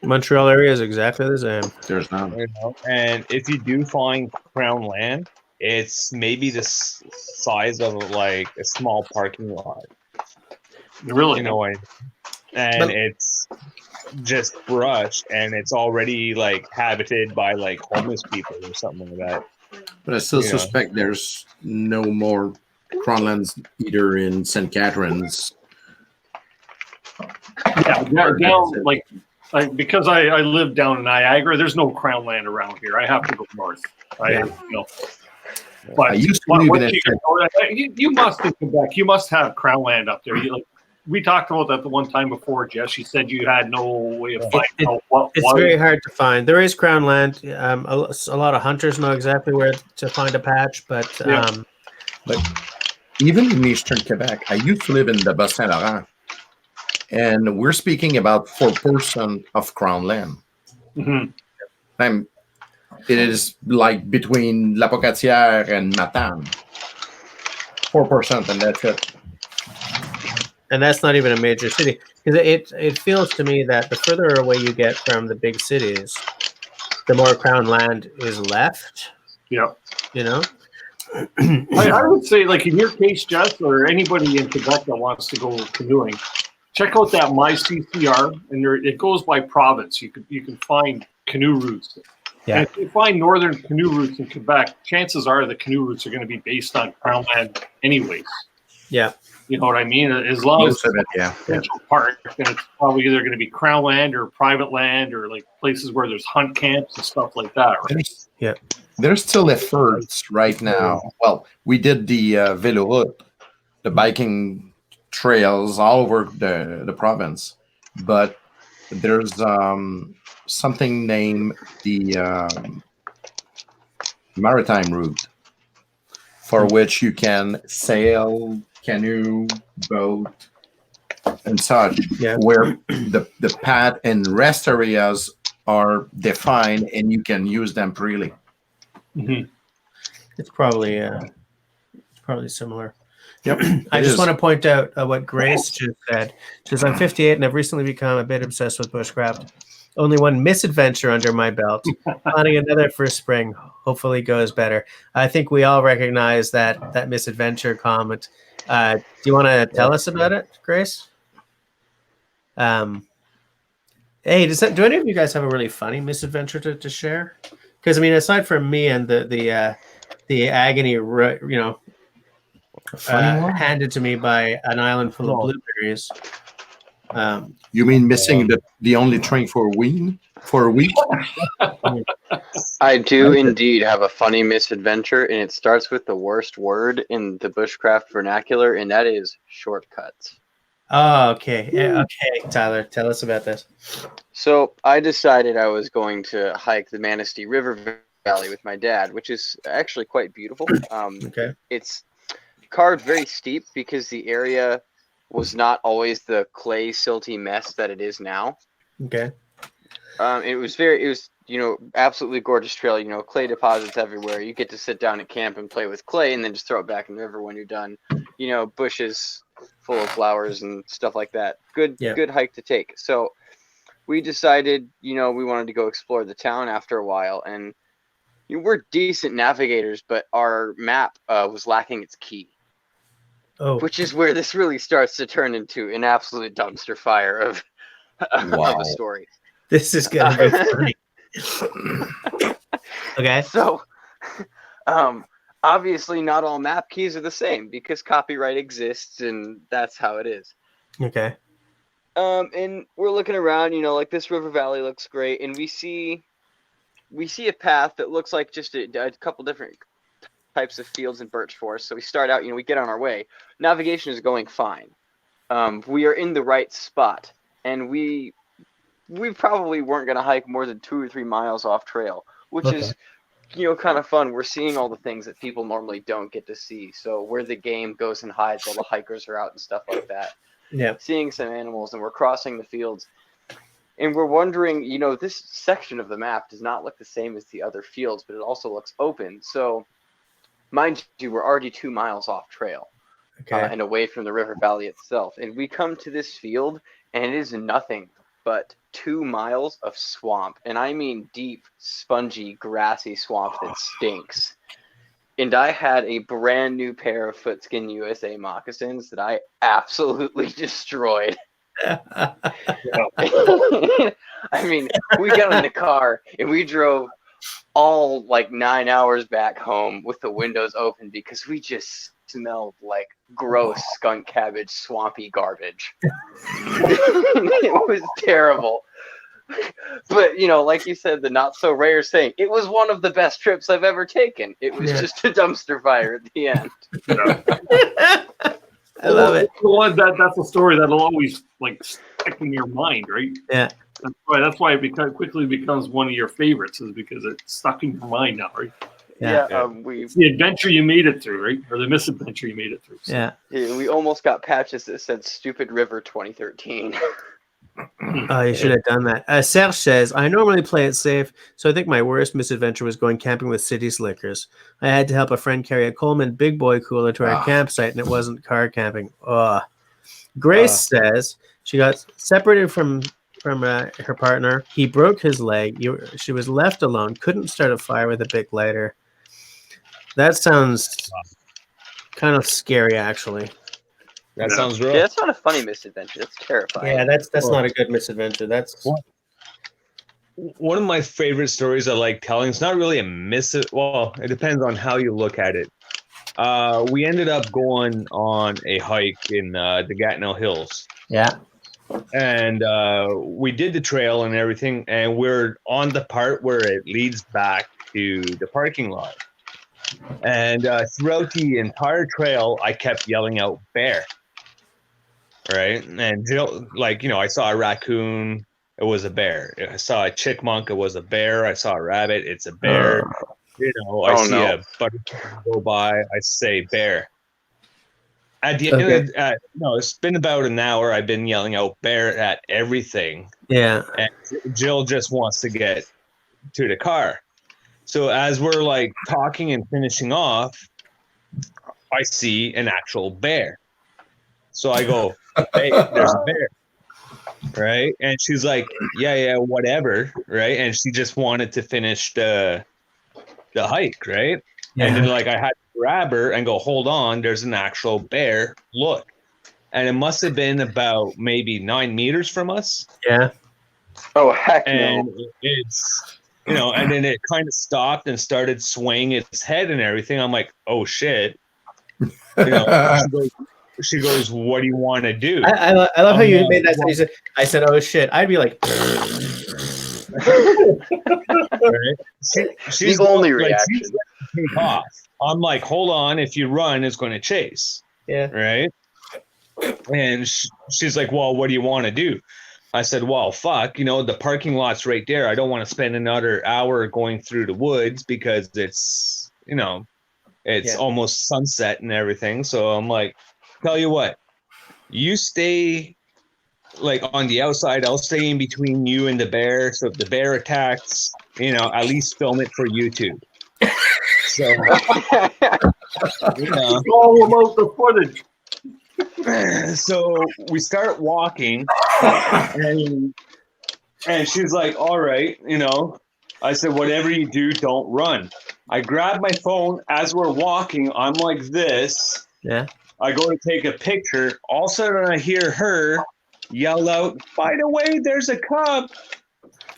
Montreal area is exactly the same. There's none. You know? And if you do find Crown Land, it's maybe the size of like a small parking lot. Really? You know, and it's just brush, and it's already like habited by like homeless people or something like that. But I still suspect there's no more Cronlands either in St. Catharines. Yeah, down like because I live down in Niagara, there's no Crown Land around here. I have to go north. But I used to live in you must in Quebec. You must have Crown Land up there. We talked about that the one time before, Jess. You said you had no way of finding out what it's very hard to find. There is Crown Land. A lot of hunters know exactly where to find a patch, but even in Eastern Quebec, I used to live in the Bas-Saint-Laurent, and we're speaking about 4% of Crown Land. Mm-hmm. It is like between La Pocatière and Matane. 4%, and that's it. And that's not even a major city, because it feels to me that the further away you get from the big cities, the more Crown Land is left. Yeah. You know? I would say, like in your case, Jess, or anybody in Quebec that wants to go canoeing, check out that My CCR, and it goes by province. You can find canoe routes. Yeah. And if you find northern canoe routes in Quebec, chances are the canoe routes are going to be based on Crown Land anyways. Yeah. You know what I mean? As long Most of it, yeah. Central Park, then it's probably either going to be Crown Land or private land or like places where there's hunt camps and stuff like that. Right? Yeah. There's still efforts right now. Well, we did the Véloroute, the biking trails all over the province, but there's something named the maritime route, for which you can sail, canoe, boat, and such, where the path and rest areas are defined and you can use them freely. Mm-hmm. It's probably similar. Yep. I just want to point out what Grace just said. She says, I'm 58 and I've recently become a bit obsessed with bushcraft. Only one misadventure under my belt. Planning another for spring. Hopefully goes better. I think we all recognize that misadventure comment. Do you want to tell us about it, Grace? Hey, do any of you guys have a really funny misadventure to share? Because I mean, aside from me and the agony, handed to me by an island full of blueberries. You mean missing the only train for a week? I do indeed have a funny misadventure, and it starts with the worst word in the bushcraft vernacular, and that is shortcuts. Oh, okay. Yeah, okay, Tyler, tell us about this. So I decided I was going to hike the Manistee River Valley with my dad, which is actually quite beautiful. Okay. It's carved very steep because the area was not always the clay silty mess that it is now. Okay. It was absolutely gorgeous trail, clay deposits everywhere. You get to sit down at camp and play with clay and then just throw it back in the river when you're done. Bushes full of flowers and stuff like that. Good hike to take. So we decided, we wanted to go explore the town after a while, and we're decent navigators, but our map was lacking its key. Oh. Which is where this really starts to turn into an absolute dumpster fire of a story. This is gonna be funny. Okay. So, obviously, not all map keys are the same because copyright exists, and that's how it is. Okay. And we're looking around, like this river valley looks great, and we see we see a path that looks like just a couple different types of fields in birch forest. So we start out, we get on our way. Navigation is going fine. We are in the right spot, and we probably weren't going to hike more than 2 or 3 miles off trail, which is, kind of fun. We're seeing all the things that people normally don't get to see. So where the game goes and hides while the hikers are out and stuff like that. Yeah. Seeing some animals, and we're crossing the fields. And we're wondering, this section of the map does not look the same as the other fields, but it also looks open. So, mind you, we're already 2 miles off trail and away from the river valley itself. And we come to this field, and it is nothing but 2 miles of swamp. And I mean deep, spongy, grassy swamp that stinks. And I had a brand new pair of Footskin USA moccasins that I absolutely destroyed. I mean, we got in the car and we drove all 9 hours back home with the windows open because we just smelled like gross skunk cabbage, swampy garbage. It was terrible. But, like you said, the not so rare saying, it was one of the best trips I've ever taken. It was just a dumpster fire at the end. I love it. Well, that's a story that'll always stick in your mind, right? Yeah. That's why it quickly becomes one of your favorites, is because it's stuck in your mind now, right? Yeah. It's the adventure you made it through, right? Or the misadventure you made it through. So. Yeah. We almost got patches that said Stupid River 2013. Oh, you should have done that. Serge says, I normally play it safe, so I think my worst misadventure was going camping with city slickers. I had to help a friend carry a Coleman big boy cooler to our campsite, and it wasn't car camping. Grace says she got separated from her partner. He broke his leg. She was left alone, couldn't start a fire with a big lighter. That sounds kind of scary, actually. That sounds rough. Yeah, that's not a funny misadventure. That's terrifying. Yeah, that's not a good misadventure. That's one of my favorite stories I like telling. It's not really well, it depends on how you look at it. We ended up going on a hike in the Gatineau Hills. Yeah. And we did the trail and everything, and we're on the part where it leads back to the parking lot. And throughout the entire trail, I kept yelling out bear. Right. And Jill, I saw a raccoon, it was a bear. I saw a chickmunk, it was a bear. I saw a rabbit, it's a bear. I see a butterfly go by, I say bear. At the end of it's been about an hour. I've been yelling out bear at everything. Yeah. And Jill just wants to get to the car. So as we're talking and finishing off, I see an actual bear. So I go, hey, there's a bear. Right. And she's like, yeah, whatever. Right. And she just wanted to finish the hike. Right. Yeah. And then I had to grab her and go, hold on, there's an actual bear. Look. And it must have been about maybe 9 meters from us. Yeah. Oh, heck and no. It's, and then it kind of stopped and started swaying its head and everything. I'm like, oh shit. She goes, what do you want to do? I love how you made that sound. I said, oh shit. I'd be like, she's the only reaction. She's take off. I'm like, hold on. If you run, it's going to chase. Yeah. Right. And she's like, well, what do you want to do? I said, well, fuck, the parking lot's right there. I don't want to spend another hour going through the woods because it's, it's almost sunset and everything. So I'm like, tell you what, you stay on the outside. I'll stay in between you and the bear. So if the bear attacks, at least film it for YouTube. So, it's all about the footage. So we start walking, and she's like, all right, I said, whatever you do, don't run. I grab my phone as we're walking. I'm like this. Yeah. I go to take a picture. All of a sudden, I hear her yell out, by the way, there's a cub.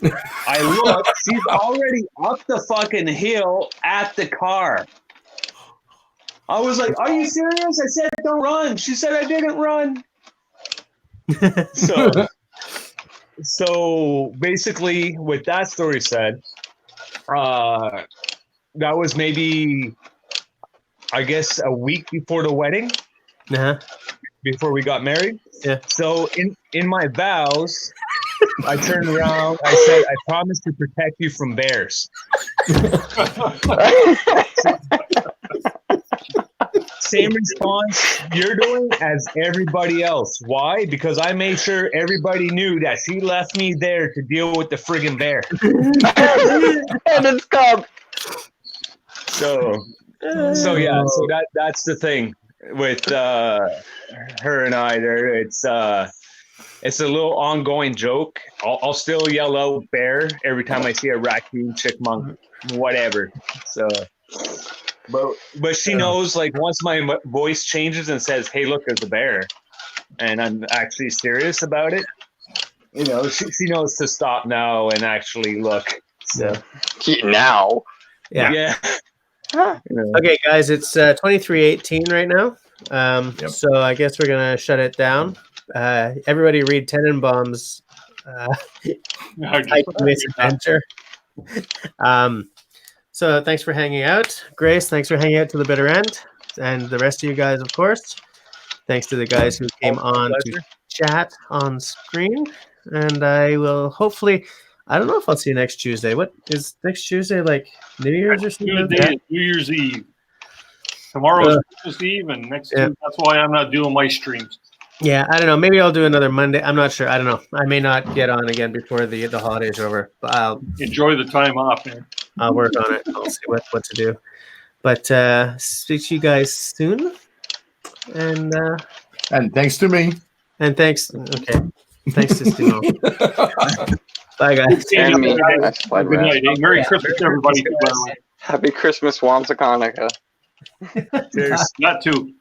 I look, she's already up the fucking hill at the car. I was like, are you serious? I said, don't run. She said, I didn't run. So basically, with that story said, that was maybe, I guess, a week before the wedding, Uh-huh. before we got married. Yeah. So in my vows, I turned around. I said, I promise to protect you from bears. Same response you're doing as everybody else. Why? Because I made sure everybody knew that she left me there to deal with the friggin' bear. And it's come. So yeah. So that's the thing with her and I. There, it's a little ongoing joke. I'll still yell out bear every time I see a raccoon, chipmunk, whatever. So. But she knows, like, once my voice changes and says, "Hey, look, there's a bear," and I'm actually serious about it, you know, she knows to stop now and actually look. So Now. Yeah. Huh. you know. Okay, guys, it's 23:18 right now. Yep. So I guess we're gonna shut it down. Everybody read Tenenbaum's Hiking Misadventure. So thanks for hanging out. Grace, thanks for hanging out to the bitter end. And the rest of you guys, of course. Thanks to the guys who came on to chat on screen. And I will hopefully, I don't know if I'll see you next Tuesday. What is next Tuesday, like New Year's or something? Tuesday is New Year's Eve. Tomorrow's Christmas Eve, and next Tuesday, that's why I'm not doing my streams. Yeah, I don't know. Maybe I'll do another Monday. I'm not sure. I don't know. I may not get on again before the holidays are over. But Enjoy the time off, man. I'll work on it. I'll see what to do. But speak to you guys soon. And thanks to me. and thanks. Okay. Thanks to Steve. Bye, guys. And me. Good night. Hey, Merry Christmas, everybody. Too, by the way. Happy Christmas, Wansa Hanukkah. Cheers. Not too.